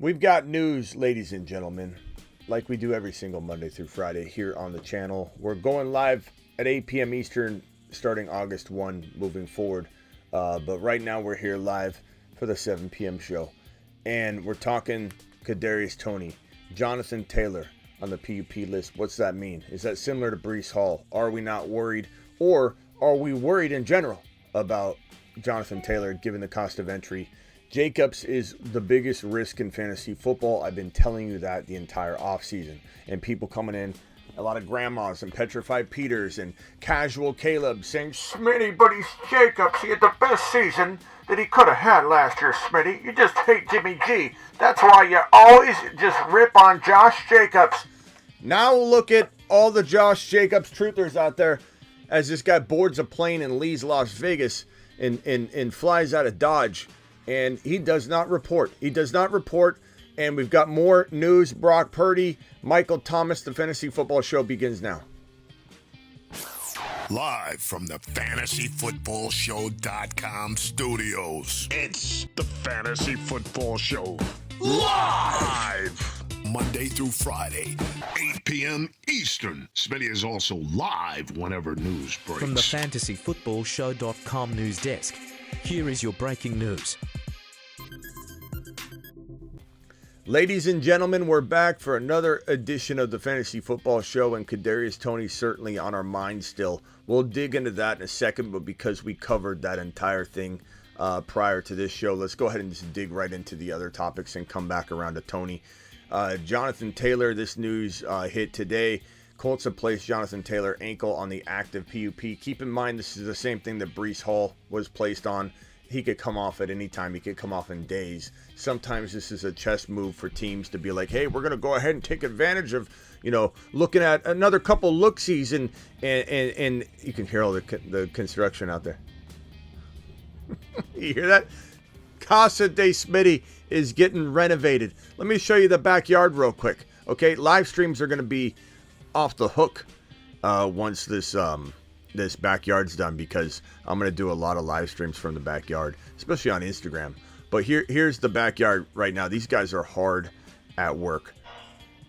We've got news, ladies and gentlemen, like we do every single Monday through Friday here on the channel. We're going live at 8 p.m. Eastern starting August 1 moving forward. But right now we're here live for the 7 p.m. show. And we're talking Kadarius Toney, Jonathan Taylor on the PUP list. What's that mean? Is that similar to Breece Hall? Are we not worried? Or are we worried in general about Jonathan Taylor given the cost of entry? Jacobs is the biggest risk in fantasy football. I've been telling you that the entire offseason. And people coming in, a lot of grandmas and Petrified Peters and Casual Caleb saying, Smitty, but he's Jacobs. He had the best season that he could have had last year, Smitty. You just hate Jimmy G. That's why you always just rip on Josh Jacobs. Now look at all the Josh Jacobs truthers out there as this guy boards a plane and leaves Las Vegas and flies out of Dodge. And he does not report. He does not report. And we've got more news. Brock Purdy, Michael Thomas, the Fantasy Football Show begins now. Live from the FantasyFootballShow.com studios. It's the Fantasy Football Show. Live! Monday through Friday, 8 p.m. Eastern. Smitty is also live whenever news breaks. From the FantasyFootballShow.com news desk, here is your breaking news. Ladies and gentlemen, we're back for another edition of the Fantasy Football Show, and Kadarius Toney certainly on our mind still. We'll dig into that in a second, but because we covered that entire thing prior to this show, let's go ahead and just dig right into the other topics and come back around to Toney. Jonathan Taylor, this news hit today. Colts have placed Jonathan Taylor ankle on the active PUP. Keep in mind, this is the same thing that Breece Hall was placed on. He could come off at any time. He could come off in days. Sometimes this is a chess move for teams to be like, hey, we're going to go ahead and take advantage of, looking at another couple look-sees, and you can hear all the construction out there. You hear that? Casa de Smitty is getting renovated. Let me show you the backyard real quick. Okay, live streams are going to be off the hook once this backyard's done, because I'm going to do a lot of live streams from the backyard, especially on Instagram. But here's the backyard right now. These guys are hard at work.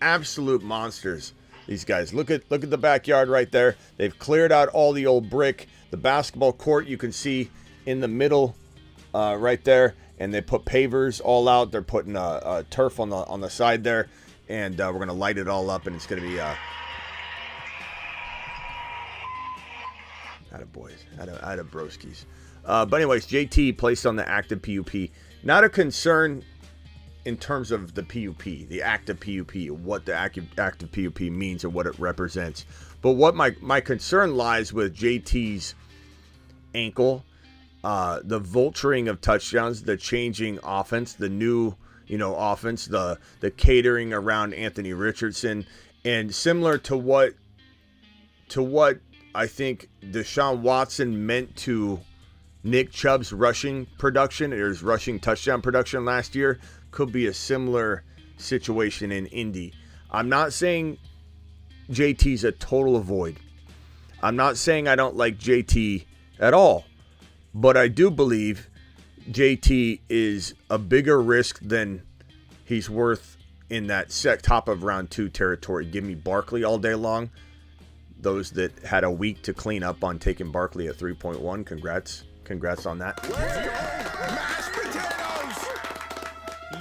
Absolute monsters, these guys. Look at the backyard right there. They've cleared out all the old brick. The basketball court you can see in the middle right there, and they put pavers all out. They're putting a turf on the side there, and we're going to light it all up, and it's going to be Attaboys, Attabrowskis. But anyways, JT placed on the active PUP. Not a concern in terms of the PUP, the active PUP, what the active PUP means or what it represents. But what my concern lies with JT's ankle, the vulturing of touchdowns, the changing offense, the new offense, the catering around Anthony Richardson, and similar to what I think Deshaun Watson meant to Nick Chubb's rushing production, or his rushing touchdown production last year, could be a similar situation in Indy. I'm not saying JT's a total avoid. I'm not saying I don't like JT at all. But I do believe JT is a bigger risk than he's worth in that top of round 2 territory. Give me Barkley all day long. Those that had a week to clean up on taking Barkley at 3.1, congrats on that. Mashed potatoes!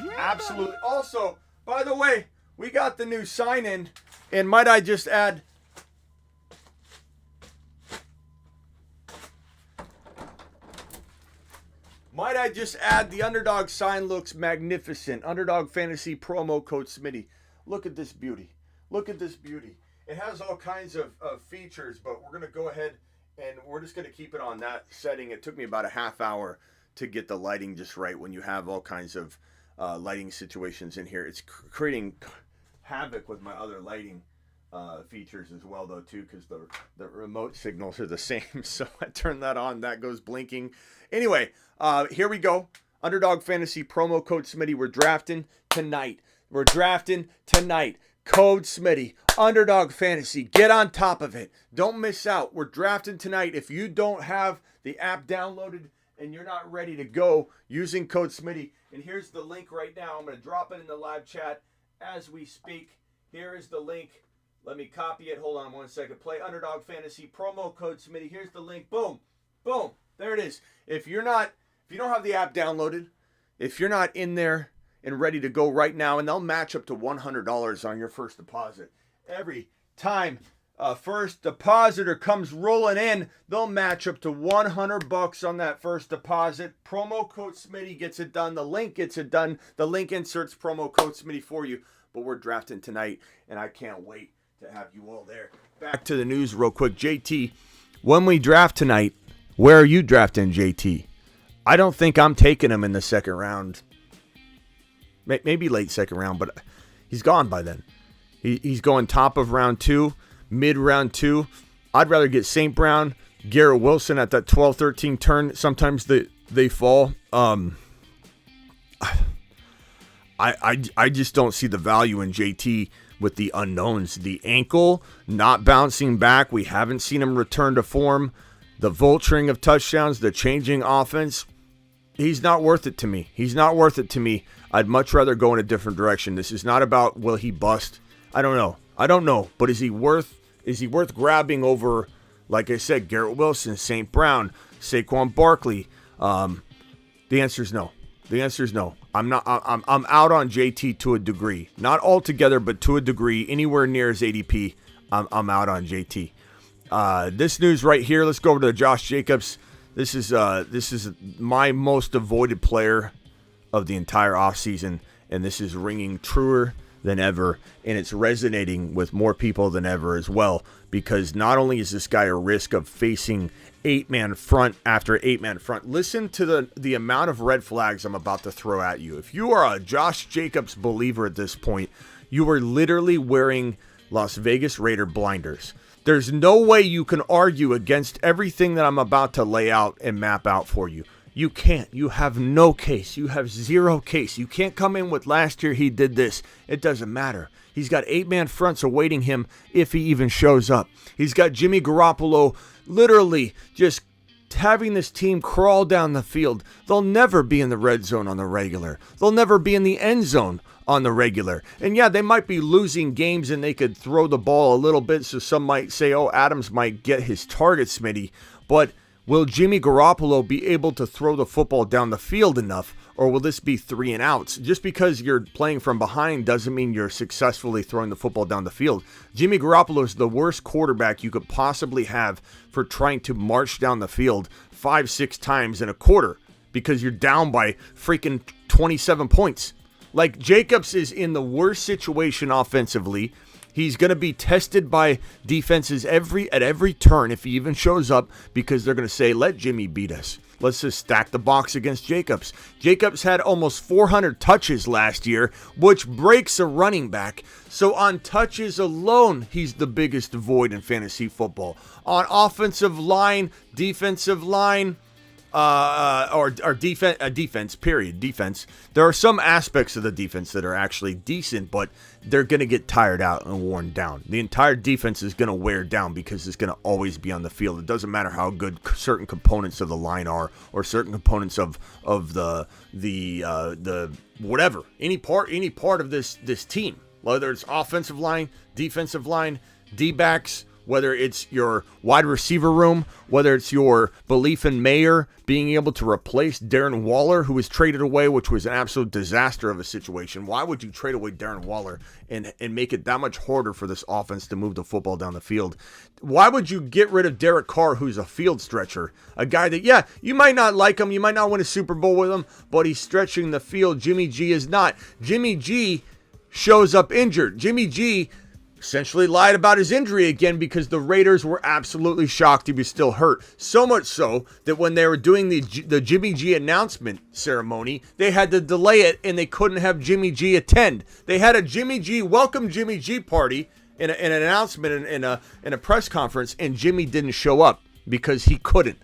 Yeah. Absolutely. Also, by the way, we got the new sign-in, and might I just add, the Underdog sign looks magnificent. Underdog Fantasy promo code Smitty. Look at this beauty. Look at this beauty. It has all kinds of features, but we're going to go ahead and we're just going to keep it on that setting. It took me about a half hour to get the lighting just right when you have all kinds of lighting situations in here. It's creating havoc with my other lighting features as well, though, too, because the remote signals are the same. So I turn that on. That goes blinking. Anyway, here we go. Underdog Fantasy promo code Smitty. We're drafting tonight. Code Smitty. Underdog Fantasy. Get on top of it. Don't miss out. We're drafting tonight. If you don't have the app downloaded and you're not ready to go using code Smitty, and here's the link right now. I'm going to drop it in the live chat as we speak. Here is the link. Let me copy it. Hold on one second. Play Underdog Fantasy, promo code Smitty. Here's the link. Boom. Boom. There it is. If you don't have the app downloaded, if you're not in there and ready to go right now, and they'll match up to $100 on your first deposit. Every time a first depositor comes rolling in, they'll match up to $100 on that first deposit. Promo code Smitty gets it done. The link gets it done. The link inserts promo code Smitty for you. But we're drafting tonight, and I can't wait to have you all there. Back to the news real quick. JT, when we draft tonight, where are you drafting, JT? I don't think I'm taking him in the second round. Maybe late second round, but he's gone by then. He's going top of round 2, mid round 2. I'd rather get St. Brown, Garrett Wilson at that 12-13 turn. Sometimes they fall. I just don't see the value in JT with the unknowns. The ankle not bouncing back. We haven't seen him return to form. The vulturing of touchdowns, the changing offense. He's not worth it to me. He's not worth it to me. I'd much rather go in a different direction. This is not about will he bust. I don't know. But is he worth grabbing over, like I said, Garrett Wilson, St. Brown, Saquon Barkley? The answer is no. The answer is no. I'm out on JT to a degree. Not altogether, but to a degree. Anywhere near his ADP, I'm out on JT. This news right here, let's go over to Josh Jacobs. This is my most avoided player of the entire offseason, and this is ringing truer than ever, and it's resonating with more people than ever as well, because not only is this guy a risk of facing 8-man front after 8-man front. Listen to the amount of red flags I'm about to throw at you. If you are a Josh Jacobs believer at this point, you are literally wearing Las Vegas Raider blinders. There's no way you can argue against everything that I'm about to lay out and map out for you. You can't. You have no case. You have zero case. You can't come in with last year he did this. It doesn't matter. He's got 8-man fronts awaiting him if he even shows up. He's got Jimmy Garoppolo literally just having this team crawl down the field. They'll never be in the red zone on the regular. They'll never be in the end zone on the regular. And yeah, they might be losing games and they could throw the ball a little bit, so some might say, oh, Adams might get his target, Smitty. But will Jimmy Garoppolo be able to throw the football down the field enough, or will this be 3 and outs? Just because you're playing from behind doesn't mean you're successfully throwing the football down the field. Jimmy Garoppolo is the worst quarterback you could possibly have for trying to march down the field 5-6 times in a quarter because you're down by freaking 27 points. Like, Jacobs is in the worst situation offensively. He's going to be tested by defenses at every turn if he even shows up, because they're going to say, let Jimmy beat us. Let's just stack the box against Jacobs. Jacobs had almost 400 touches last year, which breaks a running back. So on touches alone, he's the biggest void in fantasy football. On offensive line, defensive line, defense, period. Defense. There are some aspects of the defense that are actually decent, but they're going to get tired out and worn down. The entire defense is going to wear down because it's going to always be on the field. It doesn't matter how good certain components of the line are, or certain components of the whatever, any part of this team, whether it's offensive line, defensive line, D-backs, whether it's your wide receiver room, whether it's your belief in Mayer being able to replace Darren Waller, who was traded away, which was an absolute disaster of a situation. Why would you trade away Darren Waller and make it that much harder for this offense to move the football down the field? Why would you get rid of Derek Carr, who's a field stretcher? A guy that, yeah, you might not like him, you might not win a Super Bowl with him, but he's stretching the field. Jimmy G is not. Jimmy G shows up injured. Jimmy G essentially lied about his injury again because the Raiders were absolutely shocked he was still hurt. So much so that when they were doing the Jimmy G announcement ceremony, they had to delay it and they couldn't have Jimmy G attend. They had a welcome Jimmy G party in an announcement in a press conference, and Jimmy didn't show up because he couldn't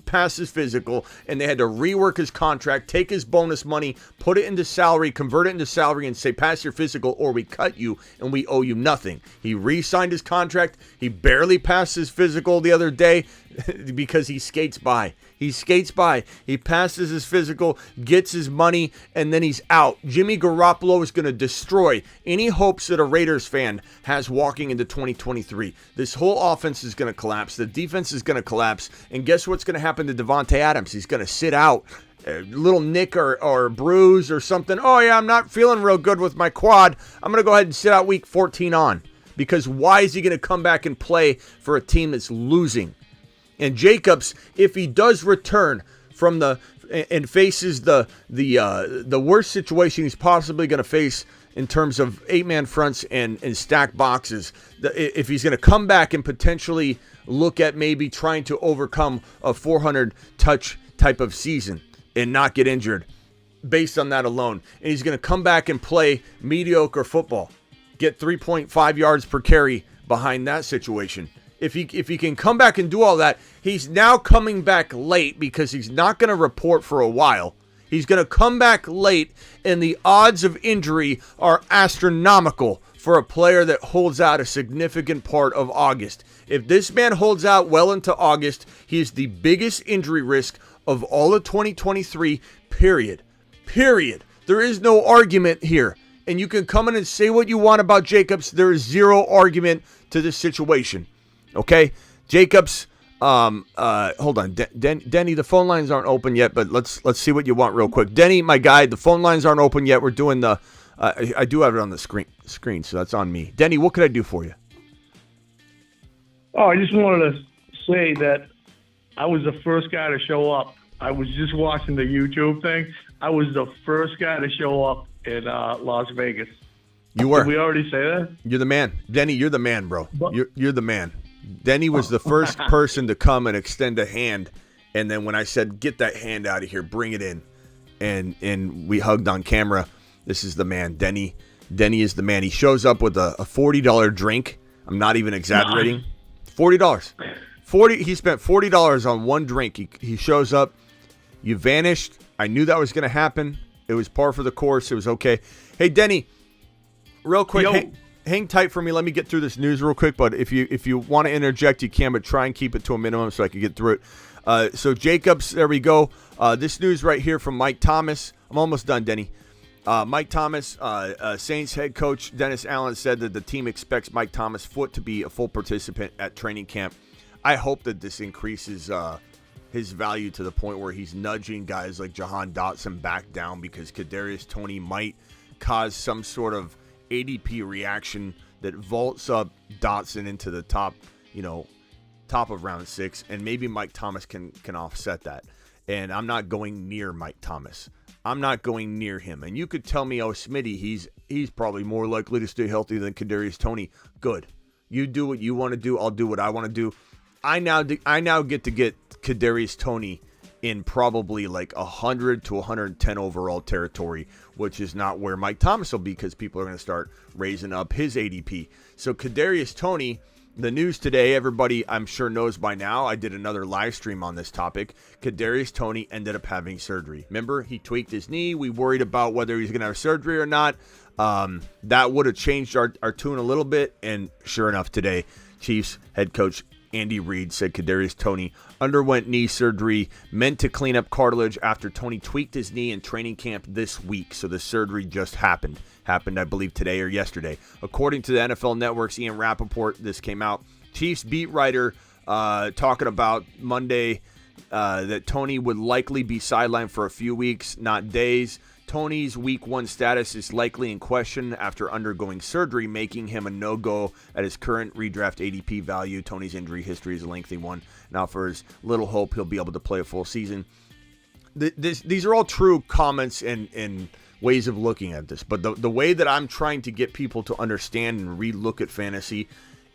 pass his physical, and they had to rework his contract, take his bonus money, put it into salary, convert it into salary, and say, pass your physical or we cut you and we owe you nothing. He re-signed his contract. He barely passed his physical the other day, because he skates by. He skates by. He passes his physical, gets his money, and then he's out. Jimmy Garoppolo is going to destroy any hopes that a Raiders fan has walking into 2023. This whole offense is going to collapse. The defense is going to collapse. And guess what's going to happen to Devontae Adams? He's going to sit out. A little nick or bruise or something. Oh, yeah, I'm not feeling real good with my quad. I'm going to go ahead and sit out week 14 on. Because why is he going to come back and play for a team that's losing? And Jacobs, if he does return from and faces the worst situation he's possibly going to face in terms of 8-man fronts and stacked boxes, if he's going to come back and potentially look at maybe trying to overcome a 400 touch type of season and not get injured based on that alone, and he's going to come back and play mediocre football, get 3.5 yards per carry behind that situation. If he can come back and do all that, he's now coming back late because he's not going to report for a while. He's going to come back late, and the odds of injury are astronomical for a player that holds out a significant part of August. If this man holds out well into August, he is the biggest injury risk of all of 2023, period. There is no argument here. And you can come in and say what you want about Jacobs. There is zero argument to this situation. Okay? Jacobs, hold on. Denny, the phone lines aren't open yet, but let's see what you want real quick. Denny, my guy, the phone lines aren't open yet. We're doing the I do have it on the screen, so that's on me. Denny, what could I do for you? Oh, I just wanted to say that I was the first guy to show up. I was just watching the YouTube thing. I was the first guy to show up in Las Vegas. You were. Did we already say that? You're the man. Denny, you're the man, bro. You're the man. Denny was the first person to come and extend a hand, and then when I said, get that hand out of here, bring it in, and we hugged on camera. This is the man. Denny is the man. He shows up with a $40 drink. I'm not even exaggerating. $40. He spent $40 on one drink. He shows up. You vanished. I knew that was going to happen. It was par for the course. It was okay. Hey, Denny, real quick, hang tight for me. Let me get through this news real quick. But if you want to interject, you can, but try and keep it to a minimum so I can get through it. So Jacobs, there we go. This news right here from Mike Thomas. I'm almost done, Denny. Mike Thomas, Saints head coach Dennis Allen said that the team expects Mike Thomas Foot to be a full participant at training camp. I hope that this increases his value to the point where he's nudging guys like Jahan Dotson back down, because Kadarius Toney might cause some sort of ADP reaction that vaults up Dotson into the top of round 6, and maybe Mike Thomas can offset that. And I'm not going near Mike Thomas. I'm not going near him. And you could tell me, oh, Smitty, he's probably more likely to stay healthy than Kadarius Toney. Good. You do what you want to do. I'll do what I want to do. I now get to get Kadarius Toney in probably like 100 to 110 overall territory, which is not where Mike Thomas will be, because people are going to start raising up his ADP. So Kadarius Toney, the news today, everybody I'm sure knows by now. I did another live stream on this topic. Kadarius Toney ended up having surgery. Remember, he tweaked his knee. We worried about whether he's going to have surgery or not. That would have changed our tune a little bit. And sure enough, today, Chiefs head coach Andy Reid said Kadarius Toney underwent knee surgery meant to clean up cartilage after Toney tweaked his knee in training camp this week. So the surgery just happened, I believe, today or yesterday. According to the NFL Network's Ian Rappaport, this came out. Chiefs beat writer talking about Monday that Toney would likely be sidelined for a few weeks, not days. Toney's week 1 status is likely in question after undergoing surgery, making him a no-go at his current redraft ADP value. Toney's injury history is a lengthy one. Now, for his little hope, he'll be able to play a full season. These are all true comments and ways of looking at this. But the way that I'm trying to get people to understand and re-look at fantasy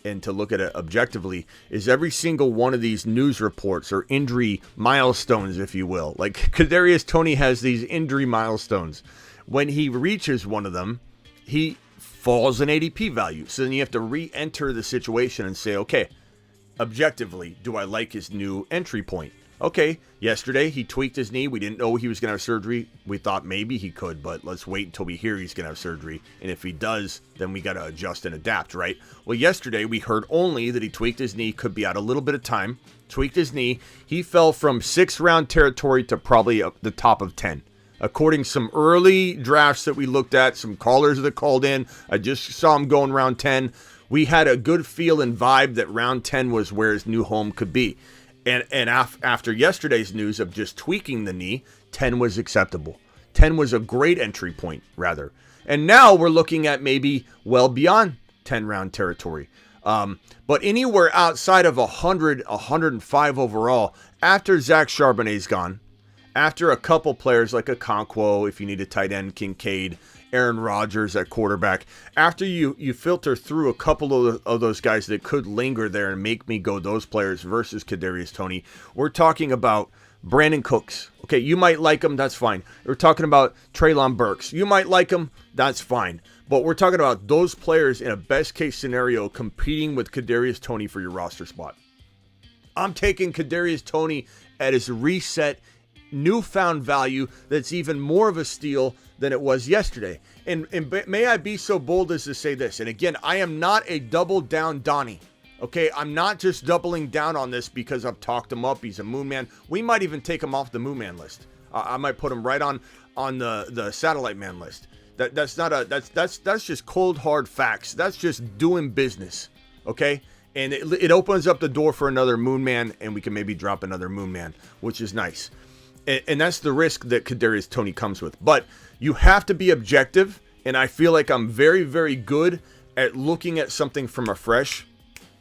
and to look at it objectively is every single one of these news reports or injury milestones, if you will. Like Kadarius Toney has these injury milestones. When he reaches one of them, he falls in ADP value. So then you have to re-enter the situation and say, okay, objectively, do I like his new entry point? Okay, yesterday he tweaked his knee. We didn't know he was going to have surgery. We thought maybe he could, but let's wait until we hear he's going to have surgery. And if he does, then we got to adjust and adapt, right? Well, yesterday we heard only that he tweaked his knee, could be out a little bit of time. Tweaked his knee. He fell from 6th round territory to probably the top of 10. According to some early drafts that we looked at, some callers that called in, I just saw him going round 10. We had a good feel and vibe that round 10 was where his new home could be. And after yesterday's news of just tweaking the knee, 10 was acceptable. 10 was a great entry point, rather. And now we're looking at maybe well beyond 10-round territory. But anywhere outside of 100, 105 overall, after Zach Charbonnet's gone, after a couple players like a Okonkwo, if you need a tight end, Kincaid, Aaron Rodgers at quarterback, after you filter through a couple of those guys that could linger there and make me go those players versus Kadarius Toney, we're talking about Brandon Cooks. Okay, you might like him, that's fine. We're talking about Treylon Burks. You might like him, that's fine. But we're talking about those players in a best-case scenario competing with Kadarius Toney for your roster spot. I'm taking Kadarius Toney at his reset, newfound value that's even more of a steal than it was yesterday. And may I be so bold as to say this, and again, I am not a double down Donnie. Okay, I'm not just doubling down on this because I've talked him up. He's a moon man. We might even take him off the moon man list. I might put him right on the satellite man list. That's just cold hard facts. That's just doing business. Okay, and it opens up the door for another moon man, and we can maybe drop another moon man, which is nice. And that's the risk that Kadarius Toney comes with. But you have to be objective, and I feel like I'm very, very good at looking at something from a fresh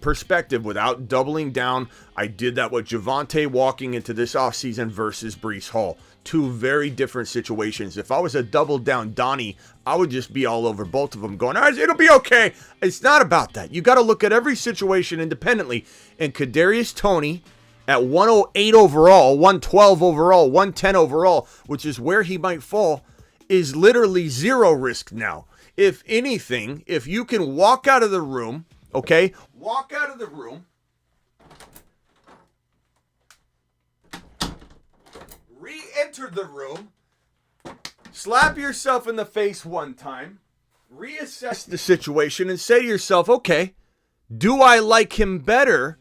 perspective without doubling down. I did that with Javonte walking into this offseason versus Breece Hall. Two very different situations. If I was a double down Donnie, I would just be all over both of them going, all right, it'll be okay. It's not about that. You got to look at every situation independently. And Kadarius Toney, at 108 overall, 112 overall, 110 overall, which is where he might fall, is literally zero risk now. If anything, if you can walk out of the room, okay, walk out of the room, re-enter the room, slap yourself in the face one time, reassess the situation, and say to yourself, okay, do I like him better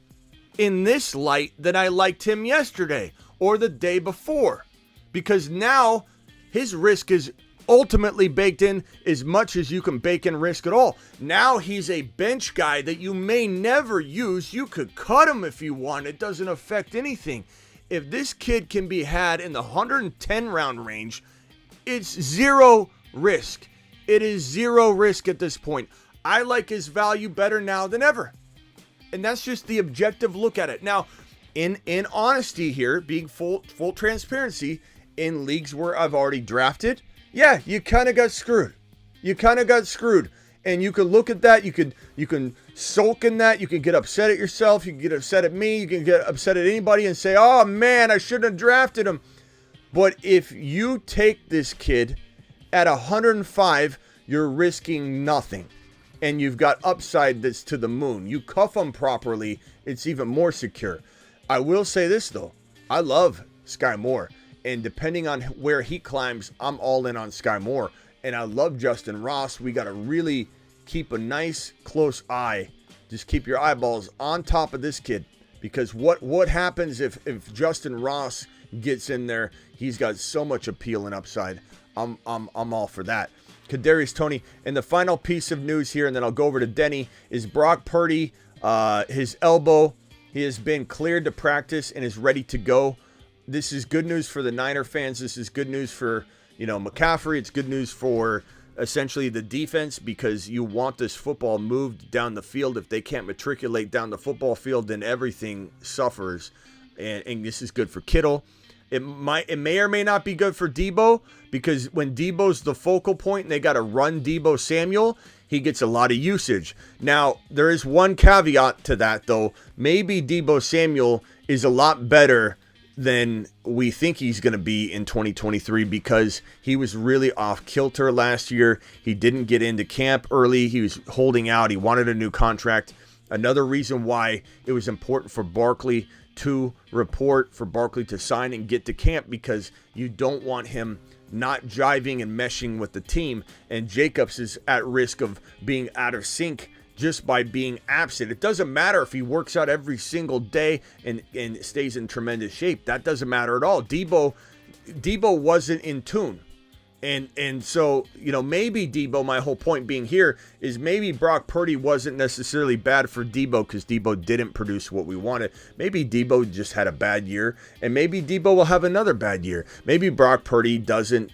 in this light than I liked him yesterday or the day before? Because now his risk is ultimately baked in as much as you can bake in risk at all. Now he's a bench guy that you may never use. You could cut him if you want. It doesn't affect anything. If this kid can be had in the 110 round range, it's zero risk. It is zero risk at this point. I like his value better now than ever. And that's just the objective look at it. Now, in honesty here, being full transparency, in leagues where I've already drafted, yeah, you kind of got screwed. You kind of got screwed. And you can look at that. You can sulk in that. You can get upset at yourself. You can get upset at me. You can get upset at anybody and say, oh, man, I shouldn't have drafted him. But if you take this kid at 105, you're risking nothing. And you've got upside that's to the moon. You cuff him properly, it's even more secure. I will say this, though. I love Sky Moore. And depending on where he climbs, I'm all in on Sky Moore. And I love Justin Ross. We got to really keep a nice, close eye. Just keep your eyeballs on top of this kid. Because what happens if Justin Ross gets in there? He's got so much appeal and upside. I'm all for that. Kadarius Toney. And the final piece of news here, and then I'll go over to Denny, is Brock Purdy. His elbow, he has been cleared to practice and is ready to go. This is good news for the Niner fans. This is good news for, McCaffrey. It's good news for essentially the defense, because you want this football moved down the field. If they can't matriculate down the football field, then everything suffers. And this is good for Kittle. It may or may not be good for Debo, because when Debo's the focal point and they got to run Debo Samuel, he gets a lot of usage. Now, there is one caveat to that, though. Maybe Debo Samuel is a lot better than we think he's going to be in 2023, because he was really off kilter last year. He didn't get into camp early. He was holding out. He wanted a new contract. Another reason why it was important for Barkley 2 report for Barkley to sign and get to camp because you don't want him not jiving and meshing with the team. And Jacobs is at risk of being out of sync just by being absent. It doesn't matter if he works out every single day and stays in tremendous shape. That doesn't matter at all. Debo wasn't in tune. And so, maybe Debo, my whole point being here is maybe Brock Purdy wasn't necessarily bad for Debo because Debo didn't produce what we wanted. Maybe Debo just had a bad year, and maybe Debo will have another bad year. Maybe Brock Purdy doesn't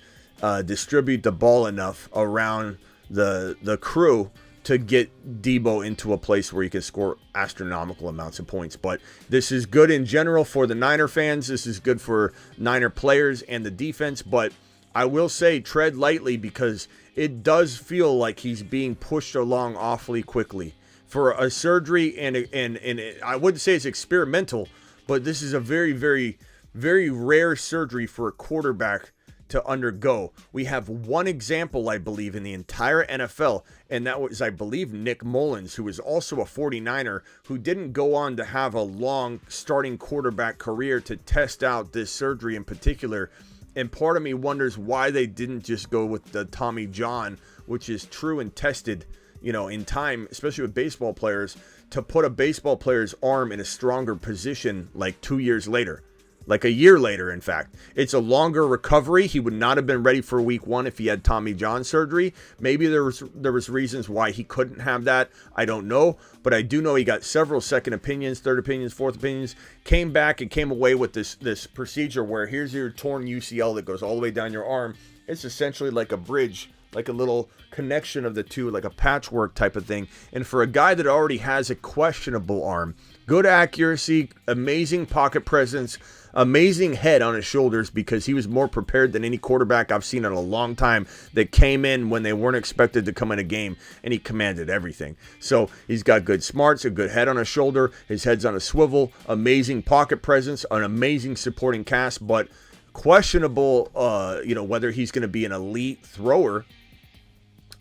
distribute the ball enough around the crew to get Debo into a place where he can score astronomical amounts of points. But this is good in general for the Niner fans. This is good for Niner players and the defense, but I will say tread lightly because it does feel like he's being pushed along awfully quickly for a surgery, and I wouldn't say it's experimental, but this is a very, very, very rare surgery for a quarterback to undergo. We have one example, I believe, in the entire NFL, and that was, I believe, Nick Mullins, who was also a 49er, who didn't go on to have a long starting quarterback career to test out this surgery in particular. And part of me wonders why they didn't just go with the Tommy John, which is true and tested, in time, especially with baseball players, to put a baseball player's arm in a stronger position like 2 years later. Like a year later, in fact. It's a longer recovery. He would not have been ready for week 1 if he had Tommy John surgery. Maybe there was reasons why he couldn't have that. I don't know. But I do know he got several second opinions, third opinions, fourth opinions, came back and came away with this procedure where here's your torn UCL that goes all the way down your arm. It's essentially like a bridge, like a little connection of the two, like a patchwork type of thing. And for a guy that already has a questionable arm, good accuracy, amazing pocket presence, amazing head on his shoulders because he was more prepared than any quarterback I've seen in a long time that came in when they weren't expected to come in a game, and he commanded everything. So he's got good smarts, a good head on his shoulder, his head's on a swivel, amazing pocket presence, an amazing supporting cast, but questionable, whether he's going to be an elite thrower.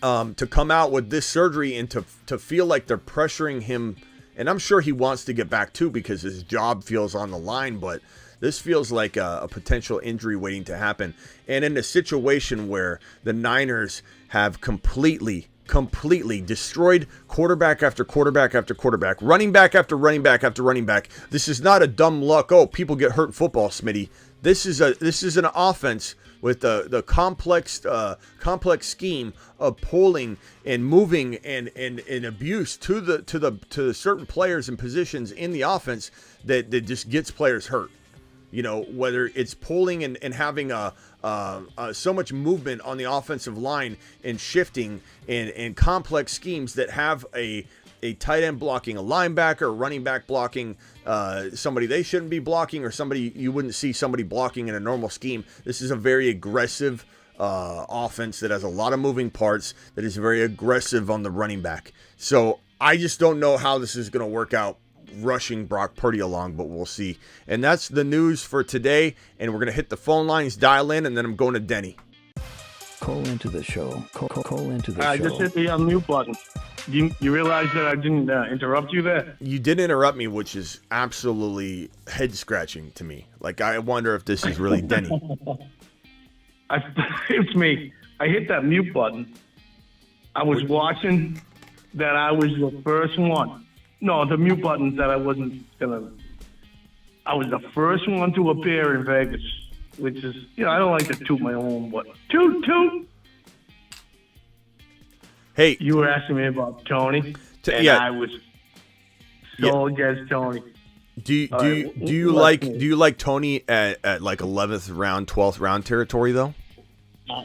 To come out with this surgery and to feel like they're pressuring him, and I'm sure he wants to get back too because his job feels on the line, but this feels like a potential injury waiting to happen. And in a situation where the Niners have completely destroyed quarterback after quarterback after quarterback, running back after running back after running back. This is not a dumb luck, people get hurt in football, Smitty. This is an offense with the complex scheme of pulling and moving and abuse to the certain players and positions in the offense that just gets players hurt. Whether it's pulling and having so much movement on the offensive line and shifting and complex schemes that have a tight end blocking a linebacker, a running back blocking somebody they shouldn't be blocking, or somebody you wouldn't see somebody blocking in a normal scheme. This is a very aggressive offense that has a lot of moving parts, that is very aggressive on the running back. So I just don't know how this is going to work out rushing Brock Purdy along, but we'll see. And that's the news for today, and we're going to hit the phone lines, dial in, and then I'm going to Denny. Call into the show. Call into the show. I just hit the unmute button. You realize that I didn't interrupt you there? You did interrupt me, which is absolutely head-scratching to me. Like, I wonder if this is really Denny. It's me. I hit that mute button. I was watching that I was the first one. No, the mute button that I wasn't going to... I was the first one to appear in Vegas, which is, I don't like to toot my own, but toot! Hey, you were asking me about Tony, and I was so against Tony. Do you like Tony at like 11th round, 12th round territory though?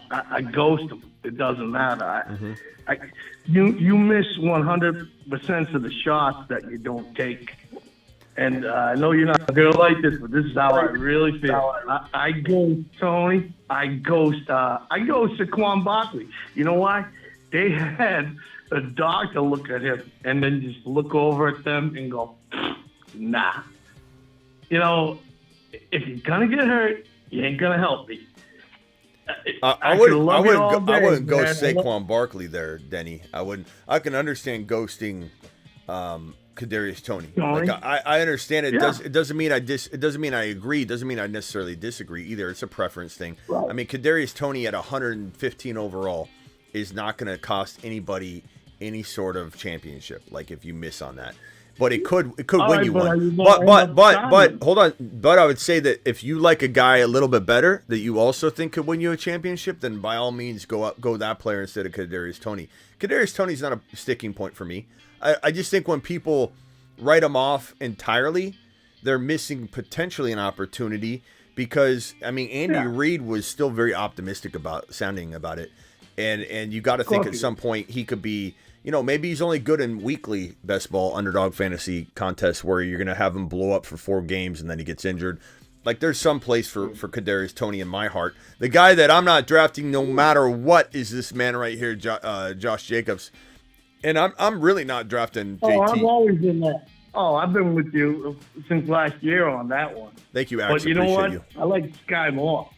I ghost him. It doesn't matter. You miss 100% of the shots that you don't take. And I know you're not going to like this, but this is how I really feel. I ghost Tony. I ghost Saquon Barkley. You know why? They had a doctor look at him and then just look over at them and go, nah. If you're going to get hurt, you ain't going to help me. I wouldn't go Saquon Barkley there, Denny. I wouldn't. I can understand ghosting Kadarius Toney. Tony? Like I understand it. Yeah. It doesn't mean it doesn't mean I agree. It doesn't mean I necessarily disagree either. It's a preference thing. Right. I mean, Kadarius Toney at 115 overall is not going to cost anybody any sort of championship. Like if you miss on that, but it could win you one. But hold on. But I would say that if you like a guy a little bit better that you also think could win you a championship, then by all means go that player instead of Kadarius Toney. Kadarius Toney's not a sticking point for me. I just think when people write him off entirely, they're missing potentially an opportunity because, I mean, Andy Reid was still very optimistic about it. And you got to think at some point he could be, maybe he's only good in weekly best ball underdog fantasy contests where you're going to have him blow up for 4 games and then he gets injured. Like there's some place for Kadarius Toney in my heart. The guy that I'm not drafting no matter what is this man right here, Josh Jacobs. And I'm really not drafting JT. Oh, I've always been that. Oh, I've been with you since last year on that one. Thank you, Axe. But you know what? I like Sky Moore.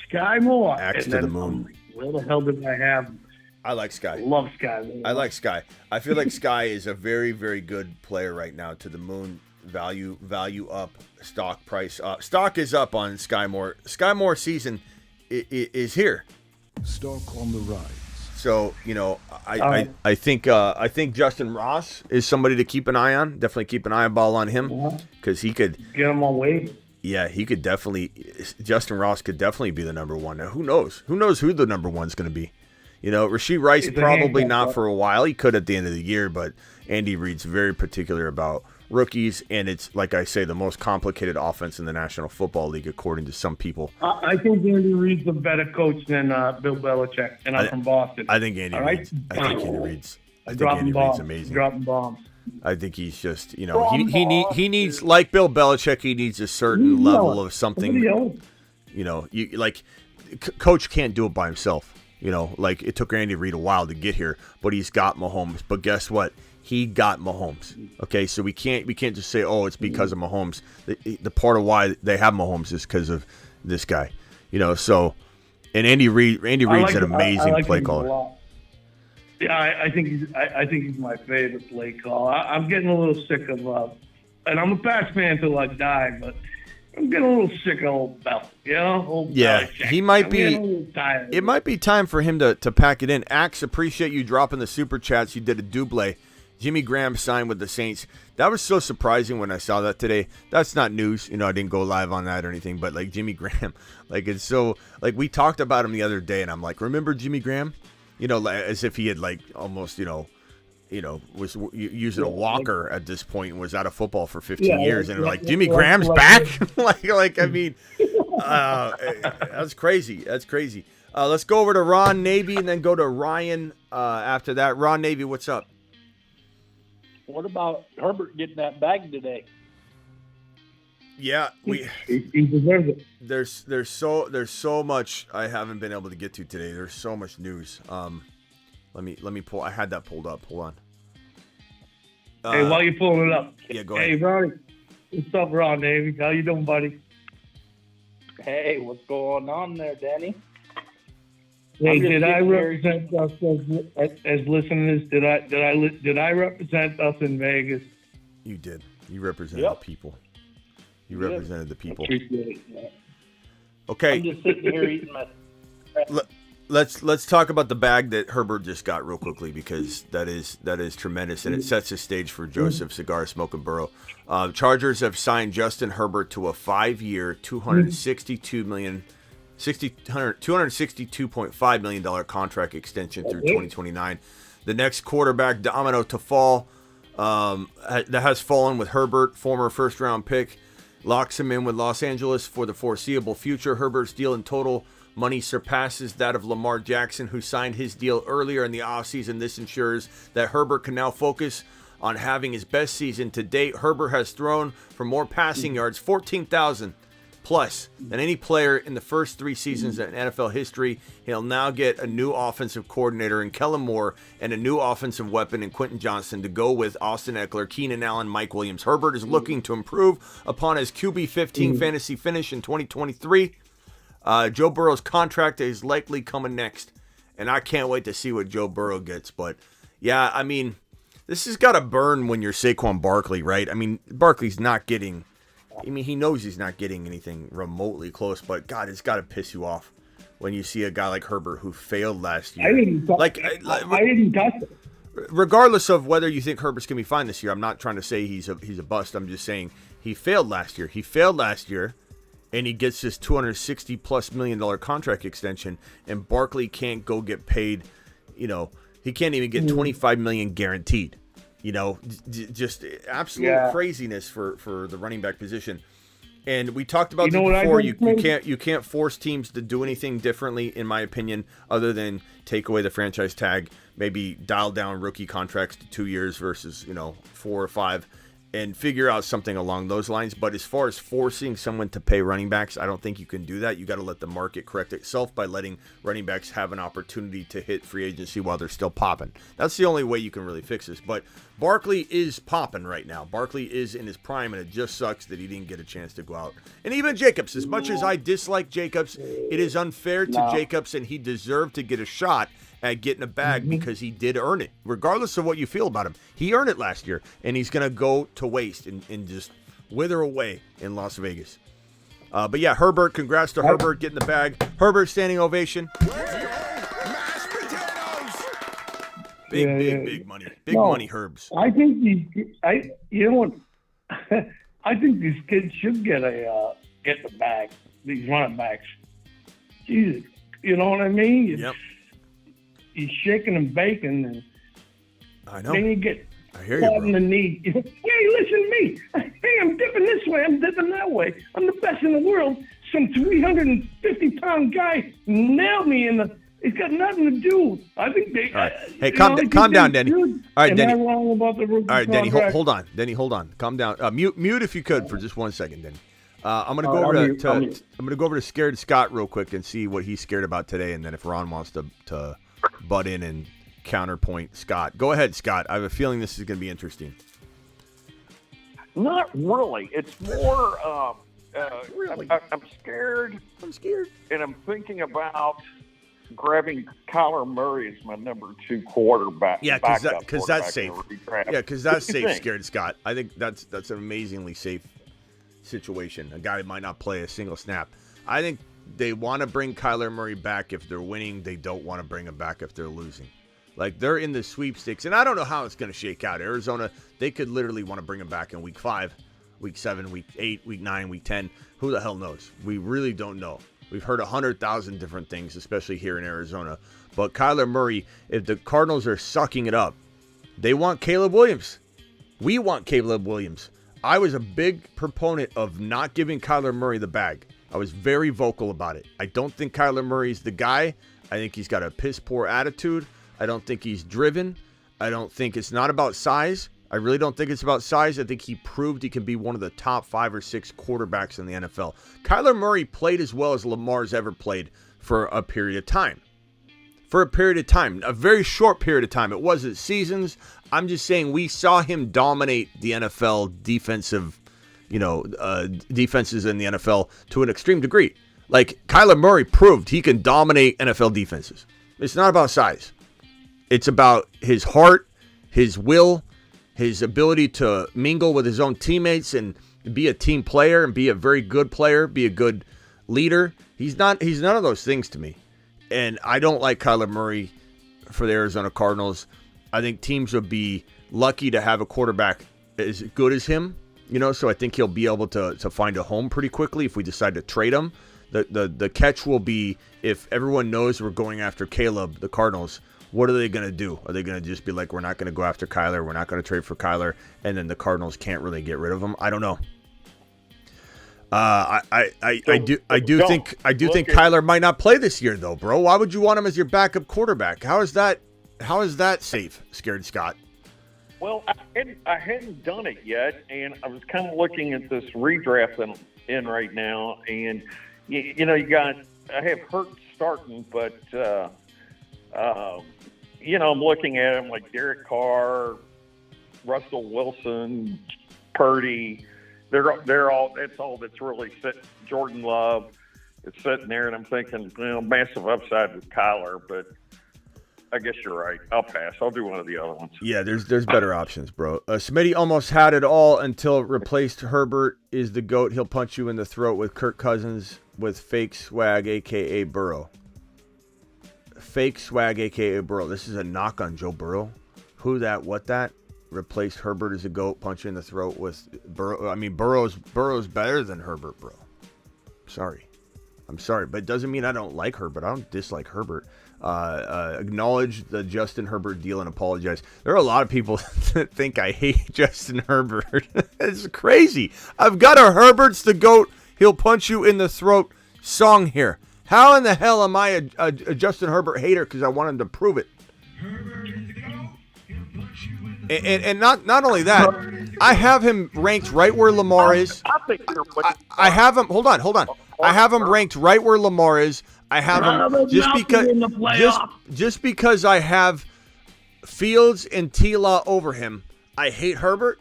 Sky Moore. Axe to the moon. Where the hell did I have him? I like Sky. Love Sky Moore. I like Sky. I feel like Sky is a very, very good player right now. To the moon. Value up. Stock price up. Stock is up on Sky Moore. Sky Moore season is here. Stock on the rise. So, I think Justin Ross is somebody to keep an eye on. Definitely keep an eyeball on him because he could get him on waivers. Yeah, he could definitely. Justin Ross could definitely be the number one. Now, who knows? Who knows who the number one's going to be? Rashee Rice probably not for a while. He could at the end of the year, but Andy Reid's very particular about rookies, and it's, like I say, the most complicated offense in the National Football League, according to some people. I think Andy Reid's a better coach than Bill Belichick, and I'm from Boston. I think Andy Reid's amazing. Dropping bombs. I think he's just, he needs, like Bill Belichick, he needs a certain level of something. Coach can't do it by himself. Like it took Andy Reid a while to get here, but he's got Mahomes. But guess what? He got Mahomes. Okay, so we can't just say, oh, it's because of Mahomes. The part of why they have Mahomes is because of this guy. So, and Andy Reid's an amazing play caller. Yeah, I think he's my favorite play caller. I'm getting a little sick of, and I'm a Pats fan till I die, but I'm getting a little sick of old Bell. He might be. It might be time for him to pack it in. Axe, appreciate you dropping the super chats. You did a double. Jimmy Graham signed with the Saints. That was so surprising when I saw that today. That's not news. I didn't go live on that or anything, but like Jimmy Graham, like it's so, like we talked about him the other day and I'm like, remember Jimmy Graham? As if he had like almost, was using a walker at this point and was out of football for 15 years. And like, Jimmy Graham's back? I mean, that's crazy. That's crazy. Let's go over to Ron Navy and then go to Ryan after that. Ron Navy, what's up? What about Herbert getting that bag today? Yeah, he deserves it. There's so much I haven't been able to get to today. There's so much news. Let me pull. I had that pulled up. Hold on. Hey, while you're pulling it up. Yeah, go ahead. Hey, Ronnie. What's up, Ron Navy? How you doing, buddy? Hey, what's going on there, Danny? Hey, did I represent us as listeners? Did I represent us in Vegas? You did. You represented the people. You represented the people. Appreciate it. Okay. I'm just sitting here eating my. Let's talk about the bag that Herbert just got real quickly because that is tremendous and it sets the stage for Joseph Cigar Smoking Burrow. Chargers have signed Justin Herbert to a 5-year, $262.5 million contract extension through 2029. The next quarterback domino to fall that has fallen with Herbert, former first-round pick, locks him in with Los Angeles for the foreseeable future. Herbert's deal in total money surpasses that of Lamar Jackson, who signed his deal earlier in the offseason. This ensures that Herbert can now focus on having his best season to date. Herbert has thrown for more passing yards, 14,000 plus, than any player in the first 3 seasons in NFL history. He'll now get a new offensive coordinator in Kellen Moore and a new offensive weapon in Quentin Johnston to go with Austin Eckler, Keenan Allen, Mike Williams. Herbert is looking to improve upon his QB 15 fantasy finish in 2023. Joe Burrow's contract is likely coming next, and I can't wait to see what Joe Burrow gets. But, yeah, I mean, This has got to burn when you're Saquon Barkley, right? I mean, Barkley's not getting. I mean, he knows he's not getting anything remotely close, but God, it's got to piss you off when you see a guy like Herbert who failed last year. I didn't touch it. Regardless of whether you think Herbert's gonna be fine this year, I'm not trying to say he's a bust. I'm just saying he failed last year. He failed last year, and he gets this $260+ million contract extension, and Barkley can't go get paid. You know, he can't even get $25 million guaranteed. You know, just absolute craziness for the running back position. And we talked about this before. You can't force teams to do anything differently, in my opinion, other than take away the franchise tag, maybe dial down rookie contracts to 2 years versus 4 or 5, and figure out something along those lines. But as far as forcing someone to pay running backs, I don't think you can do that. You got to let the market correct itself by letting running backs have an opportunity to hit free agency while they're still popping. That's the only way you can really fix this. But Barkley is popping right now. Barkley is in his prime, and it just sucks that he didn't get a chance to go out. And even Jacobs, as much as I dislike Jacobs, it is unfair to Jacobs, and he deserved to get a shot at getting a bag because he did earn it. Regardless of what you feel about him, he earned it last year, and he's going to go to waste and just wither away in Las Vegas. But yeah, Herbert, congrats to Herbert getting the bag. Herbert, standing ovation. Mashed potatoes. Big money. Big money, Herbs. I think I think these kids should get the bag. These running backs. Jesus, you know what I mean? Yep. He's shaking and baking, and I know. then you get I hear caught you, bro. in the knee. Hey, listen to me. Hey, I'm dipping this way. I'm dipping that way. I'm the best in the world. Some 350-pound guy nailed me in the. It's got nothing to do. I think they. All right. Hey, calm down, Denny. All right, Denny. Am I wrong about the rookie All right, Denny, contract? hold on. Denny, hold on. Calm down. Mute if you could for just 1 second, Denny. I'm gonna go over to Scared Scott real quick and see what he's scared about today, and then if Ron wants to butt in and counterpoint Scott. Go ahead, Scott. I have a feeling this is gonna be interesting. Not really. It's more. Really? I'm scared. I'm scared. And I'm thinking about grabbing Kyler Murray as my number 2 quarterback. Yeah, because that's safe. Yeah, Yeah, because that's safe, Scared Scott. I think that's an amazingly safe situation. A guy might not play a single snap. I think they want to bring Kyler Murray back if they're winning. They don't want to bring him back if they're losing. Like, they're in the sweepstakes, and I don't know how it's going to shake out. Arizona, they could literally want to bring him back in week 5, week 7, week 8, week 9, week 10. Who the hell knows? We really don't know. We've heard 100,000 different things, especially here in Arizona. But Kyler Murray, if the Cardinals are sucking it up, they want Caleb Williams. We want Caleb Williams. I was a big proponent of not giving Kyler Murray the bag. I was very vocal about it. I don't think Kyler Murray's the guy. I think he's got a piss-poor attitude. I don't think he's driven. I don't think it's not about size. I really don't think it's about size. I think he proved he can be one of the top 5 or 6 quarterbacks in the NFL. Kyler Murray played as well as Lamar's ever played for a period of time. A very short period of time. It wasn't seasons. I'm just saying we saw him dominate the NFL defenses in the NFL to an extreme degree. Like, Kyler Murray proved he can dominate NFL defenses. It's not about size. It's about his heart, his will, his ability to mingle with his own teammates and be a team player and be a very good player, be a good leader. He's none of those things to me. And I don't like Kyler Murray for the Arizona Cardinals. I think teams would be lucky to have a quarterback as good as him, so I think he'll be able to find a home pretty quickly if we decide to trade him. The catch will be if everyone knows we're going after Caleb, the Cardinals, what are they going to do? Are they going to just be like, we're not going to go after Kyler, we're not going to trade for Kyler, and then the Cardinals can't really get rid of him? I don't know. I do think Kyler might not play this year though, bro. Why would you want him as your backup quarterback? How is that safe, Scared Scott? Well, I hadn't done it yet, and I was kind of looking at this redraft that I'm in right now, and I have Hurts starting, but I'm looking at him like Derek Carr, Russell Wilson, Purdy. They're all. That's all that's really sitting. Jordan Love is sitting there, and I'm thinking, massive upside with Kyler, but I guess you're right. I'll pass. I'll do one of the other ones. Yeah, there's better options, bro. Smitty almost had it all until replaced Herbert is the GOAT. He'll punch you in the throat with Kirk Cousins with fake swag, a.k.a. Burrow. Fake swag, a.k.a. Burrow. This is a knock on Joe Burrow. Who that, what that? Replaced Herbert as a GOAT, punch you in the throat with Burrow. I mean, Burrow's better than Herbert, bro. I'm sorry, but it doesn't mean I don't like Herbert. I don't dislike Herbert. Acknowledge the Justin Herbert deal and apologize. There are a lot of people that think I hate Justin Herbert. It's crazy. I've got a Herbert's the GOAT. He'll punch you in the throat song here. How in the hell am I a Justin Herbert hater because I want him to prove it? And not only that, I have him ranked right where Lamar is. I have him. Hold on. I have him ranked right where Lamar is. I have him just because I have Fields and T-Law over him. I hate Herbert.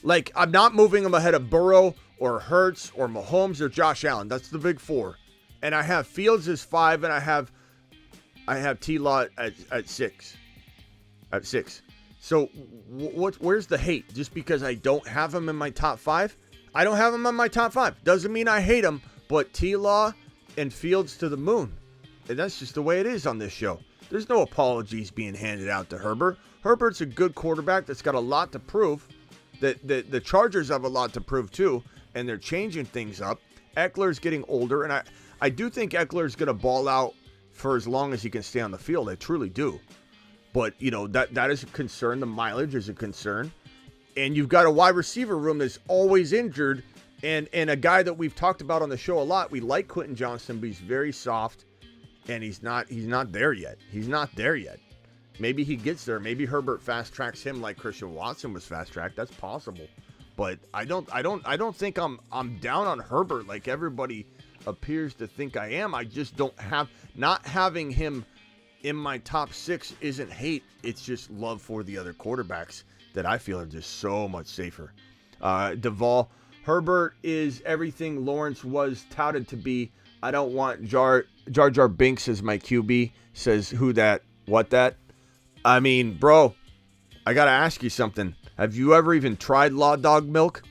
Like, I'm not moving him ahead of Burrow or Hurts or Mahomes or Josh Allen. That's the big four. And I have Fields as 5, and I have T-Law at 6. At 6. So where's the hate? Just because I don't have him in my top 5? I don't have him in my top 5. Doesn't mean I hate him, but T-Law and Fields to the moon. And that's just the way it is on this show. There's no apologies being handed out to Herbert. Herbert's a good quarterback that's got a lot to prove. The Chargers have a lot to prove too, and they're changing things up. Eckler's getting older, and I do think Eckler's going to ball out for as long as he can stay on the field. I truly do. But, you know, that is a concern. The mileage is a concern. And you've got a wide receiver room that's always injured, and a guy that we've talked about on the show a lot. We like Quentin Johnston, but he's very soft, and he's not there yet. He's not there yet. Maybe he gets there. Maybe Herbert fast tracks him like Christian Watson was fast tracked. That's possible. But I don't think I'm down on Herbert like everybody appears to think I am. I just don't have, not having him in my top 6 isn't hate. It's just love for the other quarterbacks that I feel are just so much safer. Duvall, Herbert is everything Lawrence was touted to be. I don't want Jar Jar Binks as my QB, says who that, what that. I mean, bro, I got to ask you something. Have you ever even tried Law Dog milk?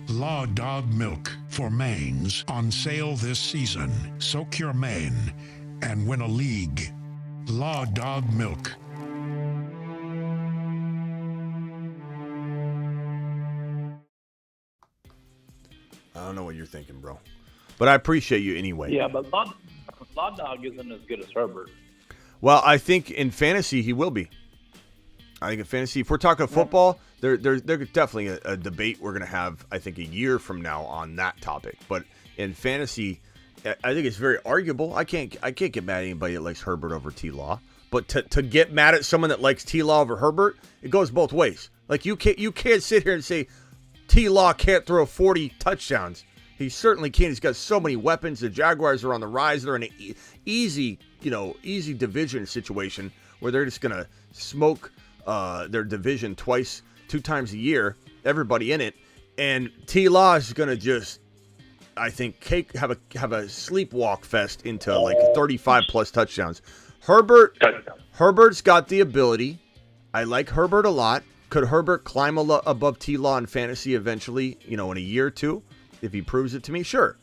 Law Dog milk for mains on sale this season. Soak your mane and win a league. Law Dog milk. I don't know what you're thinking, bro. But I appreciate you anyway. Yeah, but Law Dog isn't as good as Herbert. Well, I think in fantasy he will be. I think in fantasy, if we're talking football, there's definitely a debate we're going to have, I think, a year from now on that topic. But in fantasy, I think it's very arguable. I can't get mad at anybody that likes Herbert over T-Law. But to get mad at someone that likes T-Law over Herbert, it goes both ways. Like, you can't sit here and say T-Law can't throw 40 touchdowns. He certainly can. He's got so many weapons. The Jaguars are on the rise. They're in an easy division situation where they're just going to smoke their division 2 times a year, everybody in it. And T-Law is going to just, I think, have a sleepwalk fest into like 35 plus touchdowns. Herbert's got the ability. I like Herbert a lot. Could Herbert climb above T-Law in fantasy eventually, in a year or two? If he proves it to me, sure.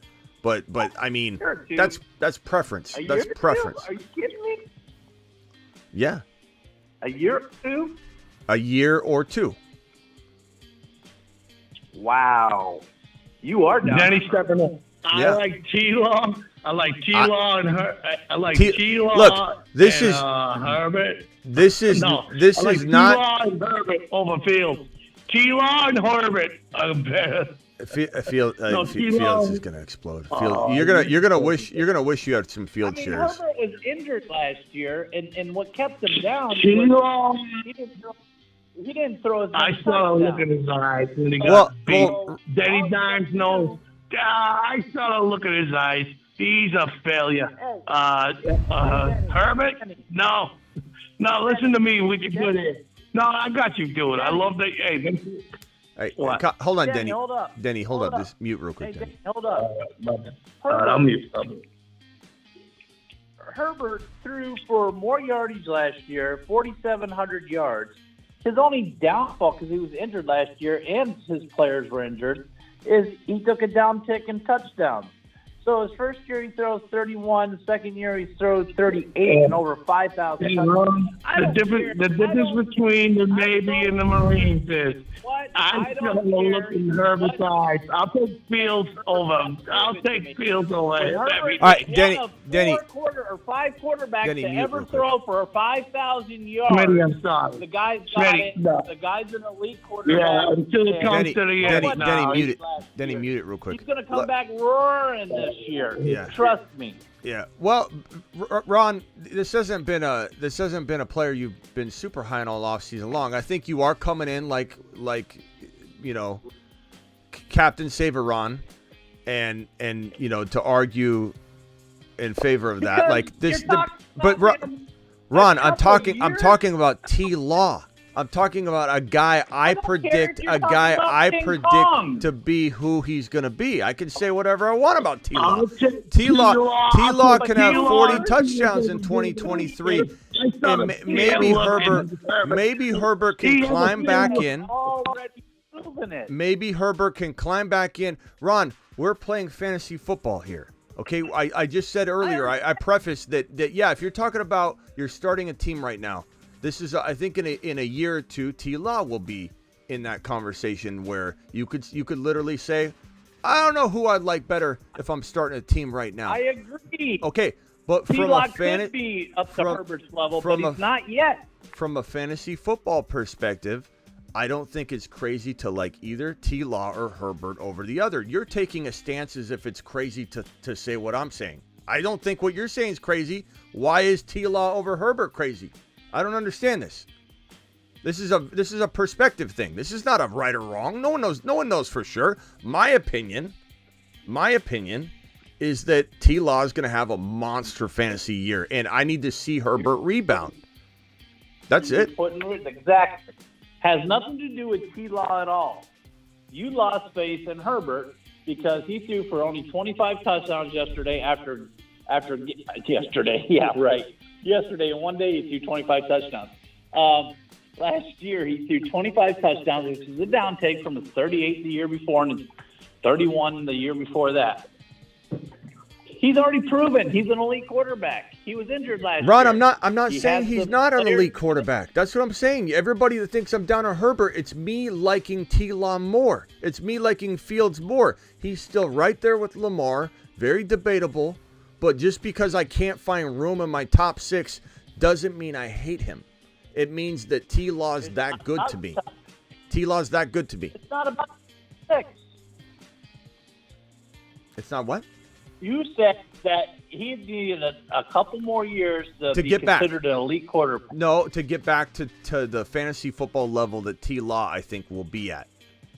But I mean, that's preference. That's preference. Are you kidding me? Yeah. A year or 2? A year or 2. Wow. You are down. Denny stepping up. Yeah. I like T-Law. I like T-Law and her. I like T-Law. Look, this and, is Herbert. This is I this like is not. T-Law and Herbert over Fields. T-Law and Herbert are better. Fields is gonna explode. You're gonna wish you had some field shares. Herbert was injured last year, and what kept him down T-Law. was he didn't throw his. I saw a look in his eyes when he got beat. Denny Dimes knows. I saw a look in his eyes. He's a failure. Herbert? No, listen to me. We can do this. No, I got you, dude. I love that. Hey, Hey, hold on, Denny. Hold up. Denny, hold up. Just mute real quick, Denny. Hold up. I'll mute. Herbert threw for more yardage last year, 4,700 yards. His only downfall, because he was injured last year and his players were injured, is he took a downtick in touchdowns. So his first year he throws 31, the second year he throws 38 and over 5,000. The difference between the Navy and the Marines is I'm still looking Herbert's eyes. I'll take Fields over. I'll take Fields away. All right, Denny. Five quarterbacks Denny, to mute ever real quick. throw for 5,000 yards. Smitty, I'm sorry. The guy's got Smitty, it. no. The guy's an elite quarterback. Yeah, until it comes Denny, to the end. Denny, now. mute it. Denny, mute it real quick. He's going to come back roaring this year. Yeah. Trust me. Yeah. Well, Ron, this hasn't been a player you've been super high on all offseason long. I think you are coming in like you know, Captain Saver Ron, and you know, to argue in favor of that. Because Like this, you're talking but about him Ron, a I'm couple talking years. about T Law. I'm talking about a guy I don't care predict if you're talking about King Kong. to be who he's going to be. I can say whatever I want about T Law. I'll take T-Law T-Law can have T-Law 40 touchdowns in 2023. And maybe Herbert can climb back in. Already proven it. Maybe Herbert can climb back in. Ron, we're playing fantasy football here. Okay, I just said earlier, I prefaced that yeah, if you're talking about you're starting a team right now, this is I think in a year or two, T-Law will be in that conversation where you could literally say, I don't know who I'd like better if I'm starting a team right now. I agree. Okay, but from T-Lock a could be up to from- Herbert's level, from but he's not yet. From a fantasy football perspective, I don't think it's crazy to like either T-Law or Herbert over the other. You're taking a stance as if it's crazy to say what I'm saying. I don't think what you're saying is crazy. Why is T-Law over Herbert crazy? I don't understand this. This is a perspective thing. This is not a right or wrong. No one knows for sure. My opinion is that T-Law is going to have a monster fantasy year, and I need to see Herbert rebound. That's it. Exactly. Has nothing to do with T-Law at all. You lost faith in Herbert because he threw for only 25 touchdowns yesterday after yesterday. Yeah, right. Yesterday, in one day, he threw 25 touchdowns. Last year, he threw 25 touchdowns, which is a downtake from his 38 the year before and his 31 the year before that. He's already proven he's an elite quarterback. He was injured last year. Ron, I'm not He saying has he's the not an players- elite quarterback. That's what I'm saying. Everybody that thinks I'm down on Herbert, it's me liking T-Law more. It's me liking Fields more. He's still right there with Lamar. Very debatable. But just because I can't find room in my top 6 doesn't mean I hate him. It means that T-Law's that good to me. T-Law's that good to me. It's not about 6. It's not what? You said that he needed a couple more years to be get back. considered an elite quarterback. No, to get back to the fantasy football level that T-Law, I think, will be at.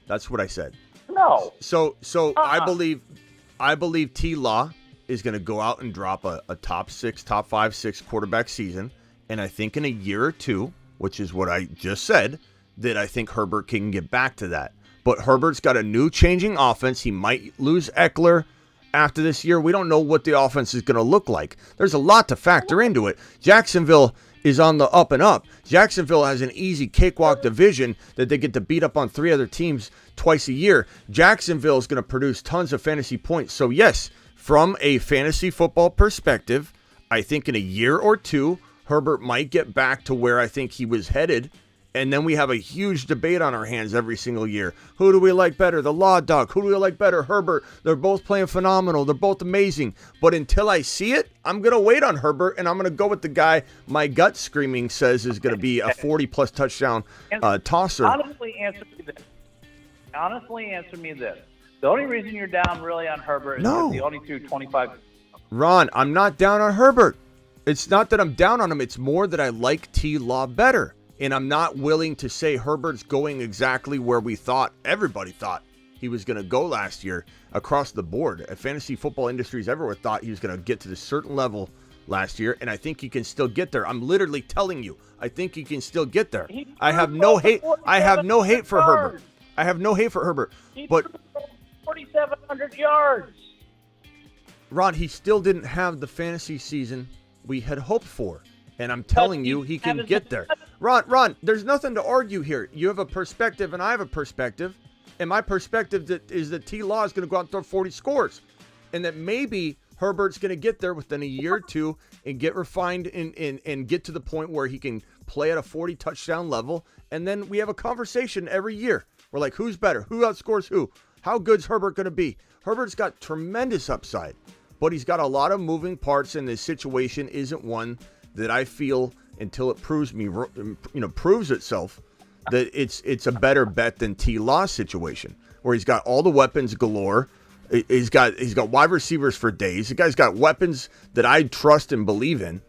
That's what I said. No. So I believe T-Law is going to go out and drop a top 5, 6 quarterback season. And I think in a year or two, which is what I just said, that I think Herbert can get back to that. But Herbert's got a new changing offense. He might lose Eckler after this year. We don't know what the offense is going to look like. There's a lot to factor into it. Jacksonville is on the up and up. Jacksonville has an easy cakewalk division that they get to beat up on 3 other teams twice a year. Jacksonville is going to produce tons of fantasy points. So yes, from a fantasy football perspective, I think in a year or two, Herbert might get back to where I think he was headed. And then we have a huge debate on our hands every single year. Who do we like better? The Law Dog. Who do we like better? Herbert. They're both playing phenomenal. They're both amazing. But until I see it, I'm going to wait on Herbert, and I'm going to go with the guy my gut screaming says is going to be a 40-plus touchdown tosser. Honestly, answer me this. The only reason you're down really on Herbert is because he only threw 25. Ron, I'm not down on Herbert. It's not that I'm down on him. It's more that I like T-Law better. And I'm not willing to say Herbert's going exactly where everybody thought he was going to go last year across the board. Fantasy football industries everywhere thought he was going to get to this certain level last year, and I think he can still get there. I'm literally telling you, I think he can still get there. I have no hate. I have no hate for Herbert. I have no hate for Herbert. But 4,700 yards. Ron, he still didn't have the fantasy season we had hoped for. And I'm telling you, he can get there. Ron, there's nothing to argue here. You have a perspective, and I have a perspective. And my perspective is that T-Law is going to go out and throw 40 scores. And that maybe Herbert's going to get there within a year or two and get refined and get to the point where he can play at a 40 touchdown level. And then we have a conversation every year. We're like, who's better? Who outscores who? How good's Herbert going to be? Herbert's got tremendous upside, but he's got a lot of moving parts, and this situation isn't one that I feel, until it proves itself, that it's a better bet than T-Law's situation, where he's got all the weapons galore. He's got wide receivers for days. The guy's got weapons that I trust and believe in,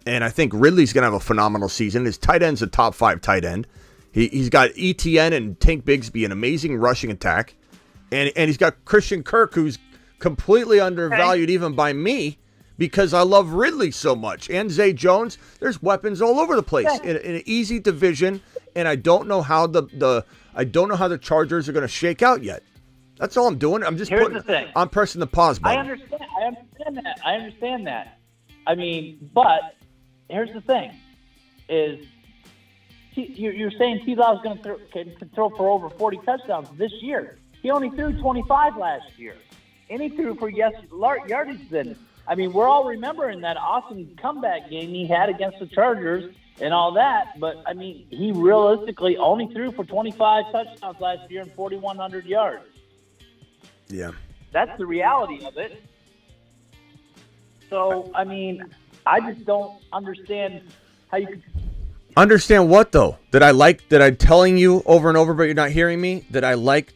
and I think Ridley's going to have a phenomenal season. His tight end's a top 5 tight end. He's got ETN and Tank Bigsby, an amazing rushing attack, and he's got Christian Kirk, who's completely undervalued even by me, because I love Ridley so much. And Zay Jones, there's weapons all over the place in an easy division, and I don't know how the Chargers are going to shake out yet. That's all I'm doing. I'm pressing the pause button. I understand that. I mean, but here's the thing: is you're saying T-Law's going to can throw for over 40 touchdowns this year? He only threw 25 last year, and he threw for yardage then. I mean, we're all remembering that awesome comeback game he had against the Chargers and all that, but, I mean, he realistically only threw for 25 touchdowns last year and 4,100 yards. Yeah. That's the reality of it. So, I mean, I just don't understand how you could... Understand what, though? That I'm telling you over and over, but you're not hearing me? That I like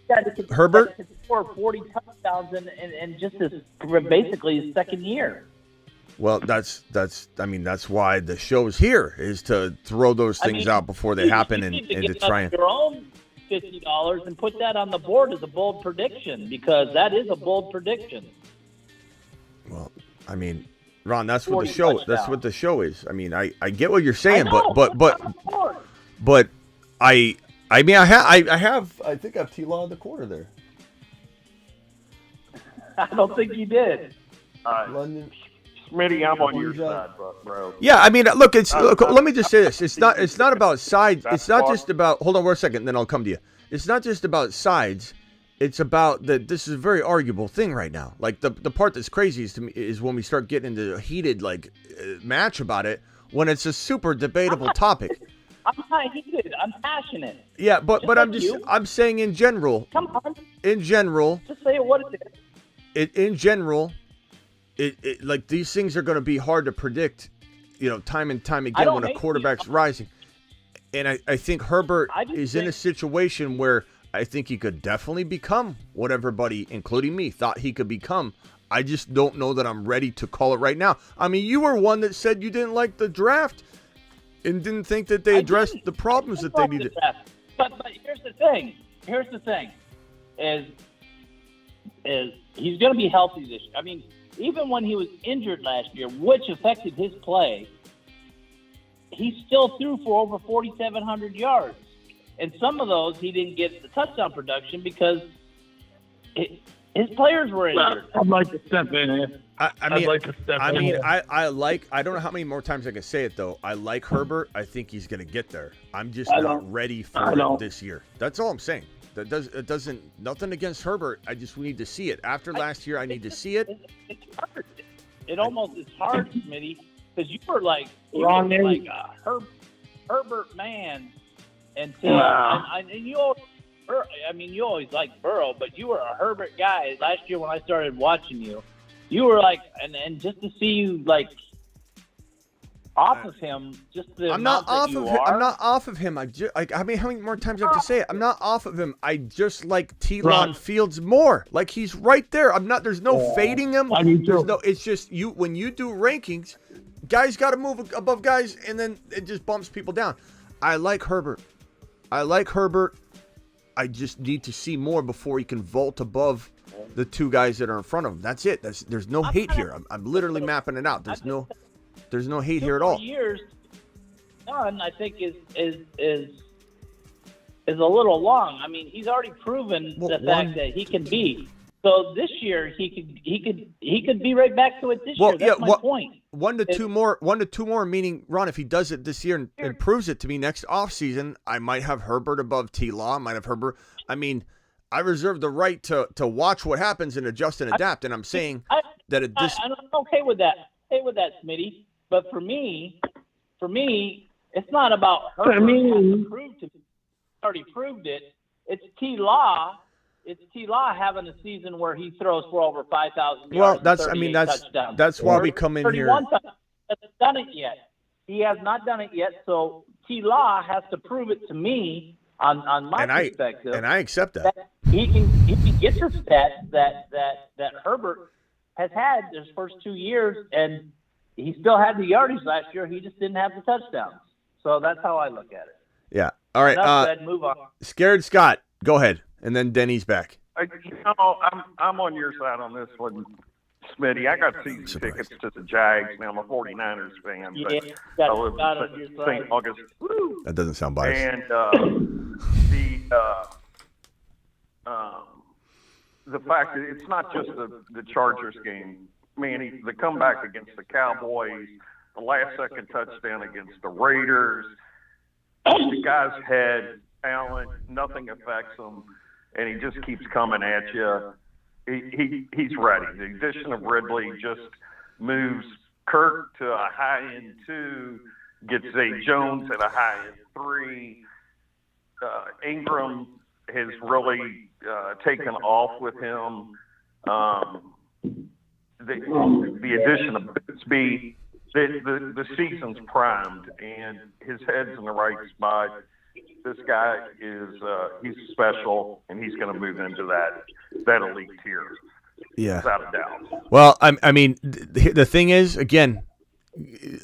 Herbert? That score 40 touchdowns in just basically his second year. Well, that's why the show's here, is to throw those things out before they happen and to try and... your own $50 and put that on the board as a bold prediction, because that is a bold prediction. Well, I mean... Ron, that's what the show. That's what the show is. I mean, I get what you're saying, but I think I've T-Law in the corner there. I don't think you did. London, Smitty, I'm on your side, bro. Yeah, I mean, look. Let me just say this. It's not about sides. It's not just about. Hold on 1 second, then I'll come to you. It's not just about sides. It's about that this is a very arguable thing right now. Like the part that's crazy is when we start getting into a heated match about it, when it's a super debatable topic. I'm not heated. I'm passionate. Yeah, but I'm saying in general. Come on. In general. Just say what it is. In general, it like these things are going to be hard to predict, time and time again when a quarterback's rising. And I think Herbert is in a situation where I think he could definitely become what everybody, including me, thought he could become. I just don't know that I'm ready to call it right now. I mean, you were one that said you didn't like the draft and didn't think that they addressed the problems that they needed. But here's the thing. Is he's going to be healthy this year. I mean, even when he was injured last year, which affected his play, he still threw for over 4,700 yards. And some of those he didn't get the touchdown production because his players were injured. I'd like to step in here. I don't know how many more times I can say it, though. I like Herbert. I think he's going to get there. I'm just not ready for it this year. That's all I'm saying. It doesn't nothing against Herbert. We need to see it. After last year, I need to see it. It's hard. It almost is hard, Smitty, because you were like a Herbert man until and you always liked Burrow, but you were a Herbert guy last year when I started watching you. You were like, and just to see you off of him, I'm not off of him. How many more times I have to say it? I'm not off of him. I just like T-Lon Fields more. Like he's right there. There's no fading him. It's just when you do rankings, guys got to move above guys, and then it just bumps people down. I like Herbert. I just need to see more before he can vault above the two guys that are in front of him. That's it. There's no hate here. I'm literally mapping it out. There's no hate here at all. 2 years done, I think is a little long. I mean, he's already proven the fact that he can be So this year he could be right back to it this year. That's my point. One to two more. Meaning, Ron, if he does it this year and proves it to me next offseason, I might have Herbert above T-Law. I might have Herbert. I mean, I reserve the right to watch what happens and adjust and adapt. And I'm saying I'm okay with that. Okay with that, Smitty. But for me, it's not about Herbert. Already proved it. It's T-Law. It's T-Law having a season where he throws for over 5,000 yards. Well, that's why we come in here. Hasn't done it yet. He has not done it yet. So T-Law has to prove it to me on my perspective. And I accept that. He can get the stats that Herbert has had his first 2 years, and he still had the yardage last year. He just didn't have the touchdowns. So that's how I look at it. Yeah. All right. Enough said, move on. Scared Scott, go ahead, and then Denny's back. I'm on your side on this one, Smitty. I got season tickets to the Jags. Now I'm a 49ers fan, but I live in St. August. Woo! That doesn't sound biased. And the fact that it's not just the Chargers game. Man, the comeback against the Cowboys, the last-second touchdown against the Raiders. The guy's head, talent, nothing affects him, and he just keeps coming at you. He's ready. The addition of Ridley just moves Kirk to a high-end 2, gets Zay Jones at a high-end 3. Ingram has really taken off with him. The addition of Bixby, the season's primed, and his head's in the right spot. This guy is he's special, and he's going to move into that elite tier. Yeah, without a doubt. Well, I mean, the thing is, again,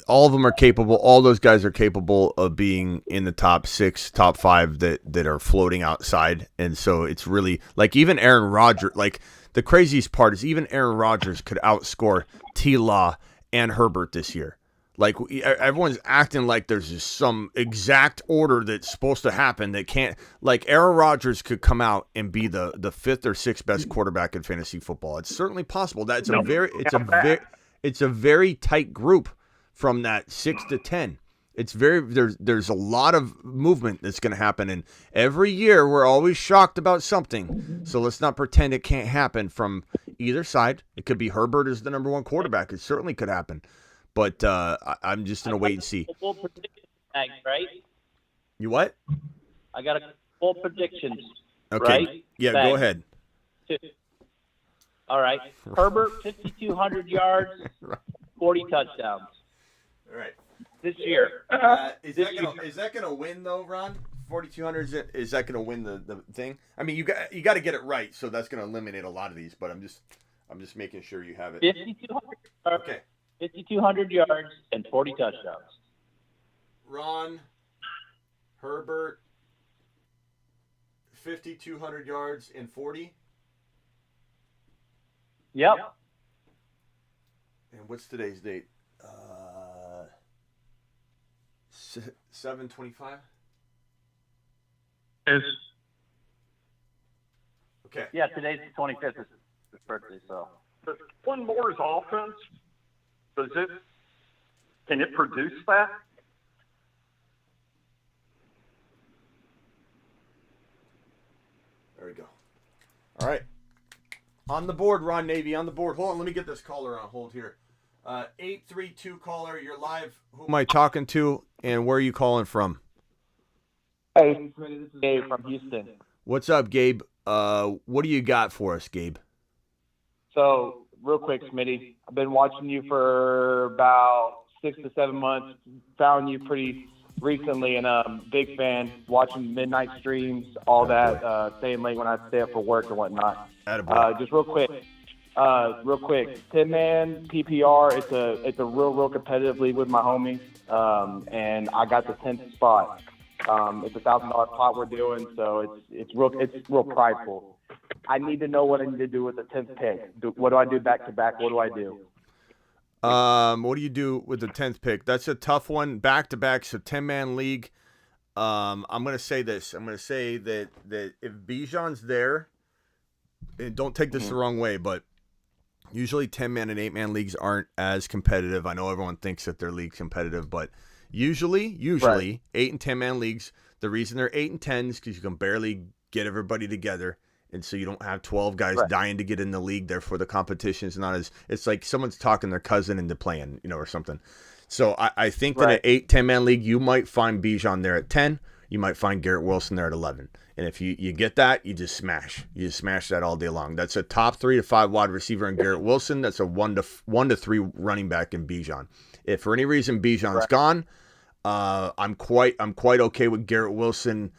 all of them are capable. All those guys are capable of being in the top 6, top 5 that are floating outside. And so it's really like even Aaron Rodgers. Like the craziest part is even Aaron Rodgers could outscore T-Law and Herbert this year. Like everyone's acting like there's just some exact order that's supposed to happen that can't. Like Aaron Rodgers could come out and be the 5th or 6th best quarterback in fantasy football. It's certainly possible. It's a very tight group from that 6 to 10. It's there's a lot of movement that's going to happen, and every year we're always shocked about something. So let's not pretend it can't happen from either side. It could be Herbert as the number 1 quarterback. It certainly could happen. But I'm just going to wait and see. Full prediction, right? You what? I got a full predictions. Okay. Right? Yeah, go ahead. All right. Herbert, 5,200 yards, 40 touchdowns. All right. This year. Is that gonna win though, Ron? 4,200 is that gonna win the thing? I mean, you got to get it right, so that's gonna eliminate a lot of these. But I'm just making sure you have it. 5,200. Okay. 5,200 yards and 40 touchdowns. Ron, Herbert, 5,200 yards and 40. Yep. And what's today's date? 7/25. Yes. Okay. Yeah, today's the 25th. It's his birthday, so. One Moore's offense, can it produce that? There we go. All right. On the board, Ron Navy, on the board. Hold on, let me get this caller on hold here. 832 caller, you're live. Who am I talking to, and where are you calling from? Hey, this is Gabe from Houston. What's up, Gabe? What do you got for us, Gabe? So, real quick, Smitty, I've been watching you for about 6 to 7 months. Found you pretty recently, and big fan. Watching midnight streams, all that. Staying late when I stay up for work and whatnot. Just real quick, 10-man PPR. It's a real competitive league with my homies, and I got the 10th spot. It's a $1,000 pot we're doing, so it's real prideful. I need to know what I need to do with the 10th pick. What do I do back to back? What do I do? What do you do with the 10th pick? That's a tough one. Back to back, so 10-man league. I'm going to say this. I'm going to say that if Bijan's there, and don't take this the wrong way, but usually 10-man and 8-man leagues aren't as competitive. I know everyone thinks that their league's competitive, but usually Right. 8 and 10-man leagues, the reason they're 8 and 10 is because you can barely get everybody together. And so you don't have 12 guys Right. dying to get in the league. Therefore, the competition is not as, it's like someone's talking their cousin into playing, or something. So I think that an 8, 10-man league, you might find Bijan there at 10. You might find Garrett Wilson there at 11. And if you get that, you just smash. You just smash that all day long. That's a top 3 to 5 wide receiver in Garrett Wilson. That's a 1 to 3 running back in Bijan. If for any reason Bijan's gone, I'm quite okay with Garrett Wilson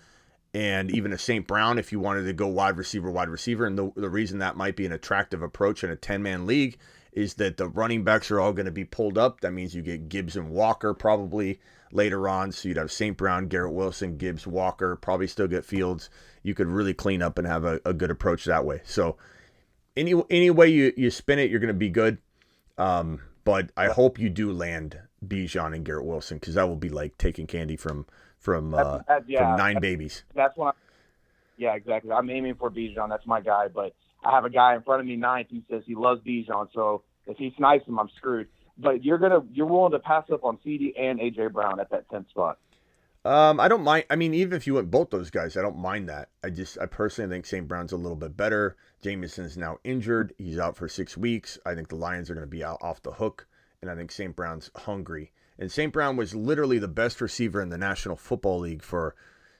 and even a St. Brown if you wanted to go wide receiver. And the reason that might be an attractive approach in a 10-man league is that the running backs are all going to be pulled up. That means you get Gibbs and Walker probably later on. So you'd have St. Brown, Garrett Wilson, Gibbs, Walker, probably still get Fields. You could really clean up and have a good approach that way. So any way you spin it, you're going to be good. But I hope you do land Bijan and Garrett Wilson, because that will be like taking candy from 9 babies. That's what. Yeah, exactly. I'm aiming for Bijan. That's my guy. But I have a guy in front of me, ninth, who says he loves Bijan. So if he snipes him, I'm screwed. But you're willing to pass up on CD and AJ Brown at that 10th spot. I don't mind. I mean, even if you went both those guys, I don't mind that. I personally think St. Brown's a little bit better. Jameson's now injured. He's out for 6 weeks. I think the Lions are going to be out off the hook, and I think St. Brown's hungry. And St. Brown was literally the best receiver in the National Football League for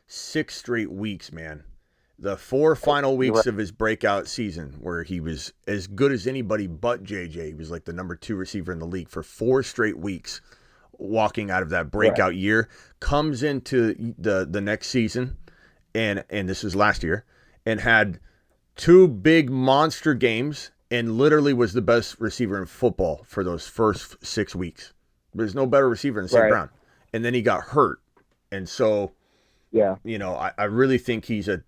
6 straight weeks, man. The 4 final weeks of his breakout season, where he was as good as anybody but JJ. He was like the number 2 receiver in the league for 4 straight weeks, walking out of that breakout year. Comes into the next season, and this was last year, and had 2 big monster games, and literally was the best receiver in football for those first 6 weeks. There's no better receiver than St. Brown. And then he got hurt. And so, I really think he's a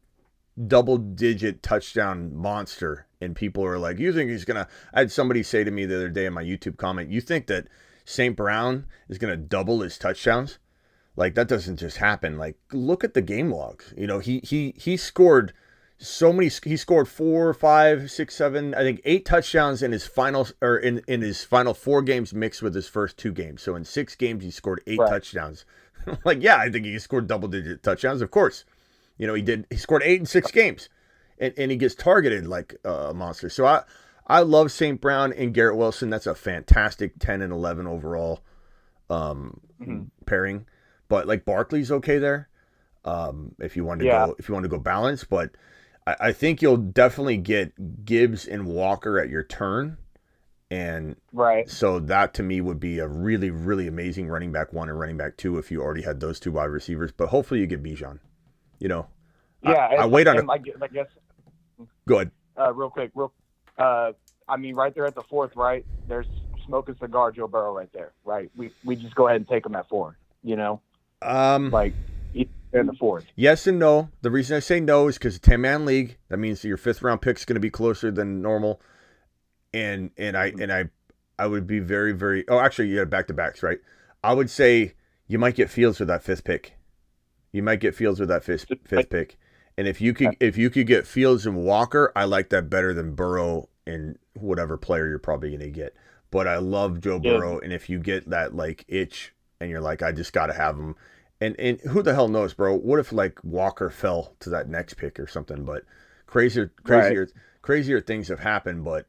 double-digit touchdown monster. And people are like, you think he's going to... I had somebody say to me the other day in my YouTube comment, you think that St. Brown is going to double his touchdowns? Like, that doesn't just happen. Like, look at the game logs. He scored so many. He scored 4, 5, 6, 7, I think 8 touchdowns in his final, or in his final 4 games mixed with his first 2 games. So in 6 games he scored 8 touchdowns. Like, yeah, I think he scored double-digit touchdowns. Of course, he did. He scored 8 in 6 games, and he gets targeted like a monster. So I love St. Brown and Garrett Wilson. That's a fantastic 10 and 11 overall pairing. But like Barkley's okay there. If you want to go balance, but I think you'll definitely get Gibbs and Walker at your turn. And so that to me would be a really, really amazing running back 1 and running back 2 if you already had those 2 wide receivers. But hopefully you get Bijan. I wait on it. I guess. Go ahead. Real quick. I mean, right there at the 4th, right? There's smoking cigar Joe Burrow right there, right? We just go ahead and take him at 4, like in the 4th. Yes and no. The reason I say no is because 10-man league. That means your 5th round pick is going to be closer than normal. And I would be very, very. Oh, actually, you had back-to-backs, right? I would say you might get Fields with that 5th pick. You might get Fields with that fifth pick. And if you could get Fields and Walker, I like that better than Burrow and whatever player you're probably going to get. But I love Joe Burrow, and if you get that like itch and you're like, I just got to have him. And who the hell knows, bro? What if like Walker fell to that next pick or something? But crazier things have happened. But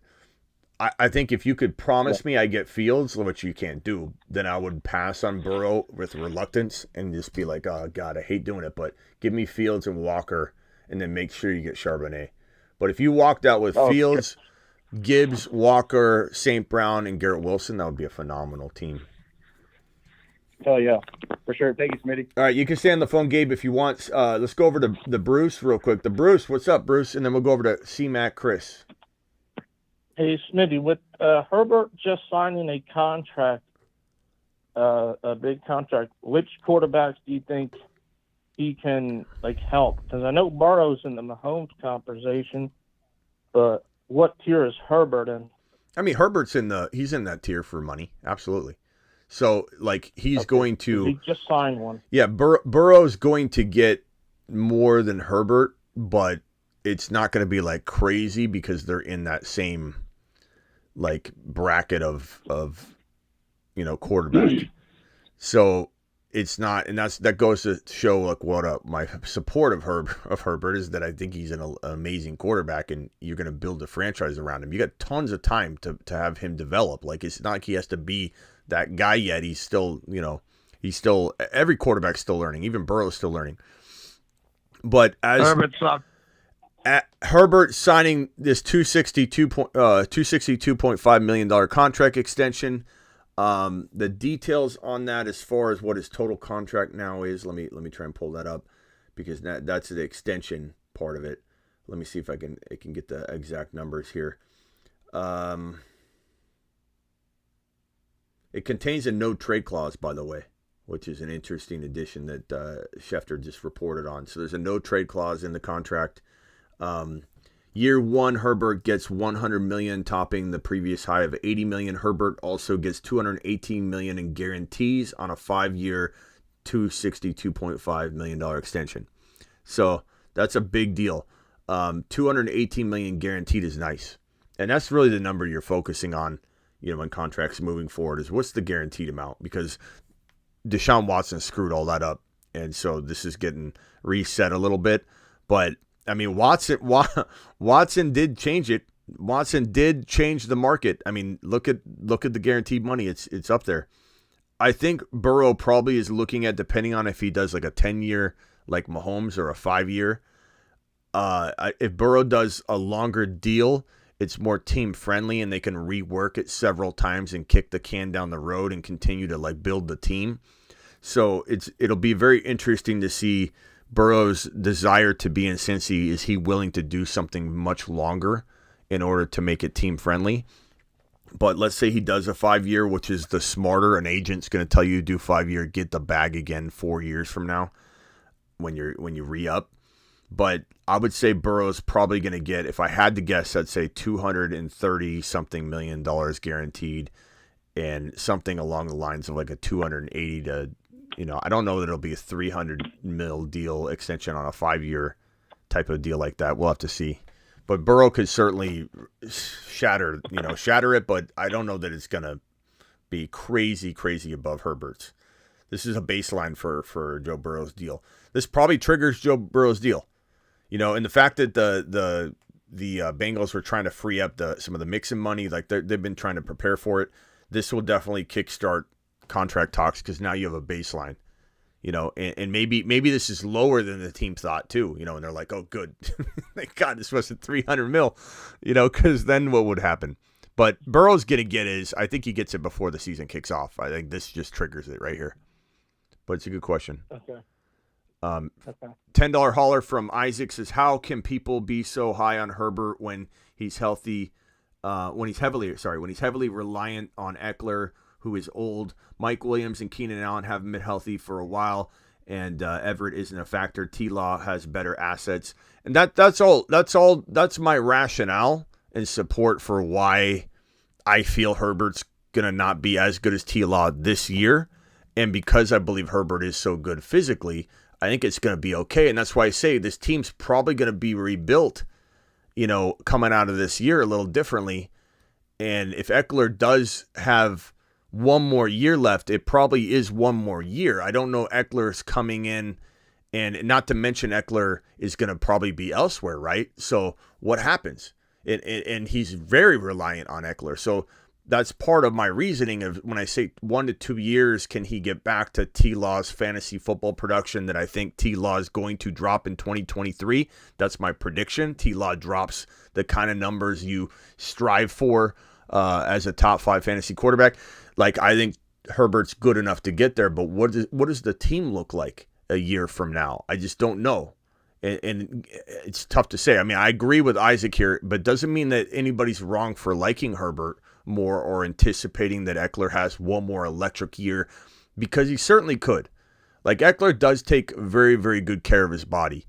I think if you could promise me I get Fields, which you can't do, then I would pass on Burrow with reluctance and just be like, oh God, I hate doing it. But give me Fields and Walker, and then make sure you get Charbonnet. But if you walked out with Fields, Gibbs, Walker, St. Brown, and Garrett Wilson, that would be a phenomenal team. Hell yeah, for sure. Thank you, Smitty. All right, you can stay on the phone, Gabe, if you want. Let's go over to the Bruce real quick. The Bruce, what's up, Bruce? And then we'll go over to C-Mac Chris. Hey, Smitty, with Herbert just signing a contract, a big contract, which quarterbacks do you think he can help? Because I know Burrow's in the Mahomes conversation, but what tier is Herbert in? I mean, Herbert's he's in that tier for money, absolutely. So, he's going to... He just signed one. Yeah, Burrow's going to get more than Herbert, but it's not going to be like crazy because they're in that same like bracket of quarterback. So it's not, and that goes to show like what my support of Herbert is, that I think he's an amazing quarterback, and you're going to build a franchise around him. You got tons of time to have him develop. Like, it's not like he has to be that guy yet. He's still, every quarterback's still learning. Even Burrow's still learning. But as Herbert signing this $262.5 million contract extension, the details on that as far as what his total contract now is, let me try and pull that up, because that's the extension part of it. Let me see if I can get the exact numbers here. It contains a no trade clause, by the way, which is an interesting addition that Schefter just reported on. So there's a no trade clause in the contract. Year one, Herbert gets $100 million, topping the previous high of $80 million. Herbert also gets $218 million in guarantees on a 5-year, $262.5 million extension. So that's a big deal. $218 million guaranteed is nice, and that's really the number you're focusing on, when contracts moving forward, is what's the guaranteed amount, because Deshaun Watson screwed all that up, and so this is getting reset a little bit, but. I mean, Watson did change it. Watson did change the market. I mean, look at the guaranteed money. It's up there. I think Burrow probably is looking at, depending on if he does like a 10-year like Mahomes or a 5-year. If Burrow does a longer deal, it's more team friendly, and they can rework it several times and kick the can down the road and continue to like build the team. So it'll be very interesting to see Burrow's desire to be in Cincy. Is he willing to do something much longer in order to make it team friendly? But let's say he does a 5-year, which is the smarter. An agent's going to tell you to do 5-year, get the bag again 4 years from now when you re-up. But I would say Burrow's probably going to get, if I had to guess, I'd say $230 something million guaranteed, and something along the lines of like a 280 to, I don't know that it'll be a $300 million deal extension on a 5-year type of deal like that. We'll have to see. But Burrow could certainly shatter it, but I don't know that it's going to be crazy above Herbert's. This is a baseline for Joe Burrow's deal. This probably triggers Joe Burrow's deal. And the fact that the Bengals were trying to free up some of the Mixon money, like they've been trying to prepare for it. This will definitely kickstart contract talks, because now you have a baseline, and maybe this is lower than the team thought too, and they're like, oh, good. Thank God this wasn't $300 million, because then what would happen? But Burrow's going to get his, I think he gets it before the season kicks off. I think this just triggers it right here. But it's a good question. Okay. $10 hauler from Isaac says, how can people be so high on Herbert when he's healthy, when he's heavily reliant on Eckler, who is old? Mike Williams and Keenan Allen haven't been healthy for a while, and Everett isn't a factor. T-Law has better assets, and that's all. That's my rationale and support for why I feel Herbert's gonna not be as good as T-Law this year, and because I believe Herbert is so good physically, I think it's gonna be okay, and that's why I say this team's probably gonna be rebuilt, coming out of this year a little differently, and if Eckler does have one more year left, it probably is one more year. I don't know Eckler's coming in, and not to mention Eckler is going to probably be elsewhere, right? So what happens? And he's very reliant on Eckler. So that's part of my reasoning of when I say 1 to 2 years, can he get back to T-Law's fantasy football production that I think T-Law is going to drop in 2023? That's my prediction. T-Law drops the kind of numbers you strive for as a top 5 fantasy quarterback. Like, I think Herbert's good enough to get there, but what does the team look like a year from now? I just don't know. And it's tough to say. I mean, I agree with Isaac here, but doesn't mean that anybody's wrong for liking Herbert more or anticipating that Eckler has one more electric year, because he certainly could. Like, Eckler does take very, very good care of his body.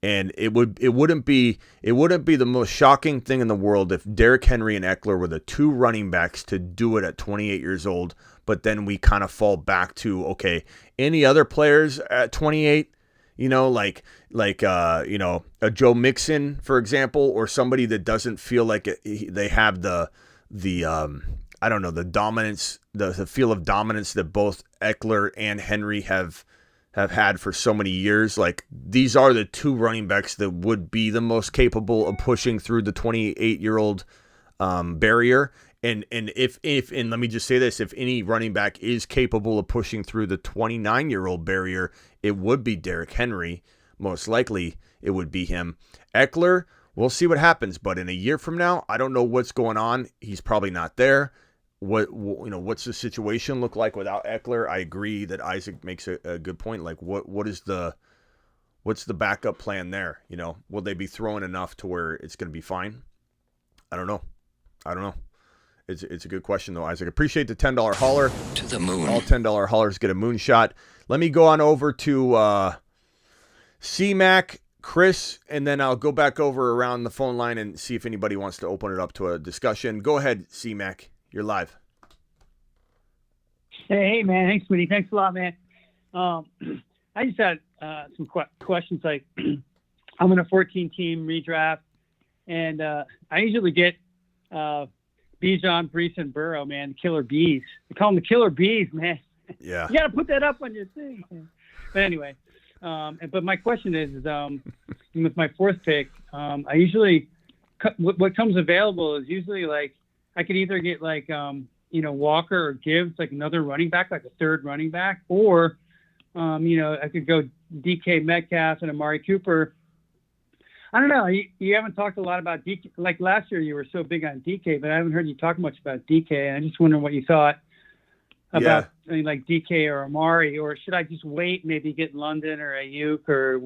And it wouldn't be the most shocking thing in the world if Derrick Henry and Eckler were the 2 running backs to do it at 28 years old, but then we kind of fall back to, okay, any other players at 28, a Joe Mixon, for example, or somebody that doesn't feel like they have the dominance, the feel of dominance that both Eckler and Henry have had for so many years. Like, these are the two running backs that would be the most capable of pushing through the 28-year-old barrier. And let me just say this, if any running back is capable of pushing through the 29-year-old barrier, it would be Derrick Henry. Most likely it would be him. Eckler, we'll see what happens, but in a year from now, I don't know what's going on. He's probably not there. What's the situation look like without Eckler? I agree that Isaac makes a good point. Like, what's the backup plan there? Will they be throwing enough to where it's going to be fine? I don't know. It's a good question, though, Isaac. Appreciate the $10 hauler. To the moon. All $10 haulers get a moonshot. Let me go on over to C-Mac, Chris, and then I'll go back over around the phone line and see if anybody wants to open it up to a discussion. Go ahead, C-Mac. You're live. Hey, man. Thanks, Smitty. Thanks a lot, man. I just had some questions. Like, I'm in a 14-team redraft, and I usually get Bijan, Brees, and Burrow, man, the killer bees. They call them the killer bees, man. Yeah. You got to put that up on your thing. But anyway, but my question is with my fourth pick, I usually what comes available is usually like I could either get like Walker or Gibbs, like another running back, like a third running back, or I could go DK Metcalf and Amari Cooper. I don't know. You haven't talked a lot about DK. Like last year, you were so big on DK, but I haven't heard you talk much about DK. And I just wondering what you thought about like DK or Amari, or should I just wait, maybe get London or Ayuk or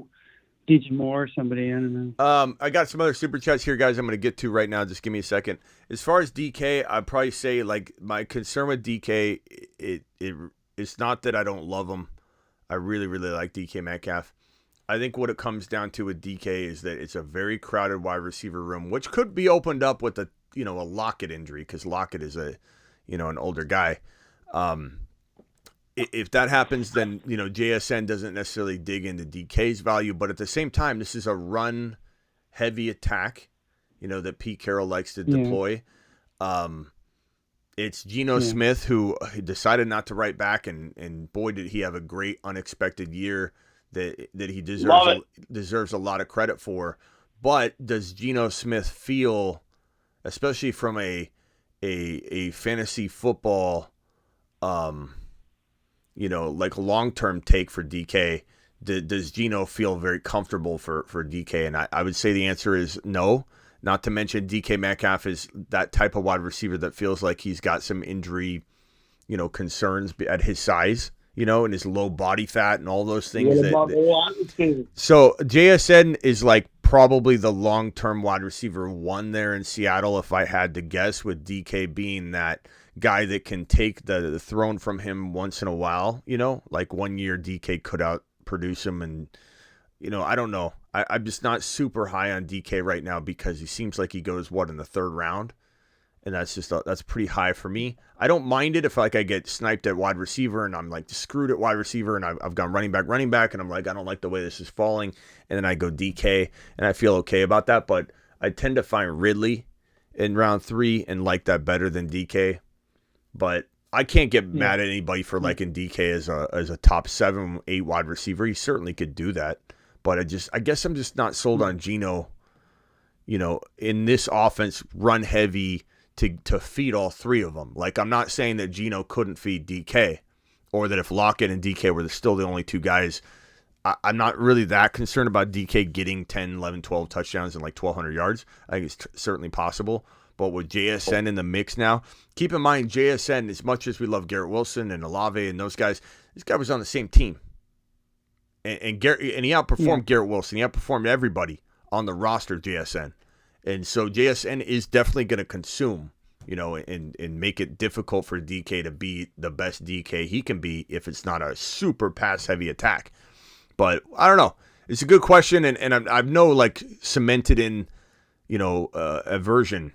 DJ Moore or somebody? I don't know. I got some other super chats here, guys, I'm going to get to right now. Just give me a second. As far as DK, I'd probably say, like, my concern with DK, it's not that I don't love him. I really, really like DK Metcalf. I think what it comes down to with DK is that it's a very crowded wide receiver room, which could be opened up with a Lockett injury, because Lockett is an older guy. If that happens, then JSN doesn't necessarily dig into DK's value, but at the same time, this is a run heavy attack, that Pete Carroll likes to deploy. It's Geno Smith, who decided not to write back, and boy did he have a great unexpected year that he deserves a lot of credit for. But does Geno Smith feel, especially from a fantasy football like long-term take for DK, does Geno feel very comfortable for DK? And I would say the answer is no. Not to mention DK Metcalf is that type of wide receiver that feels like he's got some injury, concerns at his size, and his low body fat and all those things. So JSN is like probably the long-term wide receiver one there in Seattle, if I had to guess, with DK being that guy that can take the throne from him once in a while. Like 1 year DK could outproduce him, and I don't know. I'm just not super high on DK right now because he seems like he goes in the third round, and that's pretty high for me. I don't mind it if I get sniped at wide receiver and I'm like screwed at wide receiver, and I've gone running back, and I'm like, I don't like the way this is falling, and then I go DK and I feel okay about that. But I tend to find Ridley in round 3 and like that better than DK. But I can't get mad at anybody for liking DK as a top 7-8 wide receiver. He certainly could do that. But I guess I'm just not sold on Geno, in this offense, run heavy to feed all three of them. Like, I'm not saying that Geno couldn't feed DK, or that if Lockett and DK were still the only two guys, I'm not really that concerned about DK getting 10, 11, 12 touchdowns and like 1,200 yards. I think it's certainly possible. But with JSN in the mix now, keep in mind, JSN, as much as we love Garrett Wilson and Olave and those guys, this guy was on the same team. And he outperformed Garrett Wilson. He outperformed everybody on the roster, JSN. And so JSN is definitely going to consume, and make it difficult for DK to be the best DK he can be if it's not a super pass-heavy attack. But I don't know. It's a good question, and I've no, cemented in, aversion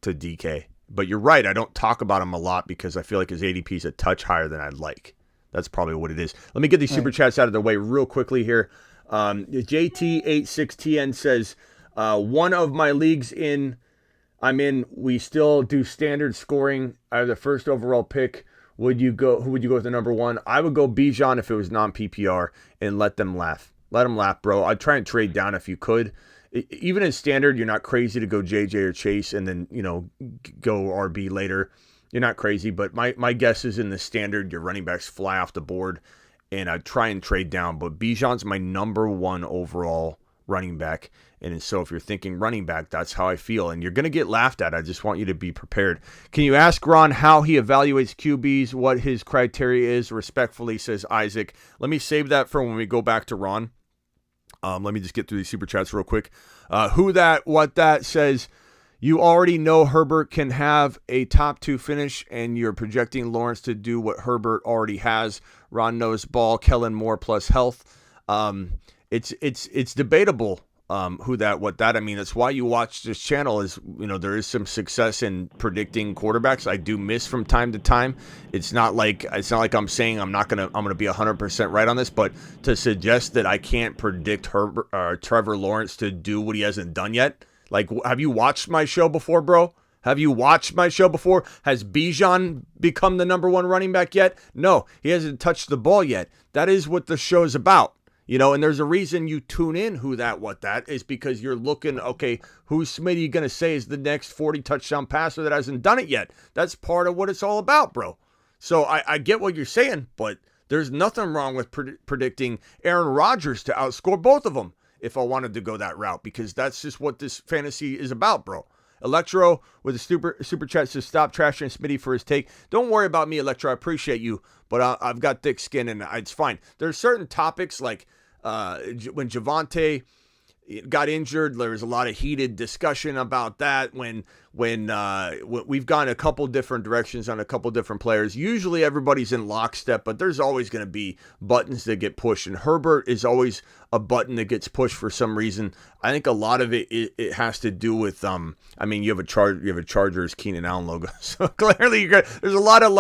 to DK. But you're right, I don't talk about him a lot because I feel like his ADP is a touch higher than I'd like. That's probably what it is. Let me get these super chats out of the way real quickly here. JT86TN says, one of my leagues I'm in, we still do standard scoring. I have the first overall pick. Who would you go with the number one? I would go Bijan if it was non-PPR and let them laugh. Let them laugh, bro. I'd try and trade down if you could. Even in standard, you're not crazy to go JJ or Chase and then, go RB later. You're not crazy, but my guess is in the standard, your running backs fly off the board, and I'd try and trade down. But Bijan's my number one overall running back. And so if you're thinking running back, that's how I feel. And you're going to get laughed at. I just want you to be prepared. Can you ask Ron how he evaluates QBs, what his criteria is? Respectfully, says Isaac. Let me save that for when we go back to Ron. Let me just get through these super chats real quick. Who that, what that says, you already know Herbert can have a top 2 finish, and you're projecting Lawrence to do what Herbert already has. Ron knows ball, Kellen Moore plus health. It's debatable. Who that, what that. I mean, that's why you watch this channel is, there is some success in predicting quarterbacks. I do miss from time to time. It's not like I'm saying I'm going to be 100% right on this, but to suggest that I can't predict Trevor Lawrence to do what he hasn't done yet. Like, have you watched my show before, bro? Have you watched my show before? Has Bijan become the number one running back yet? No, he hasn't touched the ball yet. That is what the show's about. And there's a reason you tune in Who That, What That is because you're looking, okay, who's Smitty going to say is the next 40 touchdown passer that hasn't done it yet? That's part of what it's all about, bro. So I get what you're saying, but there's nothing wrong with predicting Aaron Rodgers to outscore both of them if I wanted to go that route, because that's just what this fantasy is about, bro. Electro with a super chat says, stop trashing Smitty for his take. Don't worry about me, Electro. I appreciate you, but I've got thick skin and it's fine. There's certain topics like when Javonte got injured, there was a lot of heated discussion about that. When we've gone a couple different directions on a couple different players, usually everybody's in lockstep, but there's always going to be buttons that get pushed, and Herbert is always a button that gets pushed for some reason. I think a lot of it has to do with you have a Chargers Keenan Allen logo, so clearly there's a lot of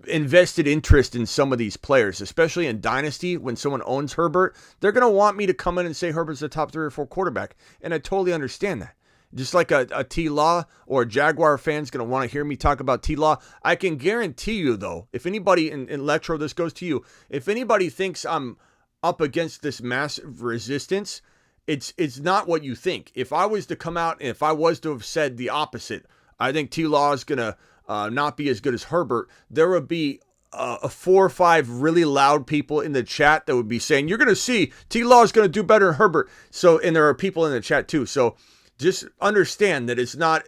invested interest in some of these players, especially in Dynasty. When someone owns Herbert, they're going to want me to come in and say Herbert's the top 3 or 4 quarterback, and I totally understand that. Just like a T-Law or a Jaguar fan's going to want to hear me talk about T-Law. I can guarantee you, though, if anybody in Electro, this goes to you, if anybody thinks I'm up against this massive resistance, it's not what you think. If I was to come out and if I was to have said the opposite, I think T-Law is going to not be as good as Herbert, there would be 4 or 5 really loud people in the chat that would be saying, you're going to see T-Law is going to do better than Herbert. So, and there are people in the chat too. So just understand that it's not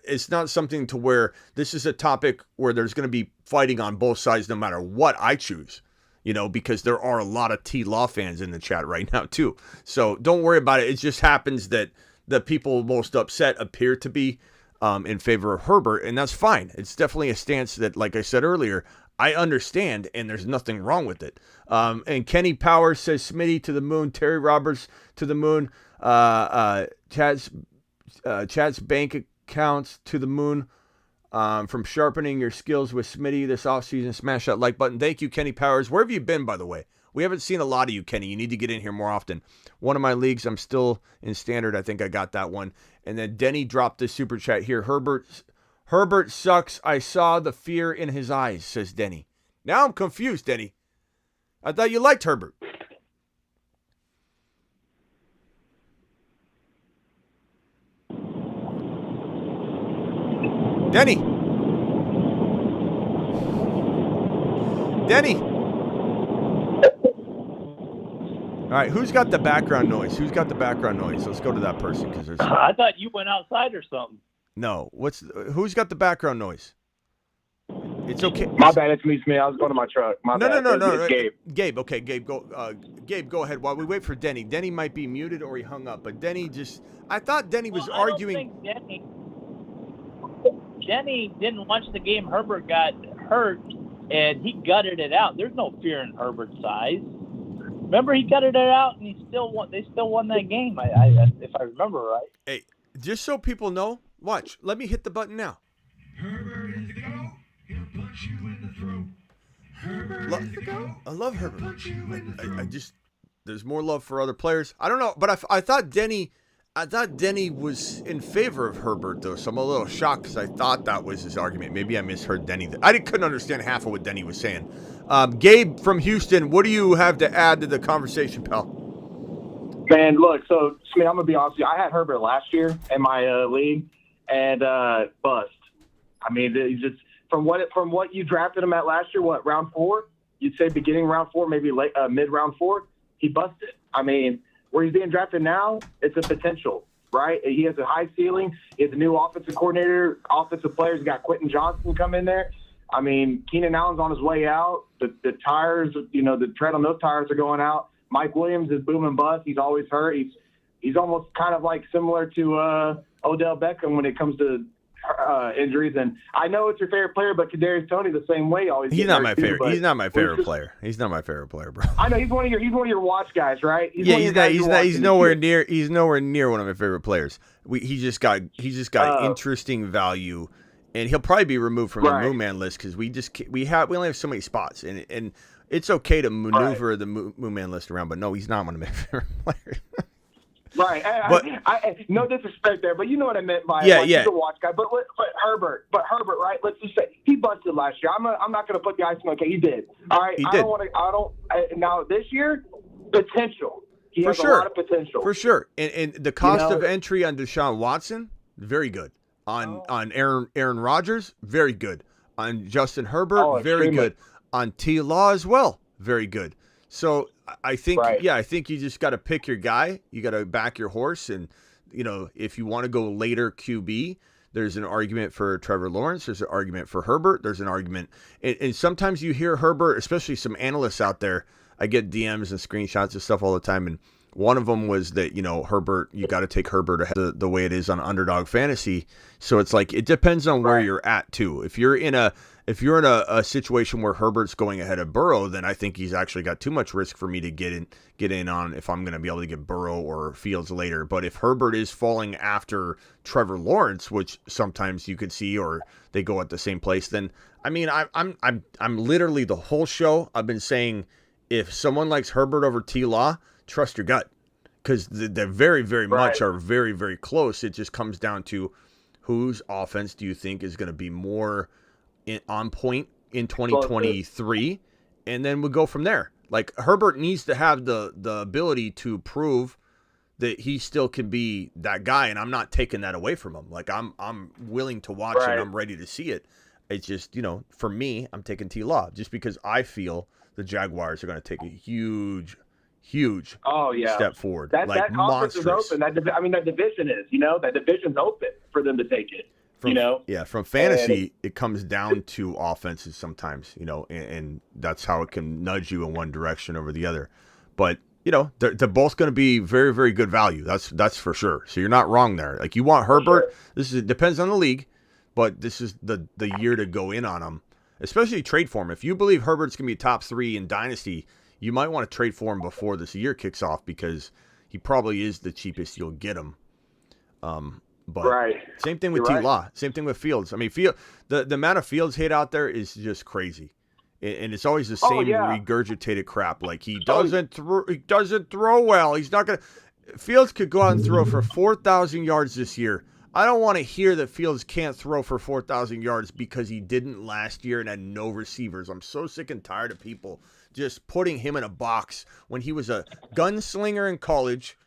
something to where this is a topic where there's going to be fighting on both sides no matter what I choose, because there are a lot of T-Law fans in the chat right now too. So don't worry about it. It just happens that the people most upset appear to be in favor of Herbert, and that's fine. It's definitely a stance that, like I said earlier, I understand, and there's nothing wrong with it. And Kenny Powers says, Smitty to the moon, Terry Roberts to the moon, Chad's bank accounts to the moon, from sharpening your skills with Smitty this offseason. Smash that like button. Thank you, Kenny Powers. Where have you been, by the way? We haven't seen a lot of you, Kenny. You need to get in here more often. One of my leagues, I'm still in standard. I think I got that one. And then Denny dropped this super chat here. Herbert sucks. I saw the fear in his eyes, says Denny. Now I'm confused, Denny. I thought you liked Herbert. Denny. All right, who's got the background noise? Let's go to that person because there's. I thought you went outside or something. No, who's got the background noise? It's okay. My bad, it's me. I was going to my truck. No. It's Gabe. Gabe, okay, Gabe, go. Gabe, go ahead. While we wait for Denny. Denny might be muted or he hung up, but Denny I thought Denny was arguing. I don't think Denny didn't watch the game. Herbert got hurt, and he gutted it out. There's no fear in Herbert's eyes. Remember, he gutted it out, and he still won. They still won that game. If I remember right. Hey, just so people know, watch. Let me hit the button now. Herbert is the go. He'll punch you in the throat. Herbert is the go. I love Herbert. there's more love for other players. I don't know, but I thought Denny was in favor of Herbert, though, so I'm a little shocked because I thought that was his argument. Maybe I misheard Denny. Couldn't understand half of what Denny was saying. Gabe from Houston, what do you have to add to the conversation, pal? Man, look, so I'm going to be honest with you. I had Herbert last year in my league, and bust. I mean, just from what you drafted him at last year, what, round 4? You'd say beginning round 4, maybe late mid round 4. He busted. I mean, where he's being drafted now, it's a potential, right? He has a high ceiling. He has a new offensive coordinator, offensive players. He's got Quentin Johnson come in there. I mean, Keenan Allen's on his way out. The tires, the tread on those tires are going out. Mike Williams is boom and bust. He's always hurt. He's almost kind of like similar to Odell Beckham when it comes to injuries. And I know it's your favorite player, but Kadarius Toney the same way. He's not my favorite. He's not my favorite player. He's not my favorite player, bro. I know he's one of your watch guys, right? He's nowhere near. He's nowhere near one of my favorite players. He just got interesting value, and he'll probably be removed from the Moon Man list because we only have so many spots, and it's okay to maneuver the Moon Man list around, but no, he's not one of my favorite players. Right. I no disrespect there, but you know what I meant by yeah. He's a watch guy. But Herbert, right? Let's just say he busted last year. I'm not going to put the icing on the cake. He did. All right. He did. Now this year, potential. He has a lot of potential. For sure. And the cost of entry on Deshaun Watson, very good. On Aaron Rodgers, very good. On Justin Herbert, very good. On T. Law as well, very good. So I think, I think you just got to pick your guy. You got to back your horse. And, if you want to go later QB, there's an argument for Trevor Lawrence. There's an argument for Herbert. There's an argument. And sometimes you hear Herbert, especially some analysts out there. I get DMs and screenshots and stuff all the time. And one of them was that, Herbert, you got to take Herbert ahead the way it is on Underdog Fantasy. So it's like, it depends on where you're at too. If you're in a situation where Herbert's going ahead of Burrow, then I think he's actually got too much risk for me to get in on if I'm going to be able to get Burrow or Fields later. But if Herbert is falling after Trevor Lawrence, which sometimes you could see, or they go at the same place, then I mean, I'm literally the whole show I've been saying, if someone likes Herbert over T. Law, trust your gut, because they're very, very much are very, very close. It just comes down to whose offense do you think is going to be more on point in 2023, and then we'll go from there. Like, Herbert needs to have the ability to prove that he still can be that guy, and I'm not taking that away from him. Like, I'm willing to watch it. I'm ready to see it. It's just, for me, I'm taking T. Law just because I feel the Jaguars are going to take a huge step forward. That conference is open. That division is, that division's open for them to take it. From fantasy, it comes down to offenses sometimes, and that's how it can nudge you in one direction over the other. But, they're both going to be very, very good value. That's for sure. So you're not wrong there. Like, you want Herbert. It depends on the league, but this is the year to go in on him, especially trade for him. If you believe Herbert's going to be top 3 in Dynasty, you might want to trade for him before this year kicks off because he probably is the cheapest you'll get him. But same thing with T. Law. Same thing with Fields. I mean, the amount of Fields hate out there is just crazy, and it's always the same regurgitated crap. Like, he doesn't throw well. He's not gonna. Fields could go out and throw for 4,000 yards this year. I don't want to hear that Fields can't throw for 4,000 yards because he didn't last year and had no receivers. I'm so sick and tired of people just putting him in a box when he was a gunslinger in college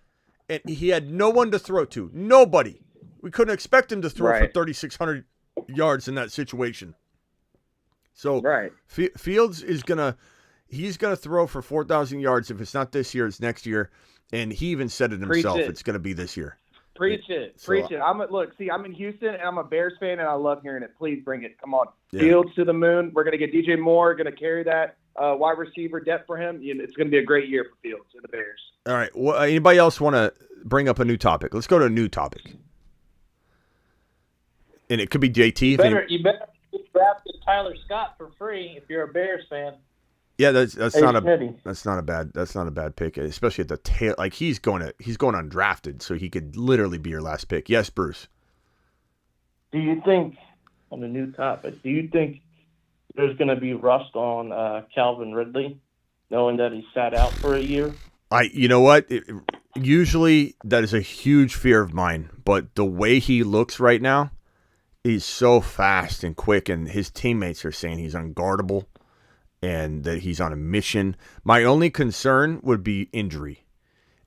and he had no one to throw to. Nobody. We couldn't expect him to throw for 3,600 yards in that situation. So Fields is he's gonna throw for 4,000 yards. If it's not this year, it's next year. And he even said it himself. It's going to be this year. Preach it. I'm in Houston, and I'm a Bears fan, and I love hearing it. Please bring it. Come on. Fields to the moon. We're going to get DJ Moore, going to carry that wide receiver depth for him. It's going to be a great year for Fields and the Bears. All right. Well, anybody else want to bring up a new topic? Let's go to a new topic. And it could be JT. You better draft Tyler Scott for free if you're a Bears fan. Yeah, that's not a bad pick, especially at the tail. Like, he's going undrafted, so he could literally be your last pick. Yes, Bruce. Do you think, on a new topic, there's going to be rust on Calvin Ridley, knowing that he sat out for a year? You know what? Usually that is a huge fear of mine, but the way he looks right now, he's so fast and quick, and his teammates are saying he's unguardable and that he's on a mission. My only concern would be injury.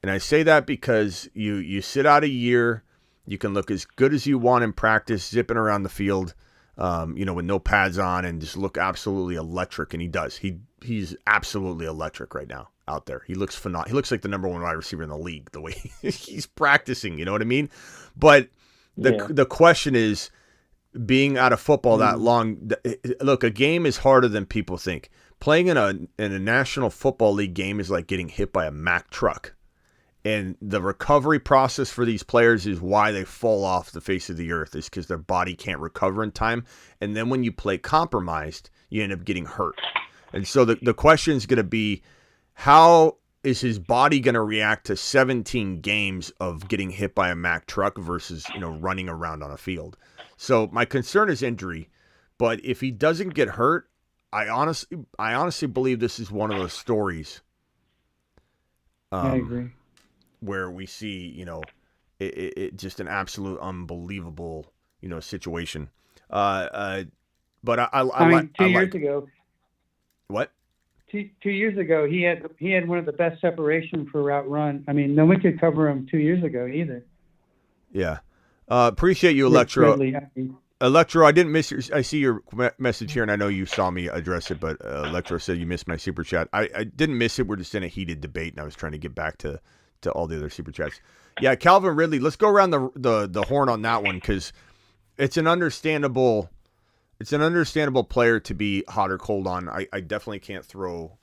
And I say that because you sit out a year, you can look as good as you want in practice, zipping around the field, with no pads on and just look absolutely electric. And he does. He's absolutely electric right now out there. He looks phenomenal. He looks like the number one wide receiver in the league, the way he's practicing, you know what I mean? But the question is, being out of football that long, look, a game is harder than people think. Playing in a National Football League game is like getting hit by a Mack truck. And the recovery process for these players is why they fall off the face of the earth, is because their body can't recover in time. And then when you play compromised, you end up getting hurt. And so the question is going to be, how is his body going to react to 17 games of getting hit by a Mack truck versus, running around on a field? So my concern is injury. But if he doesn't get hurt, I honestly believe this is one of those stories. I agree. Where we see, it just an absolute unbelievable, situation. But I mean, 2 years ago. What? 2 years ago, he had one of the best separation for route run. I mean, no one could cover him 2 years ago either. Yeah. Appreciate you, Electro. Electro, I didn't miss your. I see your message here, and I know you saw me address it, but Electro said you missed my super chat. I didn't miss it. We're just in a heated debate, and I was trying to get back to all the other super chats. Yeah, Calvin Ridley. Let's go around the horn on that one, because it's an understandable player to be hot or cold on. I definitely can't throw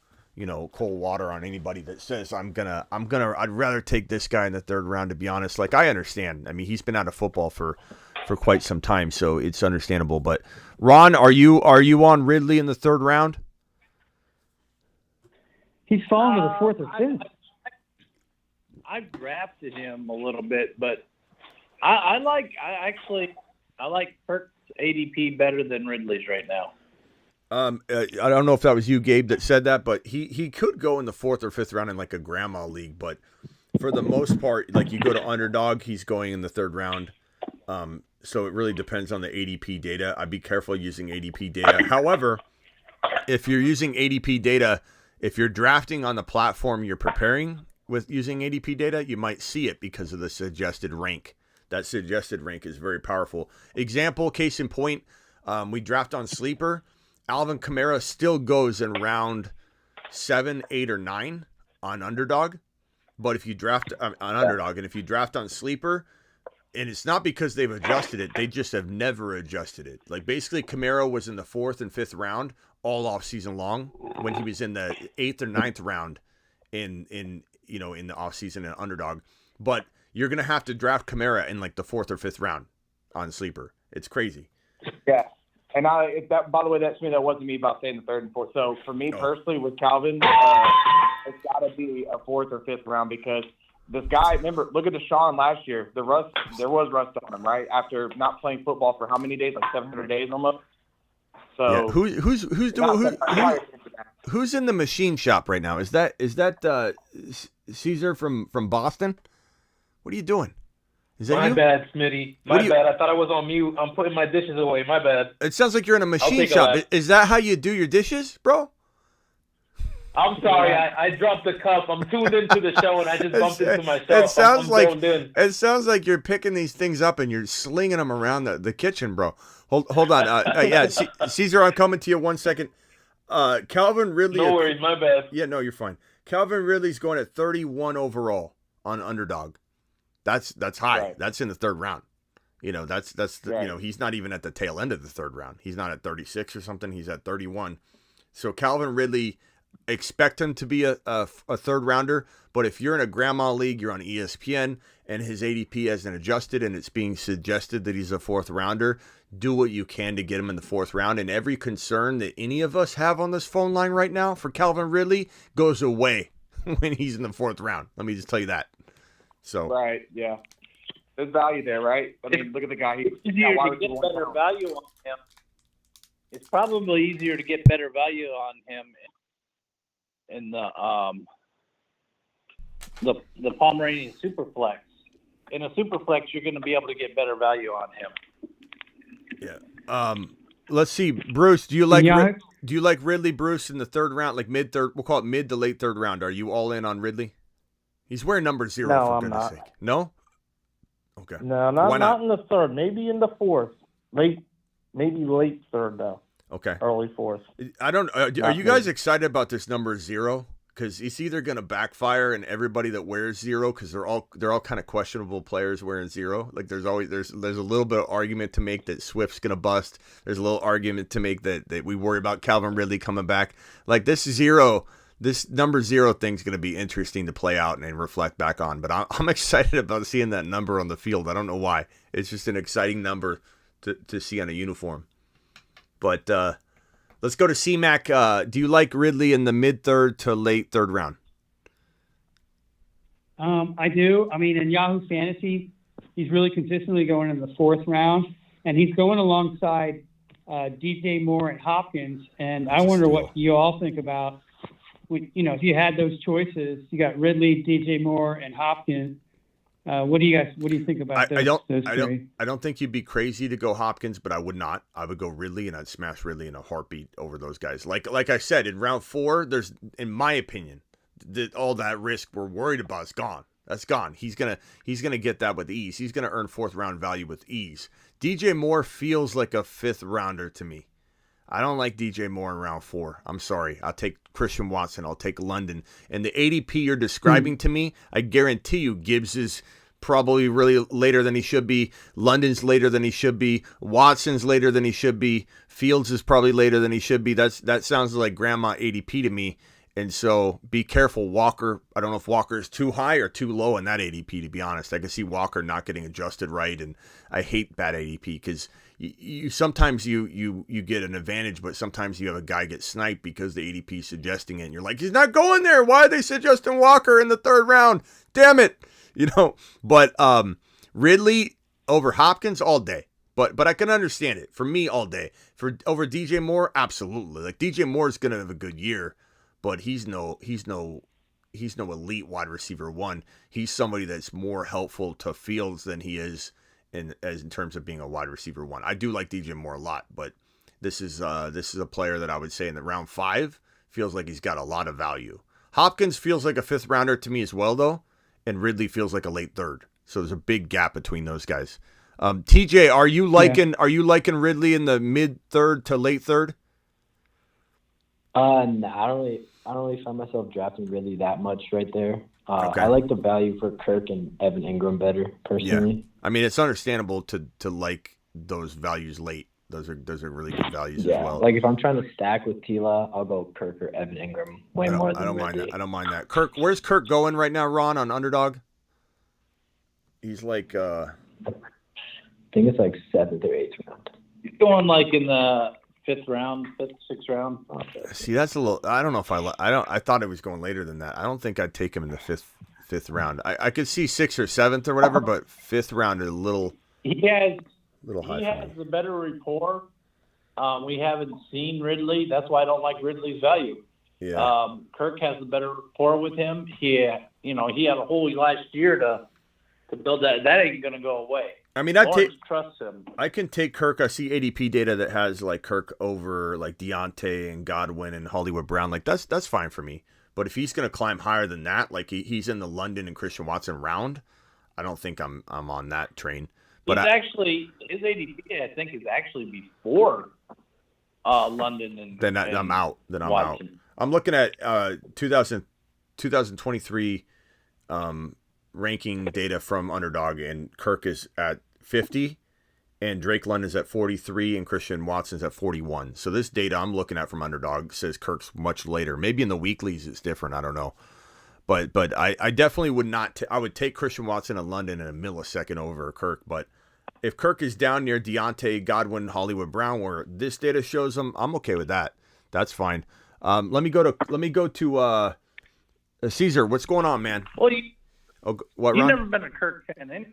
cold water on anybody that says I'd rather take this guy in the third round, to be honest. Like, I understand. I mean, he's been out of football for quite some time, so it's understandable. But Ron, are you on Ridley in the third round? He's fallen to the fourth or fifth. I've drafted him a little bit, but I like Perk's ADP better than Ridley's right now. I don't know if that was you, Gabe, that said that, but he could go in the fourth or fifth round in like a grandma league. But for the most part, like, you go to Underdog, he's going in the third round. So it really depends on the ADP data. I'd be careful using ADP data. However, if you're using ADP data, if you're drafting on the platform you're preparing with using ADP data, you might see it because of the suggested rank. That suggested rank is very powerful. Example, case in point, we draft on Sleeper. Alvin Kamara still goes in round 7, 8, or 9 on Underdog. But if you draft on Underdog, and if you draft on Sleeper, and it's not because they've adjusted it, they just have never adjusted it. Like, basically, Kamara was in the 4th and 5th round all off season long, when he was in the 8th or 9th round in the off season in Underdog. But you're gonna have to draft Kamara in like the 4th or 5th round on Sleeper. It's crazy. Yeah. And by the way, that wasn't me about saying the 3rd and 4th. So for me personally, with Calvin, it's got to be a 4th or 5th round, because this guy, remember, look at Deshaun last year. There was rust on him, right? After not playing football for how many days? Like 700 days almost. So yeah. Who's in the machine shop right now? Is that Caesar from Boston? What are you doing? Is that My you? bad, Smitty. My bad. I thought I was on mute. I'm putting my dishes away. My bad. It sounds like you're in a machine shop. Is that how you do your dishes, bro? I'm sorry. I dropped the cup. I'm tuned into the show, and I just bumped into myself. It sounds like you're picking these things up and you're slinging them around the kitchen, bro. Hold on. Yeah, Caesar, I'm coming to you 1 second. Calvin Ridley. No worries. My bad. Yeah, no, you're fine. Calvin Ridley's going at 31 overall on Underdog. That's high. Right. That's in the 3rd round. Right. He's not even at the tail end of the 3rd round. He's not at 36 or something. He's at 31. So Calvin Ridley, expect him to be a 3rd rounder. But if you're in a grandma league, you're on ESPN, and his ADP hasn't adjusted, and it's being suggested that he's a 4th rounder, do what you can to get him in the 4th round. And every concern that any of us have on this phone line right now for Calvin Ridley goes away when he's in the 4th round. Let me just tell you that. So right, yeah, there's value there, right? I mean, look at the guy. It's easier to get better value on him. It's probably easier to get better value on him in the the Pomeranian Superflex. In a Superflex, you're going to be able to get better value on him. Yeah. Let's see, Bruce. Do you like Yeah. do you like Ridley, Bruce, in the third round, like mid third? We'll call it mid to late third round. Are you all in on Ridley? He's wearing number 0. No, for I'm goodness not. sake. No. Okay. No, Why not in the third. Maybe in the fourth. Maybe late third though. Okay. Early fourth. I don't. Are Not you guys me. excited about this number 0? Because it's either going to backfire, and everybody that wears 0, because they're all kind of questionable players wearing 0. Like there's a little bit of argument to make that Swift's going to bust. There's a little argument to make that we worry about Calvin Ridley coming back. Like this number 0 thing's going to be interesting to play out and reflect back on. But I'm excited about seeing that number on the field. I don't know why. It's just an exciting number to see on a uniform. But let's go to C-Mac. Do you like Ridley in the mid-third to late third round? I do. I mean, in Yahoo Fantasy, he's really consistently going in the 4th round, and he's going alongside DJ Moore and Hopkins. And I wonder what you all think about, if you had those choices. You got Ridley, DJ Moore, and Hopkins. What do you think about those three? I don't think you'd be crazy to go Hopkins, but I would not. I would go Ridley, and I'd smash Ridley in a heartbeat over those guys. Like I said, in round 4, there's, in my opinion, all that risk we're worried about is gone. That's gone. He's gonna get that with ease. He's gonna earn 4th round value with ease. DJ Moore feels like a 5th rounder to me. I don't like DJ Moore in round 4. I'm sorry. I'll take Christian Watson. I'll take London. And the ADP you're describing to me, I guarantee you Gibbs is probably really later than he should be. London's later than he should be. Watson's later than he should be. Fields is probably later than he should be. That sounds like grandma ADP to me. And so be careful. Walker, I don't know if Walker is too high or too low in that ADP, to be honest. I can see Walker not getting adjusted right, and I hate bad ADP because you sometimes you get an advantage, but sometimes you have a guy get sniped because the ADP is suggesting it, and you're like, he's not going there. Why are they suggesting Walker in the 3rd round? Damn it. But Ridley over Hopkins all day. But I can understand it. For me, all day. For over DJ Moore, absolutely. Like DJ Moore is gonna have a good year, but he's no elite wide receiver 1. He's somebody that's more helpful to Fields than he is in terms of being a wide receiver 1. I do like DJ Moore a lot, but this is a player that I would say in the round 5 feels like he's got a lot of value. Hopkins feels like a 5th rounder to me as well, though, and Ridley feels like a late 3rd. So there's a big gap between those guys. TJ, are you liking Ridley in the mid 3rd to late 3rd? No, I don't really find myself drafting Ridley that much right there. Okay. I like the value for Kirk and Evan Ingram better personally. Yeah. I mean, it's understandable to like those values late. Those are really good values as well. Like if I'm trying to stack with Tila, I'll go Kirk or Evan Ingram more than Ridley. I don't mind that. Kirk, where's Kirk going right now, Ron, on Underdog? He's like I think it's like 7th or 8th round. He's going like in the 5th round, 5th, 6th round. See, that's a little. I don't know if I thought it was going later than that. I don't think I'd take him in the fifth round. I could see 6th or 7th or whatever, but 5th round is a little. He has high. The better rapport. We haven't seen Ridley. That's why I don't like Ridley's value. Yeah. Kirk has the better rapport with him. He had a whole last year to build that. That ain't gonna go away. I mean, trust him. I can take Kirk. I see ADP data that has like Kirk over like Deontay and Godwin and Hollywood Brown. Like that's fine for me. But if he's going to climb higher than that, like he's in the London and Christian Watson round, I don't think I'm on that train. But his ADP I think is actually before London and. Then I'm out. Then I'm Watson. out. I'm looking at 2023. Ranking data from Underdog, and Kirk is at 50 and Drake London's at 43 and Christian Watson's at 41. So this data I'm looking at from Underdog says Kirk's much later. Maybe in the weeklies it's different, I don't know. But I definitely would not I would take Christian Watson and London in a millisecond over Kirk, but if Kirk is down near Deontay, Godwin, Hollywood Brown where this data shows him, I'm okay with that. That's fine. Let me go to Caesar. What's going on, man? Well, what, you've Ron? never been a Kirk fan.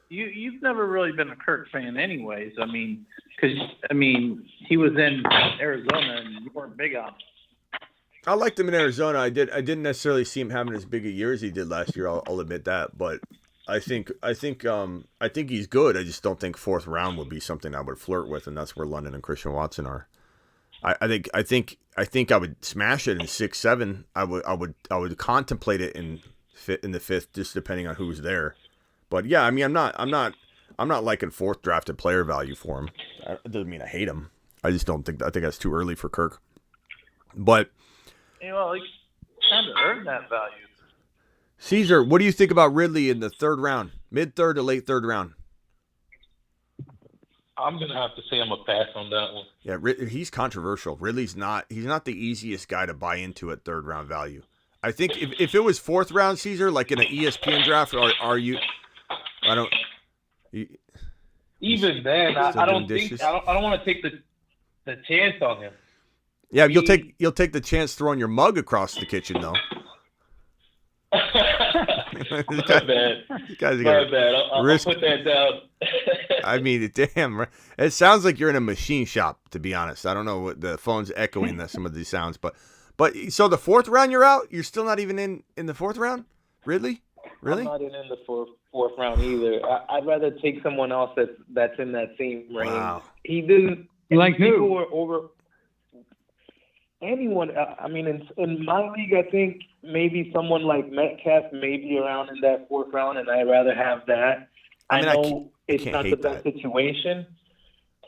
You've never really been a Kirk fan anyways. I mean, because he was in Arizona and you weren't big on him. I liked him in Arizona. I didn't necessarily see him having as big a year as he did last year. I'll admit that, but I think he's good. I just don't think fourth round would be something I would flirt with, and that's where London and Christian Watson are. I think I would smash it in 6, 7. I would contemplate it in the fifth, just depending on who's there. But yeah, I mean, I'm not liking fourth drafted player value for him. It doesn't mean I hate him. I just don't think I think that's too early for Kirk. But Well, he kind of earned that value. Caesar, what do you think about Ridley in the third round, mid third to late third round? I'm gonna have to say I'm a pass on that one. Yeah, he's controversial. Ridley's not. He's not the easiest guy to buy into at third round value. I think if it was fourth round, Caesar, like in an ESPN draft, are you? I don't. Even then, I don't think I don't want to take the chance on him. Yeah, you'll take the chance throwing your mug across the kitchen though. My bad. I'll put that down. I mean, damn. It sounds like you're in a machine shop, to be honest. I don't know what the phone's echoing some of these sounds, but so the fourth round you're out. You're still not even in the fourth round, Ridley? Really? I'm not in the fourth round either. I'd rather take someone else that's in that same range. Wow. He didn't. Like who? People were over. Anyone. I mean, in my league, I think maybe someone like Metcalf may be around in that fourth round, and I'd rather have that. I know it's not the best situation,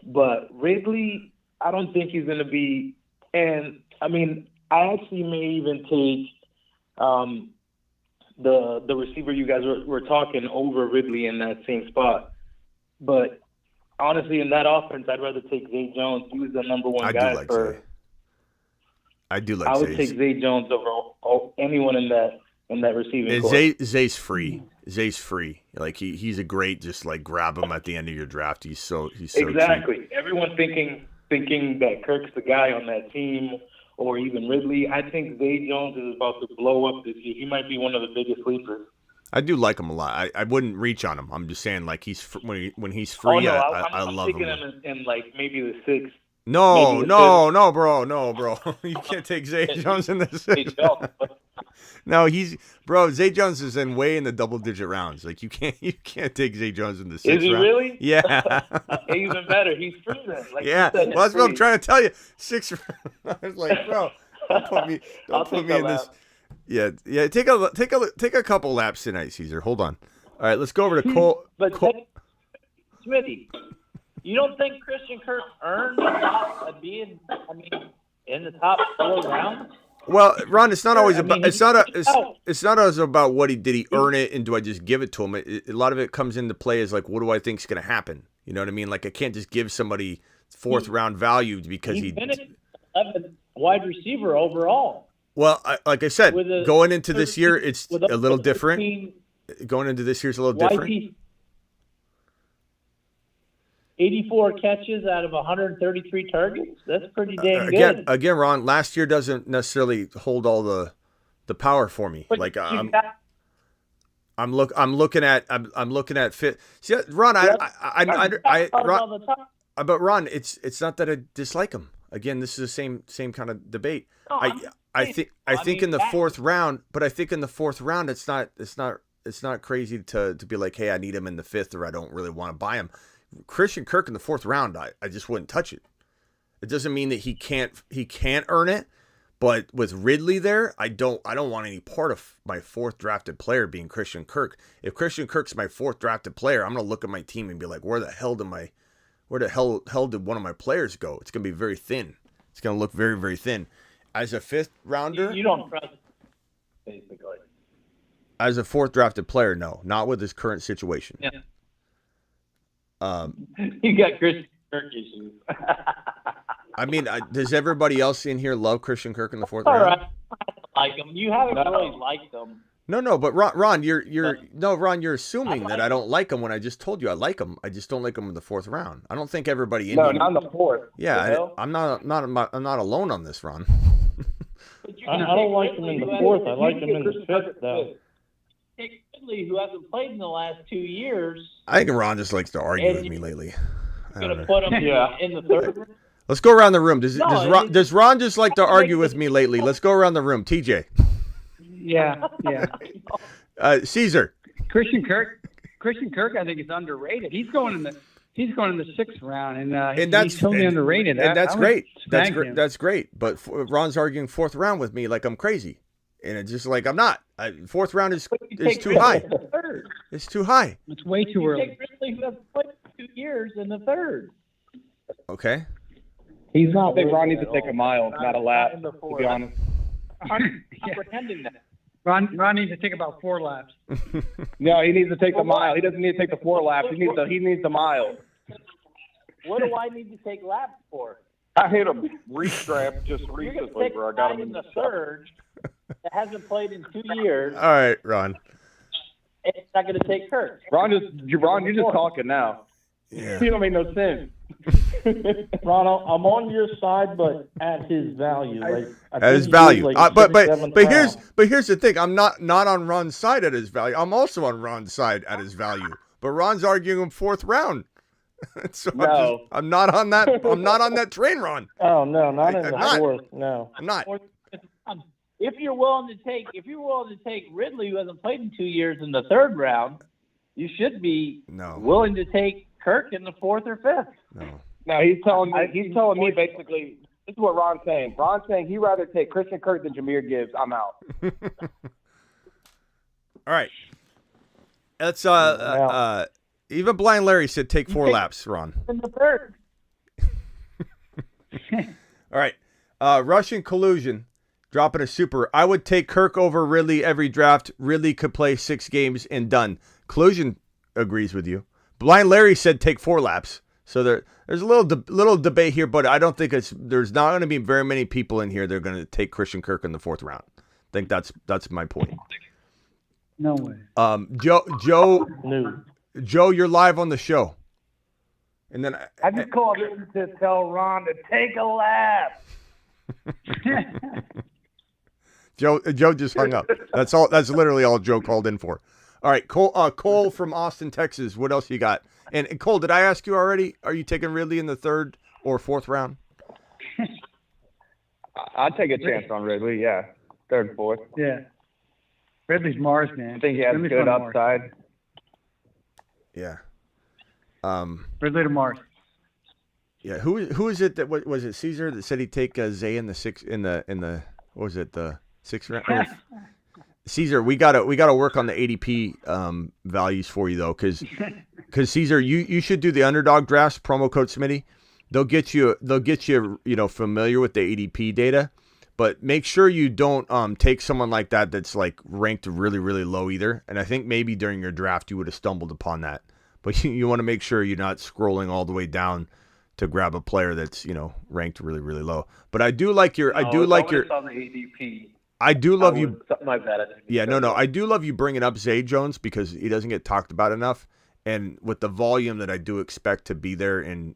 but Ridley, I don't think he's going to be. And I mean, I actually may even take the receiver you guys were talking over Ridley in that same spot. But honestly, in that offense, I'd rather take Zay Jones. He was the number one guy for. I do like. I would take Zay Jones over anyone in that receiving core. Zay's free. Zay's free. Like he's a great. Just like grab him at the end of your draft. He's so exactly. Cheap. Everyone thinking that Kirk's the guy on that team, or even Ridley. I think Zay Jones is about to blow up this year. He might be one of the biggest sleepers. I do like him a lot. I wouldn't reach on him. I'm just saying, like when he's free, I love him. I'm taking him in like maybe the sixth. No, bro. You can't take Zay Jones in the sixth. No, Zay Jones is way in the double-digit rounds. Like you can't take Zay Jones in the sixth round. Is he really? Yeah. Even better. He's free then. Like yeah. Well, that's what I'm trying to tell you. Sixth round. I was like, bro, don't put me in this. Yeah. Take a couple laps tonight, Caesar. Hold on. All right, let's go over to Cole. Smitty, you don't think Christian Kirk earned the top of being? I mean, in the top 4 rounds? Well, Ron, it's not always about. It's not always about what he did. He earn it, and do I just give it to him? A lot of it comes into play as like, what do I think is going to happen? You know what I mean? Like, I can't just give somebody fourth round value because he's been an 11th wide receiver overall. Well, like I said, going into this year, it's a little different. Going into this year's a little different. 84 catches out of 133 targets. That's pretty dang good. Again, Ron, last year doesn't necessarily hold all the power for me. But like I'm looking at fit. See, Ron, but Ron, it's not that I dislike him. Again, this is the same kind of debate. No, I think in the fourth round, but I think in the fourth round, it's not crazy to be like, hey, I need him in the fifth, or I don't really want to buy him. Christian Kirk in the fourth round, I just wouldn't touch it. It doesn't mean that he can't earn it, but with Ridley there, I don't want any part of my fourth drafted player being Christian Kirk. If Christian Kirk's my fourth drafted player, I'm gonna look at my team and be like, where the hell did one of my players go? It's gonna be very thin. It's gonna look very, very thin. As a fifth rounder, you don't trust him, basically. As a fourth drafted player, no, not with his current situation. Yeah. You got Christian Kirk issues. I mean, does everybody else in here love Christian Kirk in the fourth round? round? I like him. You haven't really liked him. No, but Ron, you're assuming that I don't like him when I just told you I like him. I just don't like him in the fourth round. I don't think everybody in here. No, not in the fourth. Yeah, I'm not alone on this, Ron. I don't like him in the fourth. I like him in the fifth, though. Ridley, who hasn't played in the last 2 years. I think Ron just likes to argue with me lately. Going to put him in the third. Let's go around the room. Does No, does Ron just like to argue with me lately? Let's go around the room. TJ. Yeah. Caesar. Christian Kirk, I think is underrated. He's going in the sixth round, and he's totally underrated. And that's I would great. snag him. That's great. But Ron's arguing fourth round with me like I'm crazy, and it's just like I'm not. Fourth round is too high. It's too high. It's way too early. Take Ridley, who has played 2 years in the third. Okay. He's not. I think Ron needs to take a mile, not a lap. To be honest. I'm pretending that. Ron needs to take about 4 laps. No, he needs to take the mile. He doesn't need to take the 4 laps. He needs the mile. What do I need to take laps for? I hit a restrap just You're going to recently take where I a got guy him in the third that hasn't played in 2 years. All right, Ron. And it's not going to take Kirk. Ron, you're just talking now. Yeah. You don't make no sense. Ron, I'm on your side, but at his value. Like, I At think his he value. was, like, But 37th here's the thing. I'm not on Ron's side at his value. I'm also on Ron's side at his value. But Ron's arguing him fourth round. So No. I'm not on that. I'm not on that train, Ron. Oh no, not in I'm the not. fourth. No. I'm not. If you're willing to take Ridley, who hasn't played in 2 years, in the third round, you should be willing to take Kirk in the fourth or fifth. No, he's telling me basically. This is what Ron's saying. Ron's saying he'd rather take Christian Kirk than Jahmyr Gibbs. I'm out. All right. That's even Blind Larry said take 4 laps, Ron. In the third. All right. Russian collusion. Dropping a super. I would take Kirk over Ridley every draft. Ridley could play 6 games and done. Collusion agrees with you. Blind Larry said take 4 laps. So there's a little debate here, but I don't think there's not going to be very many people in here that are going to take Christian Kirk in the 4th round. I think that's my point. No way. Joe, you're live on the show. And then I just called in to tell Ron to take a lap. Joe just hung up. That's all. That's literally all Joe called in for. All right, Cole from Austin, Texas. What else you got? And Cole, did I ask you already? Are you taking Ridley in the 3rd or 4th round? I'd take a chance on Ridley. Yeah, 3rd, 4th. Yeah. Ridley's Mars, man. I think he has good upside. Yeah. Ridley to Mars. Yeah. Who is it that was it Caesar that said he'd take Zay in the 6th in the what was it, the 6th round? Caesar, we gotta work on the ADP values for you though, because Caesar, you should do the underdog drafts, promo code Smitty. They'll get you familiar with the ADP data, but make sure you don't take someone like that that's like ranked really, really low either. And I think maybe during your draft you would have stumbled upon that, but you want to make sure you're not scrolling all the way down to grab a player that's ranked really, really low. But I do like your on the ADP. I do love you. Something like that. Yeah, no. I do love you bringing up Zay Jones because he doesn't get talked about enough. And with the volume that I do expect to be there in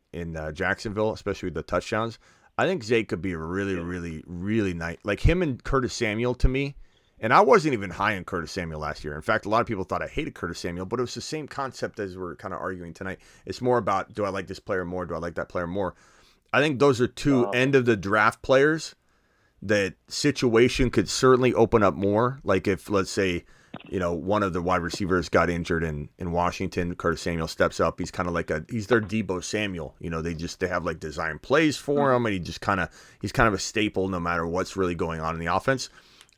Jacksonville, especially with the touchdowns, I think Zay could be a really, really, really nice. Like him and Curtis Samuel to me. And I wasn't even high on Curtis Samuel last year. In fact, a lot of people thought I hated Curtis Samuel, but it was the same concept as we're kind of arguing tonight. It's more about, do I like this player more? Do I like that player more? I think those are two end of the draft players that situation could certainly open up more. Like if, let's say, one of the wide receivers got injured in Washington, Curtis Samuel steps up. He's kind of like he's their Debo Samuel. They have like design plays for him, and he's kind of a staple no matter what's really going on in the offense.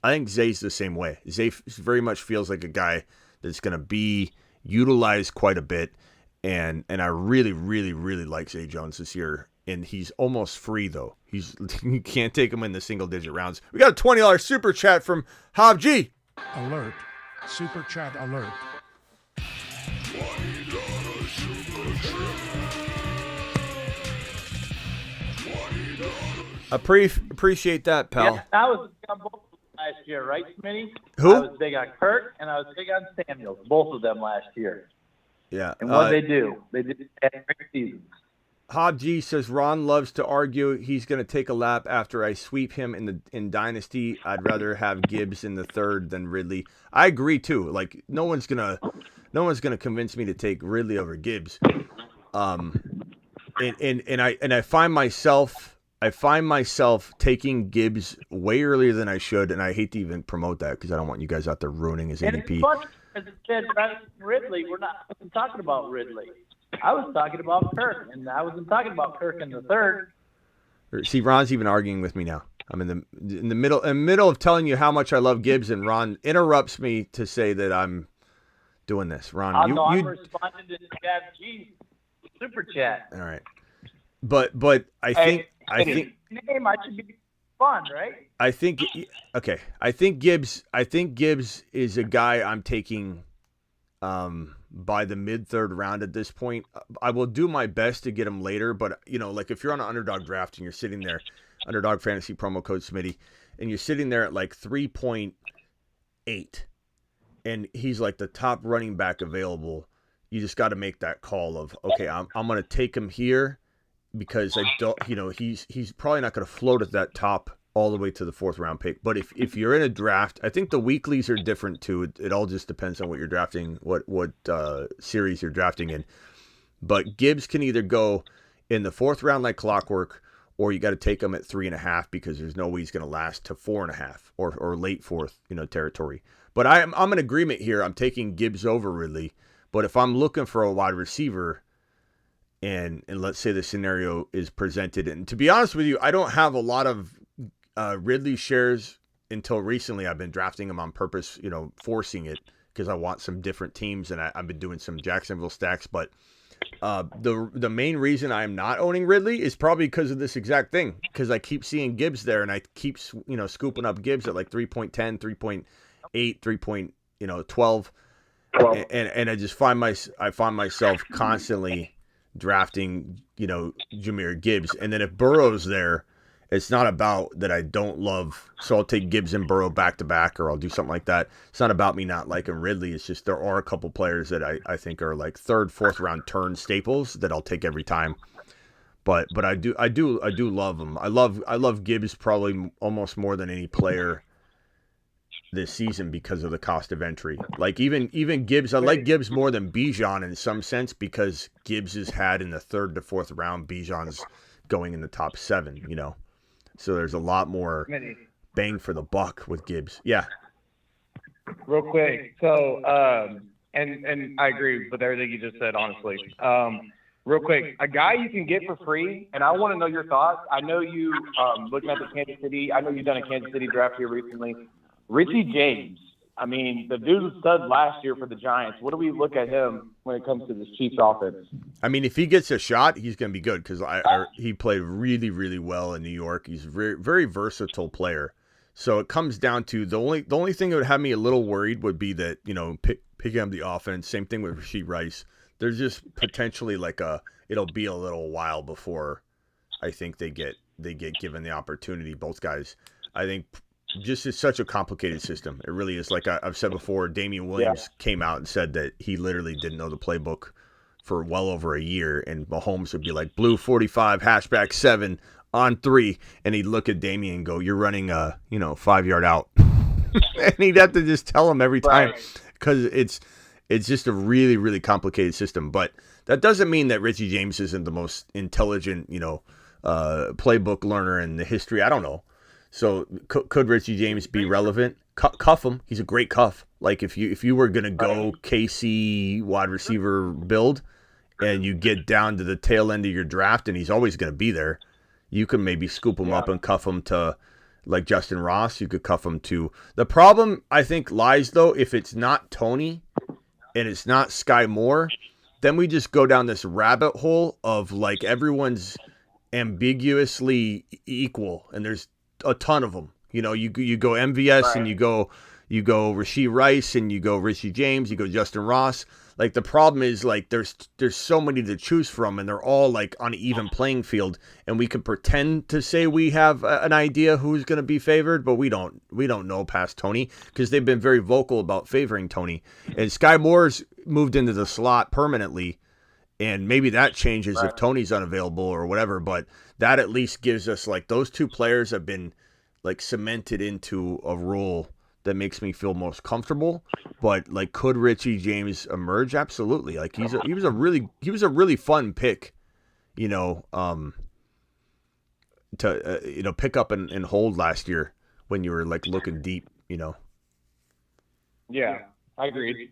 I think Zay's the same way. Zay very much feels like a guy that's going to be utilized quite a bit, and I really, really, really like Zay Jones this year. And he's almost free though. You can't take him in the single digit rounds. We got a $20 super chat from Hob G. Alert. Super chat alert. Appreciate that, pal. Yeah, I was big on both of them last year, right, Smitty? Who? I was big on Kirk, and I was big on Samuels, both of them last year. Yeah. And what did they do? They did have great seasons. Hob G says Ron loves to argue he's going to take a lap after I sweep him in Dynasty. I'd rather have Gibbs in the 3rd than Ridley. I agree too. Like no one's gonna convince me to take Ridley over Gibbs. and I find myself taking Gibbs way earlier than I should, and I hate to even promote that because I don't want you guys out there ruining his And ADP. it's funny because it said Ridley. We're not talking about Ridley. I was talking about Kirk, and I wasn't talking about Kirk in the third. See, Ron's even arguing with me now. I'm in the middle of telling you how much I love Gibbs, and Ron interrupts me to say that I'm doing this. Ron, I'm responding to Chad G's super chat. All right, but I think name I should be fun, right? I think Gibbs is a guy I'm taking by the mid-third round at this point. I will do my best to get him later, but like if you're on an underdog draft and you're sitting there, underdog fantasy promo code Smitty, and you're sitting there at like 3.8 and he's like the top running back available, you just got to make that call of, okay, I'm going to take him here because I don't, he's probably not going to float at that top all the way to the fourth round pick. But if you're in a draft, I think the weeklies are different too. It all just depends on what you're drafting, what series you're drafting in. But Gibbs can either go in the fourth round like clockwork, or you got to take him at 3.5 because there's no way he's going to last to 4.5 or late fourth, territory. But I'm in agreement here. I'm taking Gibbs over Ridley. But if I'm looking for a wide receiver, and let's say the scenario is presented, and to be honest with you, I don't have a lot of Ridley shares until recently. I've been drafting him on purpose, forcing it because I want some different teams, and I've been doing some Jacksonville stacks. But the main reason I'm not owning Ridley is probably because of this exact thing, because I keep seeing Gibbs there, and I keep scooping up Gibbs at like 3.10, 3.8, 3.12, and I just find myself constantly drafting Jahmyr Gibbs, and then if Burrow's there, it's not about that I don't love, so I'll take Gibbs and Burrow back to back, or I'll do something like that. It's not about me not liking Ridley. It's just there are a couple players that I think are like third, fourth round turn staples that I'll take every time. But I do love them. I love Gibbs probably almost more than any player this season because of the cost of entry. Like even Gibbs, I like Gibbs more than Bijan in some sense because Gibbs has had in the third to fourth round. Bijan's going in the top 7. So there's a lot more bang for the buck with Gibbs. Yeah. Real quick. So, and I agree with everything you just said, honestly. Real quick, a guy you can get for free, and I want to know your thoughts. I know you, looking at the Kansas City, I know you've done a Kansas City draft here recently. Richie James. I mean, the dude was stud last year for the Giants. What do we look at him when it comes to this Chiefs offense? I mean, if he gets a shot, he's going to be good because he played really, really well in New York. He's a very, very versatile player. So it comes down to the only thing that would have me a little worried would be that, picking up the offense. Same thing with Rashee Rice. There's just potentially it'll be a little while before I think they get given the opportunity. Both guys, I think. Just it's such a complicated system. It really is. Like I've said before, Damian Williams came out and said that he literally didn't know the playbook for well over a year, and Mahomes would be like, blue 45, hatchback 7 on 3, and he'd look at Damian and go, you're running 5-yard out. And he'd have to just tell him every time because it's just a really, really complicated system. But that doesn't mean that Richie James isn't the most intelligent, playbook learner in the history. I don't know. So could Richie James be relevant? Cuff him. He's a great cuff. Like if you were gonna go KC wide receiver build, and you get down to the tail end of your draft, and he's always gonna be there, you can maybe scoop him up and cuff him to like Justin Ross. You could cuff him to. The problem I think lies though if it's not Tony, and it's not Sky Moore, then we just go down this rabbit hole of like everyone's ambiguously equal, and there's a ton of them. You go MVS and you go Rashee Rice and you go Richie James, you go Justin Ross. Like the problem is like there's so many to choose from, and they're all like on an even playing field, and we can pretend to say we have an idea who's going to be favored, but we don't know past Tony because they've been very vocal about favoring Tony. And Sky Moore's moved into the slot permanently, and maybe that changes if Tony's unavailable or whatever, but that at least gives us like those two players have been like cemented into a role that makes me feel most comfortable. But like, could Richie James emerge? Absolutely. Like he was a really fun pick to pick up and hold last year when you were like looking deep. Yeah, I agree.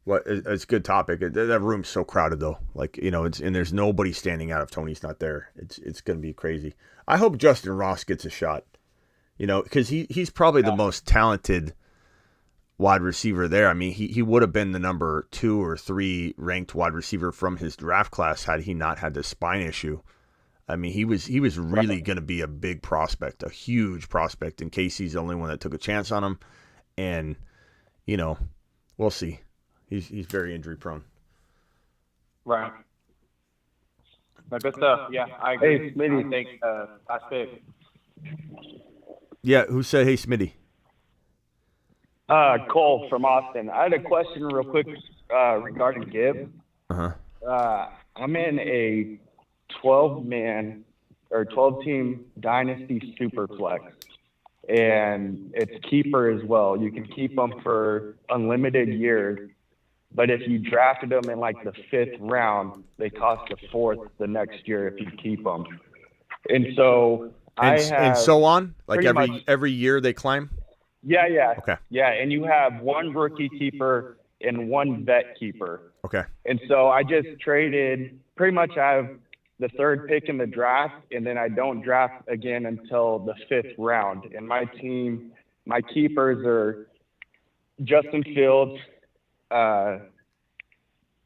It's a good topic. That room's so crowded though. Like, and there's nobody standing out if Tony's not there. It's going to be crazy. I hope Justin Ross gets a shot, because he's probably the most talented wide receiver there. I mean, he would have been the number 2 or 3 ranked wide receiver from his draft class had he not had this spine issue. I mean, he was really going to be a big prospect, a huge prospect, and Casey's the only one that took a chance on him. And, we'll see. He's very injury prone. Right. But good stuff. Yeah, I agree. Hey, Smitty. I think that's it. Yeah, who said hey Smitty? Cole from Austin. I had a question real quick regarding Gibbs. I'm in a 12-man or 12-team dynasty superflex, and it's keeper as well. You can keep them for unlimited years, but if you drafted them in like the 5th round, they cost the 4th the next year if you keep them. And so and so on, like pretty every year they climb. Yeah. Okay. Yeah, and you have one rookie keeper and one vet keeper. Okay. And so I just traded. Pretty much, I have the 3rd pick in the draft, and then I don't draft again until the 5th round. And my team, my keepers are Justin Fields,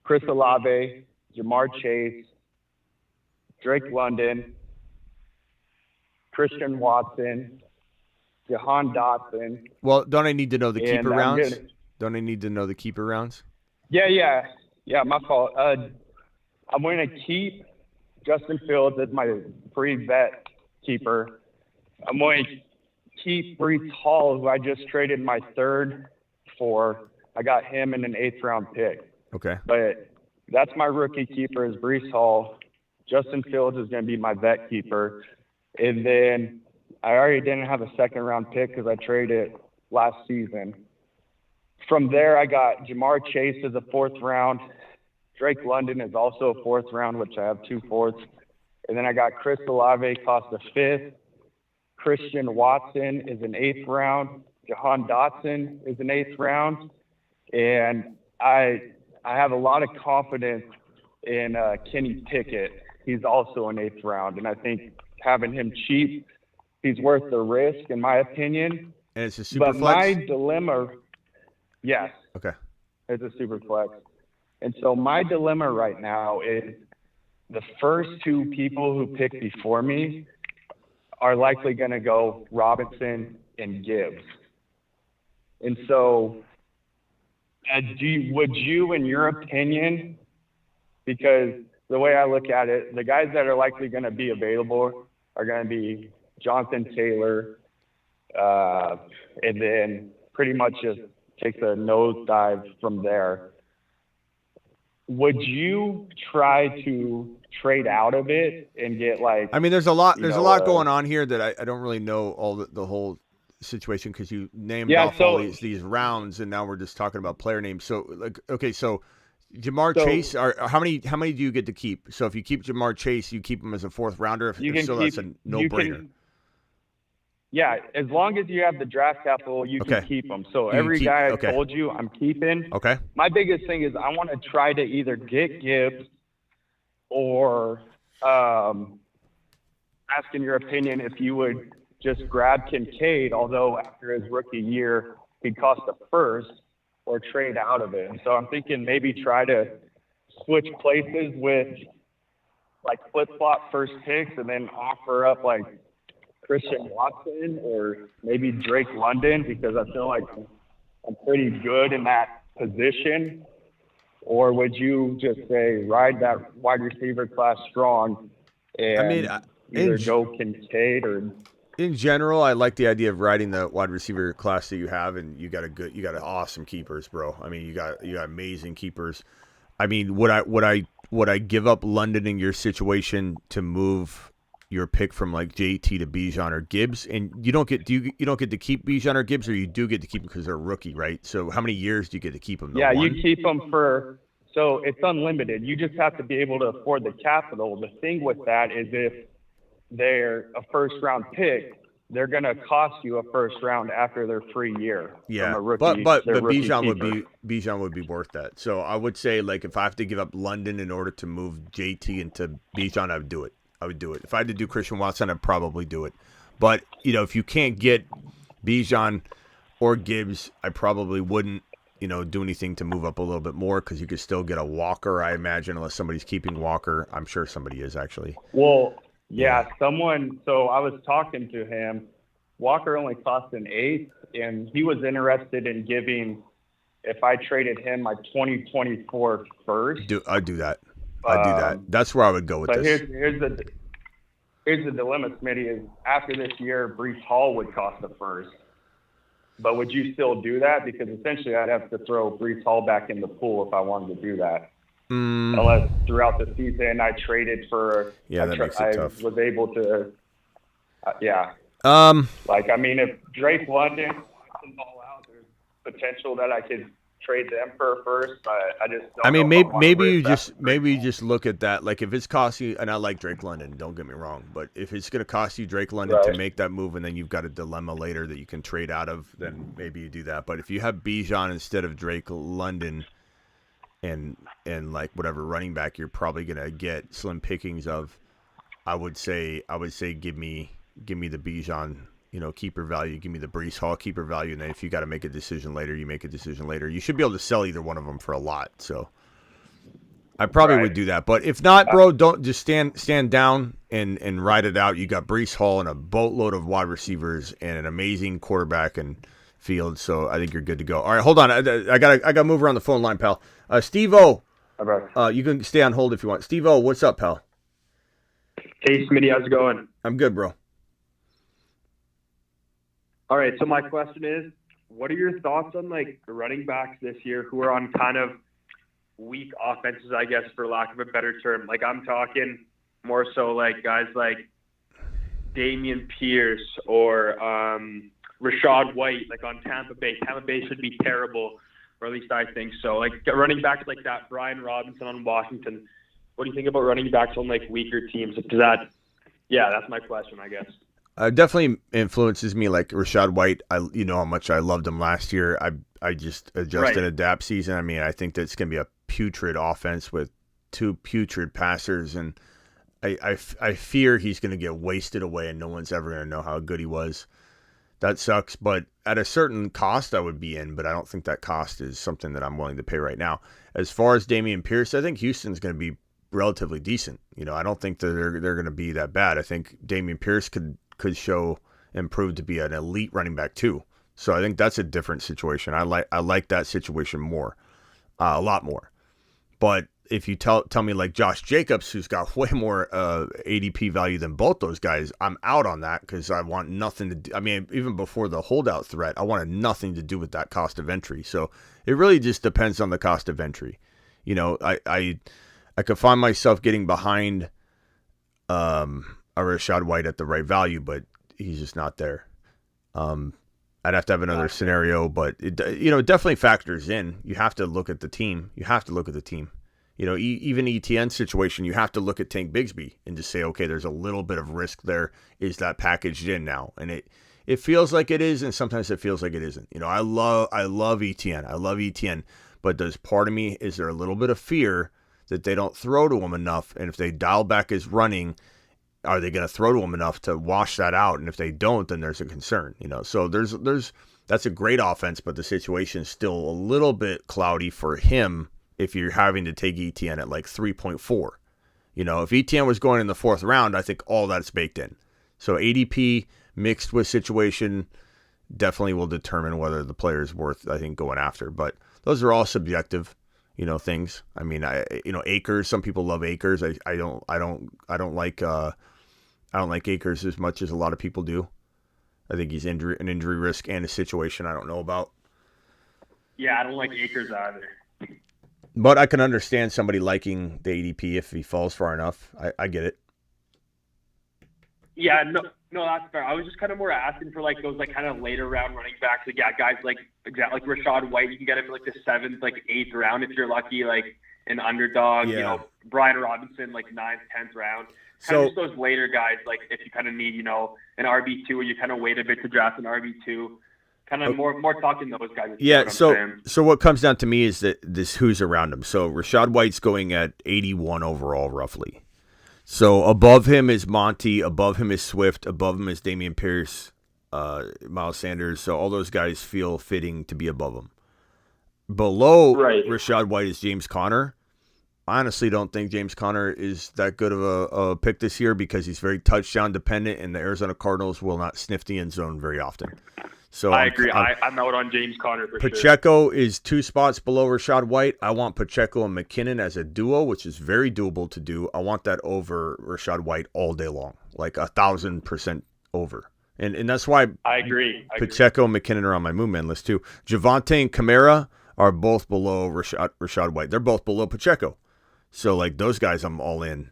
Chris Olave, Jamar Chase, Drake London, Christian Watson, Jahan Dotson. Well, don't I need to know the And keeper I'm rounds? gonna- Don't I need to know the keeper rounds? Yeah, my fault. I'm going to keep Justin Fields as my free vet keeper. I'm going to keep Breece Hall, who I just traded my 3rd for. I got him in an 8th round pick. Okay. But that's my rookie keeper is Breece Hall. Justin Fields is going to be my vet keeper. And then I already didn't have a 2nd round pick because I traded last season. From there, I got Jamar Chase as a 4th round. Drake London is also a 4th round, which I have 2 4ths. And then I got Chris Olave, cost a 5th. Christian Watson is an 8th round. Jahan Dotson is an 8th round. And I have a lot of confidence in Kenny Pickett. He's also an 8th round. And I think having him cheap, he's worth the risk, in my opinion. And it's a super But flex? my dilemma, yes. Okay. It's a super flex. And so my dilemma right now is the first 2 people who pick before me are likely going to go Robinson and Gibbs. And so would you, in your opinion, because the way I look at it, the guys that are likely going to be available are going to be Jonathan Taylor, and then pretty much just takes a nosedive from there. Would you try to trade out of it and get like? I mean, there's a lot going on here that I don't really know all the whole situation because you named off all these rounds, and now we're just talking about player names. So like, okay, so Jamar Chase, how many do you get to keep? So if you keep Jamar Chase, you keep him as a 4th rounder. That's a no-brainer. Yeah, as long as you have the draft capital, you can keep them. So every guy I told you, I'm keeping. Okay. My biggest thing is I want to try to either get Gibbs or asking your opinion if you would just grab Kincaid, although after his rookie year, he'd cost a 1st, or trade out of it. And so I'm thinking maybe try to switch places with like flip-flop 1st picks and then offer up like Christian Watson or maybe Drake London, because I feel like I'm pretty good in that position. Or would you just say ride that wide receiver class strong and either go Kincaid or? In general, I like the idea of riding the wide receiver class that you have, and you got awesome keepers, bro. I mean, you got amazing keepers. I mean, would I give up London in your situation to move your pick from like JT to Bijan or Gibbs? And you don't get to keep Bijan or Gibbs, or you do get to keep them because they're a rookie, right? So how many years do you get to keep them? Yeah, you keep them for So it's unlimited. You just have to be able to afford the capital. The thing with that is if they're a first-round pick, they're going to cost you a first round after their free year. Yeah, from a rookie, but their rookie Bijan keeper. would be worth that. So I would say, like, if I have to give up London in order to move JT into Bijan, I would do it. If I had to do Christian Watson, I'd probably do it. But if you can't get Bijan or Gibbs, I probably wouldn't do anything to move up a little bit more, because you could still get a Walker, I imagine, unless somebody's keeping Walker. I'm sure somebody is, actually. Well, yeah, someone. So I was talking to him. Walker only cost an eighth, and he was interested in giving, if I traded him, my 2024 first. I'd do that. That's where I would go with so this. Here's the dilemma, Smitty, is after this year, Breece Hall would cost the first. But would you still do that? Because essentially I'd have to throw Breece Hall back in the pool if I wanted to do that. Unless throughout the season I traded for. Yeah, that makes it tough. I was able to. Yeah. Like, I mean, if Drake London can ball out, there's potential that I could trade them for a first, but I just don't. I mean, know maybe you just look at that. Like, if it's cost you, and I like Drake London, don't get me wrong, but if it's going to cost you Drake London to make that move, and then you've got a dilemma later that you can trade out of, then maybe you do that. But if you have Bijan instead of Drake London, and like whatever running back you're probably going to get slim pickings of, I would say give me the Bijan, keeper value. Give me the Breece Hall keeper value, and then if you got to make a decision later, you make a decision later. You should be able to sell either one of them for a lot. So I probably would do that. But if not, bro, don't just stand down and ride it out. You got Breece Hall and a boatload of wide receivers and an amazing quarterback and field. So I think you're good to go. All right, hold on. I gotta move around the phone line, pal. Steve O, you can stay on hold if you want. Steve O, what's up, pal? Hey, Smitty, how's it going? I'm good, bro. All right, so my question is, what are your thoughts on, like, the running backs this year who are on kind of weak offenses, I guess, for lack of a better term? Like, I'm talking more so like guys like Damian Pierce or Rashad White, like on Tampa Bay. Tampa Bay should be terrible, or at least I think so. Like, running backs like that, Brian Robinson on Washington. What do you think about running backs on, like, weaker teams? That's my question, I guess. Definitely influences me, like Rashad White. You know how much I loved him last year. I just adjust and adapt season. I mean, I think that's going to be a putrid offense with two putrid passers, and I fear he's going to get wasted away, and no one's ever going to know how good he was. That sucks, but at a certain cost, I would be in, but I don't think that cost is something that I'm willing to pay right now. As far as Damian Pierce, I think Houston's going to be relatively decent. I don't think that they're going to be that bad. I think Damian Pierce could show and prove to be an elite running back too. So I think that's a different situation. I like that situation more, a lot more. But if you tell me like Josh Jacobs, who's got way more ADP value than both those guys, I'm out on that because I want nothing to do. I mean, even before the holdout threat, I wanted nothing to do with that cost of entry. So it really just depends on the cost of entry. I could find myself getting behind a Rashad White at the right value, but he's just not there. I'd have to have another scenario, but it definitely factors in. You have to look at the team. Even ETN situation, you have to look at Tank Bigsby and just say, okay, there's a little bit of risk there. Is that packaged in now? And it feels like it is, and sometimes it feels like it isn't. I love ETN. But does part of me, is there a little bit of fear that they don't throw to him enough? And if they dial back his running, are they going to throw to him enough to wash that out? And if they don't, then there's a concern, So that's a great offense, but the situation is still a little bit cloudy for him if you're having to take ETN at like 3.4. If ETN was going in the fourth round, I think all that's baked in. So ADP mixed with situation definitely will determine whether the player is worth, I think, going after. But those are all subjective, things. I mean, Akers. Some people love Akers. I don't like Akers as much as a lot of people do. I think he's an injury risk and a situation I don't know about. Yeah, I don't like Akers either. But I can understand somebody liking the ADP if he falls far enough. I get it. Yeah, no, that's fair. I was just kind of more asking for like those like kind of later round running backs. Like, yeah, guys like Rashad White, you can get him in like the 7th, like 8th round if you're lucky. Like, an underdog. Yeah. You know, Brian Robinson, like 9th, 10th round. So- Just those later guys, like if you kind of need, you know, an RB2, or you kind of wait a bit to draft an RB2. Kind of more talking those guys. Yeah, What I'm saying. so what comes down to me is that this who's around him. So Rachaad White's going at 81 overall, roughly. So above him is Monty, above him is Swift, above him is Damian Pierce, Miles Sanders. So all those guys feel fitting to be above him. Below Rachaad White is James Conner. I honestly don't think James Conner is that good of a pick this year because he's very touchdown dependent, and the Arizona Cardinals will not sniff the end zone very often. So I agree. I'm out on James Conner for sure. Pacheco is 2 spots below Rachaad White. I want Pacheco and McKinnon as a duo, which is very doable to do. I want that over Rachaad White all day long, like 1,000% over. And that's why I agree. Pacheco and McKinnon are on my movement list too. Javonte and Kamara are both below Rachaad White. They're both below Pacheco. So like those guys I'm all in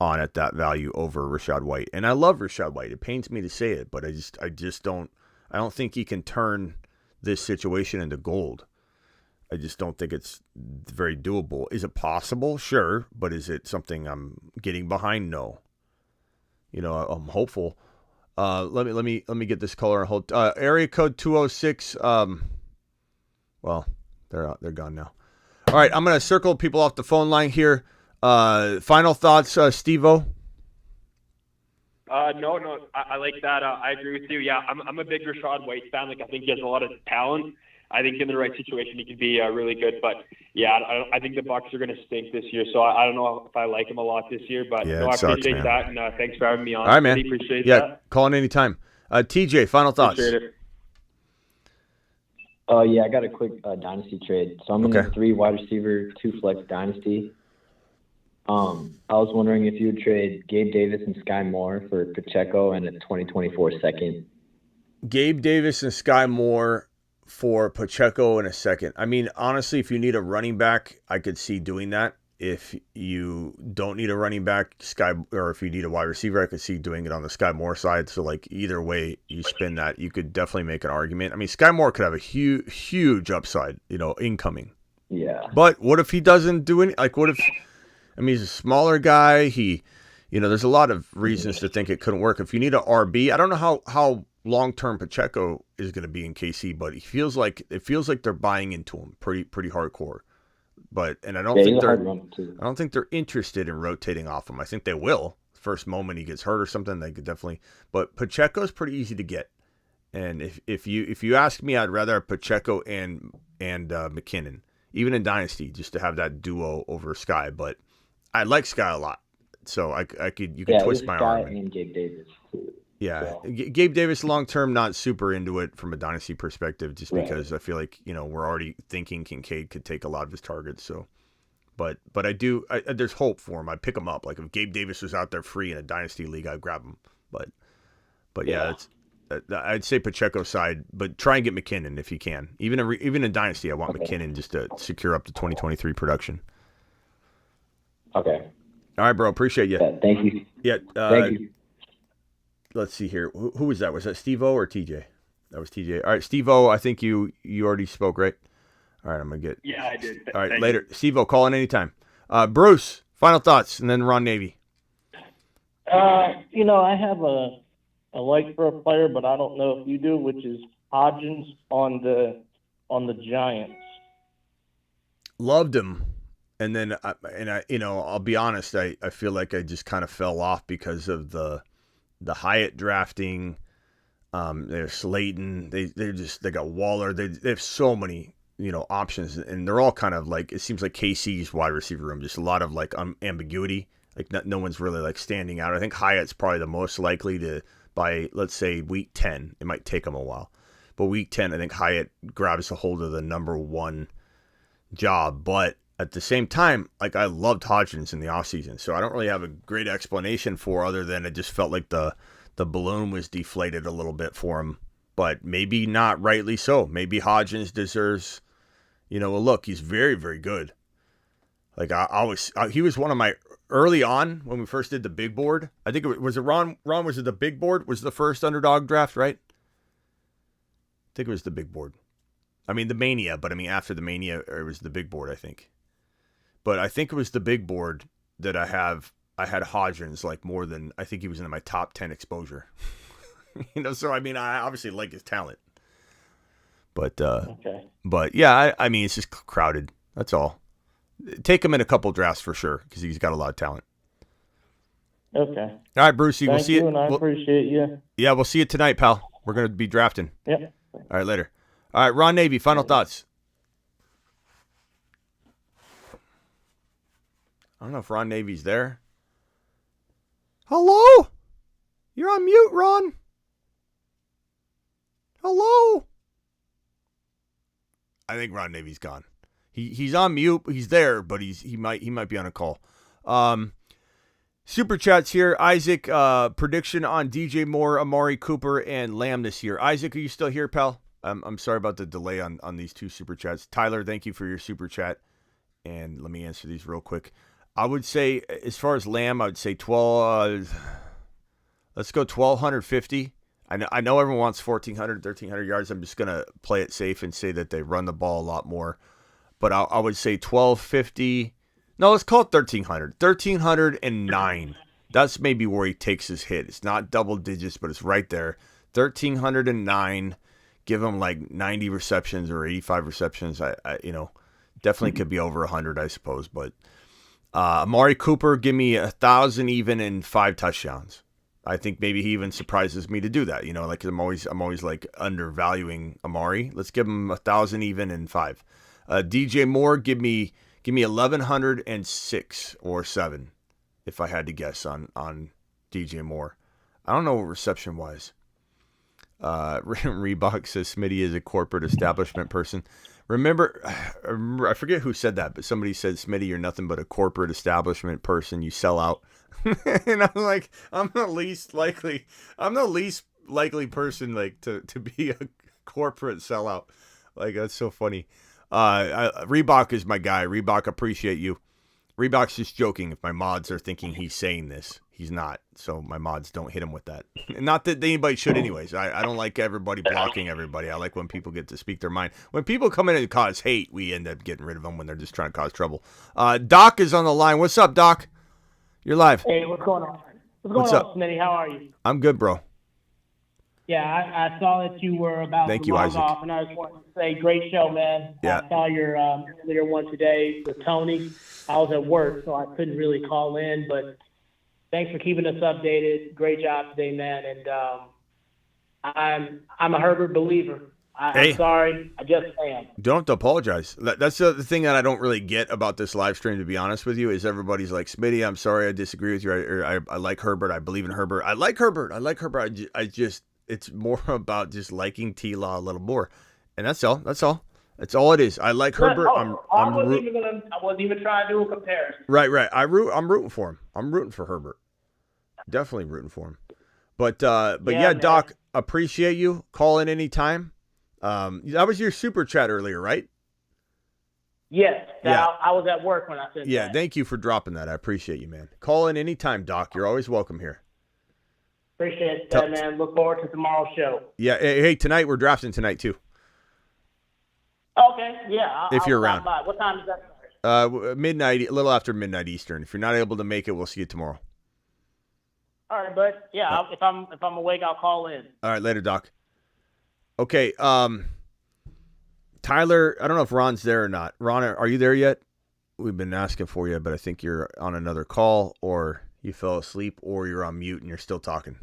on at that value over Rachaad White. And I love Rachaad White. It pains me to say it, but I just don't think he can turn this situation into gold. I just don't think it's very doable. Is it possible? Sure. But is it something I'm getting behind? No. You know, I'm hopeful. Let me get this caller on hold. Area code 206. Well, they're gone now. All right, I'm gonna circle people off the phone line here. Final thoughts, Steve-O? No, I like that. I agree with you. Yeah, I'm a big Rachaad White fan. Like, I think he has a lot of talent. I think in the right situation he could be really good. But yeah, I think the Bucs are going to stink this year. So I don't know if I like him a lot this year. But Yeah, no, it I sucks, appreciate man. that, and thanks for having me on. All right, man. Really appreciate Yeah, that. call in anytime. TJ, final thoughts. Appreciate it. Yeah, I got a quick dynasty trade. So I'm in a 3 wide receiver, 2 flex dynasty. I was wondering if you would trade Gabe Davis and Sky Moore for Pacheco and a 2024 second. Gabe Davis and Sky Moore for Pacheco in a second. I mean, honestly, if you need a running back, I could see doing that. If you don't need a running back, or if you need a wide receiver, I could see doing it on the Sky Moore side. So, like, either way you spin that, you could definitely make an argument. I mean, Sky Moore could have a huge upside, incoming. Yeah. But what if he doesn't do any? Like, what if? I mean, he's a smaller guy. There's a lot of reasons to think it couldn't work. If you need an RB, I don't know how long-term Pacheco is going to be in KC, but it feels like they're buying into him pretty hardcore. And I don't think they're interested in rotating off him. I think they will. First moment he gets hurt or something, they could definitely. But Pacheco's pretty easy to get. And if you ask me, I'd rather have Pacheco and McKinnon, even in Dynasty, just to have that duo over Sky. But I like Sky a lot, so you could twist my arm. Sky and Gabe Davis too. Yeah, so. Gabe Davis long term, not super into it from a dynasty perspective, just because I feel like we're already thinking Kincaid could take a lot of his targets. So, but I there's hope for him. I pick him up. Like if Gabe Davis was out there free in a dynasty league, I'd grab him. But yeah, I'd say Pacheco side, but try and get McKinnon if you can. Even in dynasty, I want McKinnon just to secure up to 2023 production. Okay. All right, bro. Appreciate you. Yeah, thank you. Yeah. Thank you. Let's see here. Who was that? Was that Steve-O or TJ? That was TJ. All right, Steve-O, I think you already spoke, right? All right, I'm going to get... Yeah, I did. All right, Thank later. Steve-O, call in anytime. Bruce, final thoughts, and then Ron Navy. I have a like for a player, but I don't know if you do, which is Hodgins on the Giants. Loved him. And then, I'll be honest, I feel like I just kind of fell off because of the Hyatt drafting. There's Slayton. They got Waller. They have so many options, and they're all kind of like, it seems like KC's wide receiver room, just a lot of like ambiguity. Like no one's really like standing out. I think Hyatt's probably the most likely to, by let's say week 10. It might take him a while, but week 10, I think Hyatt grabs a hold of the number 1 job. But at the same time, like I loved Hodgins in the offseason, so I don't really have a great explanation for other than it just felt like the balloon was deflated a little bit for him. But maybe not rightly so. Maybe Hodgins deserves, a look. He's very, very good. Like he was one of my early on when we first did the big board. I think was it Ron? Ron, was it the big board? Was the first underdog draft, right? I think it was the big board. I mean the Mania, but after the Mania, it was the big board, I think. but I think it was the big board that I had Hodgins like more than, I think he was in my top 10 exposure. So I mean, I obviously like his talent. But but yeah, I mean, it's just crowded. That's all. Take him in a couple drafts for sure because he's got a lot of talent. Okay. All right, Brucey. We'll see you. And I appreciate you. Yeah, we'll see you tonight, pal. We're going to be drafting. Yep. All right, later. All right, Ron Navy, final thoughts. I don't know if Ron Navy's there. Hello? You're on mute, Ron. Hello? I think Ron Navy's gone. He's on mute. He's there, but he might be on a call. Super chats here. Isaac, prediction on DJ Moore, Amari Cooper, and Lamb this year. Isaac, are you still here, pal? I'm sorry about the delay on these two super chats. Tyler, thank you for your super chat. And let me answer these real quick. I would say, as far as Lamb, I would say 12. Let's go 1,250. I know everyone wants 1,400, 1,300 yards. I'm just going to play it safe and say that they run the ball a lot more. But I would say 1,250. No, let's call it 1,300. 1,309. That's maybe where he takes his hit. It's not double digits, but it's right there. 1,309. Give him like 90 receptions or 85 receptions. I definitely could be over 100, I suppose. But Amari Cooper, give me 1,000 even and 5 touchdowns. I think maybe he even surprises me to do that. Like I'm always like undervaluing Amari. Let's give him 1,000 even and 5. DJ Moore, give me 1,106 or 7, if I had to guess on DJ Moore. I don't know what reception wise. Reebok says Smitty is a corporate establishment person. Remember, I forget who said that, but somebody said, Smitty, you're nothing but a corporate establishment person. You sell out. And I'm like, I'm the least likely person like to be a corporate sellout. Like, that's so funny. Reebok is my guy. Reebok, appreciate you. Reebok's just joking if my mods are thinking he's saying this. He's not. So my mods don't hit him with that. Not that anybody should anyways. I don't like everybody blocking everybody. I like when people get to speak their mind. When people come in and cause hate, we end up getting rid of them when they're just trying to cause trouble. Doc is on the line. What's up, Doc? You're live. Hey, what's going on? What's up, Smitty? How are you? I'm good, bro. Yeah, I saw that you were about to log off, and I just wanted to say, great show, man. Yeah. I saw your earlier one today with Tony. I was at work, so I couldn't really call in, but thanks for keeping us updated. Great job today, man. And I'm a Herbert believer. I'm sorry, I just am. Don't have to apologize. That's the thing that I don't really get about this live stream, to be honest with you, is everybody's like, Smitty, I'm sorry, I disagree with you. I like Herbert. I believe in Herbert. I like Herbert. I just it's more about just liking T-Law a little more. And that's all. That's all it is. I like Herbert. I wasn't even trying to do a comparison. Right. I'm rooting for him. I'm rooting for Herbert. Definitely rooting for him. But yeah, Doc, appreciate you. Call in anytime. That was your super chat earlier, right? Yes. Yeah. I was at work when I said that. Yeah, thank you for dropping that. I appreciate you, man. Call in anytime, Doc. You're always welcome here. Appreciate that, man. Look forward to tomorrow's show. Yeah. Hey, tonight we're drafting tonight too. Okay. Yeah. If you're I'll around. stop by. What time is that? Midnight, a little after midnight Eastern. If you're not able to make it, we'll see you tomorrow. All right, bud. Yeah. If I'm awake, I'll call in. All right, later, Doc. Okay. Tyler, I don't know if Ron's there or not. Ron, are you there yet? We've been asking for you, but I think you're on another call, or you fell asleep, or you're on mute and you're still talking.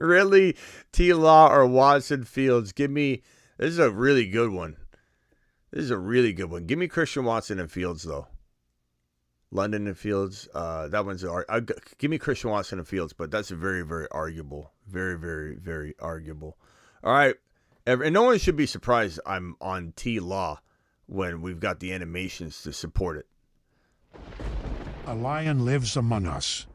Really? T-Law or Watson Fields? This is a really good one. Give me Christian Watson and Fields, though. London and Fields. That one's give me Christian Watson and Fields, but that's very, very arguable. Very, very, very arguable. All right. And no one should be surprised I'm on T-Law when we've got the animations to support it. A lion lives among us,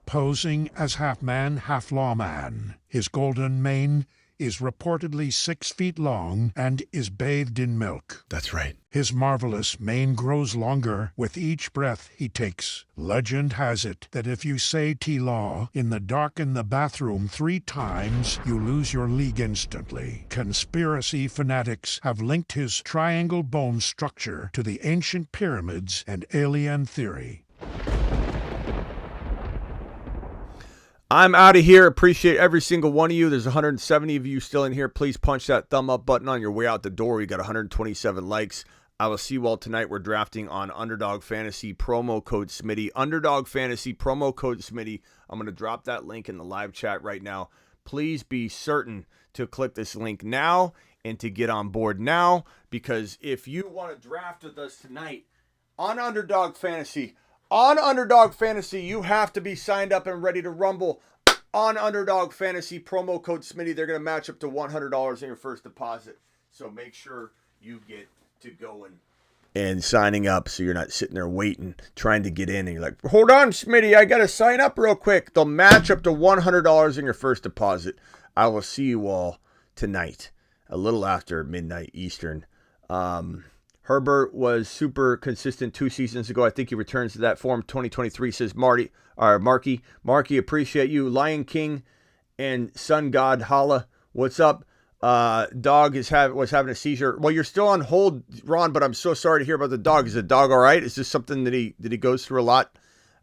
posing as half man, half lawman. His golden mane is reportedly 6 feet long and is bathed in milk. That's right. His marvelous mane grows longer with each breath he takes. Legend has it that if you say T-Law in the dark in the bathroom 3 times, you lose your league instantly. Conspiracy fanatics have linked his triangle bone structure to the ancient pyramids and alien theory. I'm out of here. Appreciate every single one of you. There's 170 of you still in here. Please punch that thumb up button on your way out the door. We got 127 likes. I will see you all tonight. We're drafting on Underdog Fantasy promo code Smitty. Underdog Fantasy promo code Smitty. I'm going to drop that link in the live chat right now. Please be certain to click this link now and to get on board now, because if you want to draft with us tonight on Underdog Fantasy, you have to be signed up and ready to rumble on Underdog Fantasy promo code Smitty. They're going to match up to $100 in your first deposit. So make sure you get to going and signing up, so you're not sitting there waiting, trying to get in, and you're like, hold on, Smitty, I got to sign up real quick. They'll match up to $100 in your first deposit. I will see you all tonight, a little after midnight Eastern. Herbert was super consistent 2 seasons ago. I think he returns to that form. 2023, says Marky. Marky, appreciate you. Lion King and Sun God Holla, what's up? Dog was having a seizure. Well, you're still on hold, Ron, but I'm so sorry to hear about the dog. Is the dog all right? Is this something that he goes through a lot?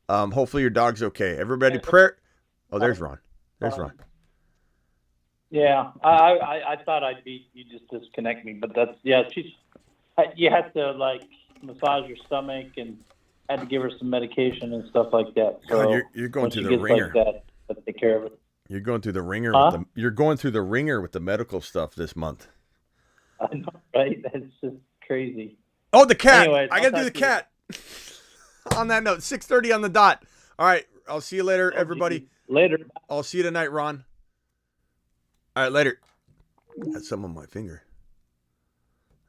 Hopefully your dog's okay. Everybody prayer. Oh, there's Ron. There's Ron. Yeah, I thought I'd be, you just disconnect me, but that's, yeah, you had to like massage her stomach and had to give her some medication and stuff like that. So God, you're going through the ringer. Like that, take care of it. You're going through the ringer. Huh? You're going through the ringer with the medical stuff this month. I know, right? It's just crazy. Oh, the cat. Anyways, I got to do the cat. On that note, 6:30 on the dot. All right. I'll see you later, everybody. Later. I'll see you tonight, Ron. All right, later. Got some on my finger.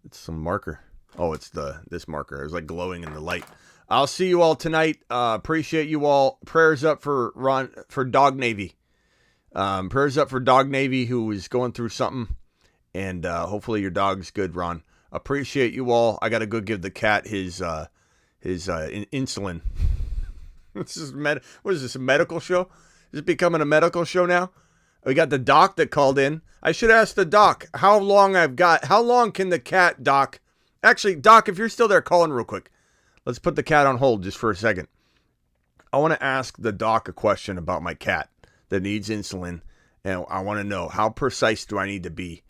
It's some marker. Oh, it's this marker. It was like glowing in the light. I'll see you all tonight. Appreciate you all. Prayers up for Ron, for Dog Navy. Prayers up for Dog Navy, who is going through something. And hopefully your dog's good, Ron. Appreciate you all. I got to go give the cat his insulin. What is this, a medical show? Is it becoming a medical show now? We got the doc that called in. I should ask the doc how long can the cat, doc? Actually, doc, if you're still there, call in real quick. Let's put the cat on hold just for a second. I want to ask the doc a question about my cat that needs insulin. And I want to know, how precise do I need to be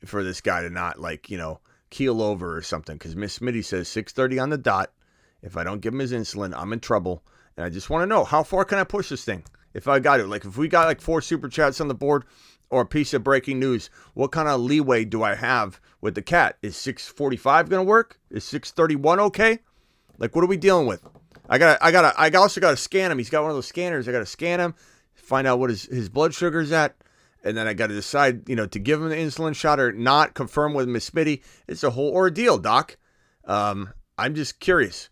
for this guy to not, keel over or something? Because Miss Smitty says 6:30 on the dot. If I don't give him his insulin, I'm in trouble. And I just want to know, how far can I push this thing? If I got it, if we got 4 super chats on the board or a piece of breaking news, what kind of leeway do I have with the cat? Is 6:45 going to work? Is 6:31 okay? What are we dealing with? I also got to scan him. He's got one of those scanners. I got to scan him, find out what his blood sugar's at. And then I got to decide, to give him the insulin shot or not, confirm with Miss Smitty. It's a whole ordeal, Doc. I'm just curious.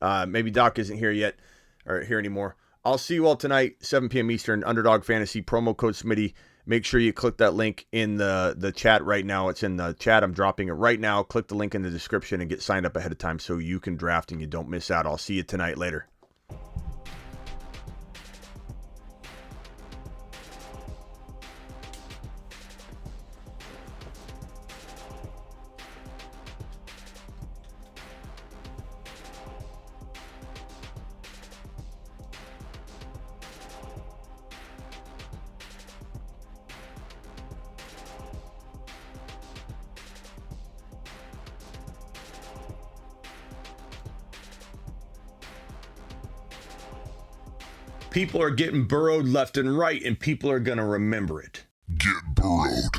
Maybe Doc isn't here yet or here anymore. I'll see you all tonight, 7 p.m. Eastern, Underdog Fantasy, promo code Smitty. Make sure you click that link in the chat right now. It's in the chat. I'm dropping it right now. Click the link in the description and get signed up ahead of time so you can draft and you don't miss out. I'll see you tonight. Later. People are getting burrowed left and right, and people are going to remember it. Get burrowed.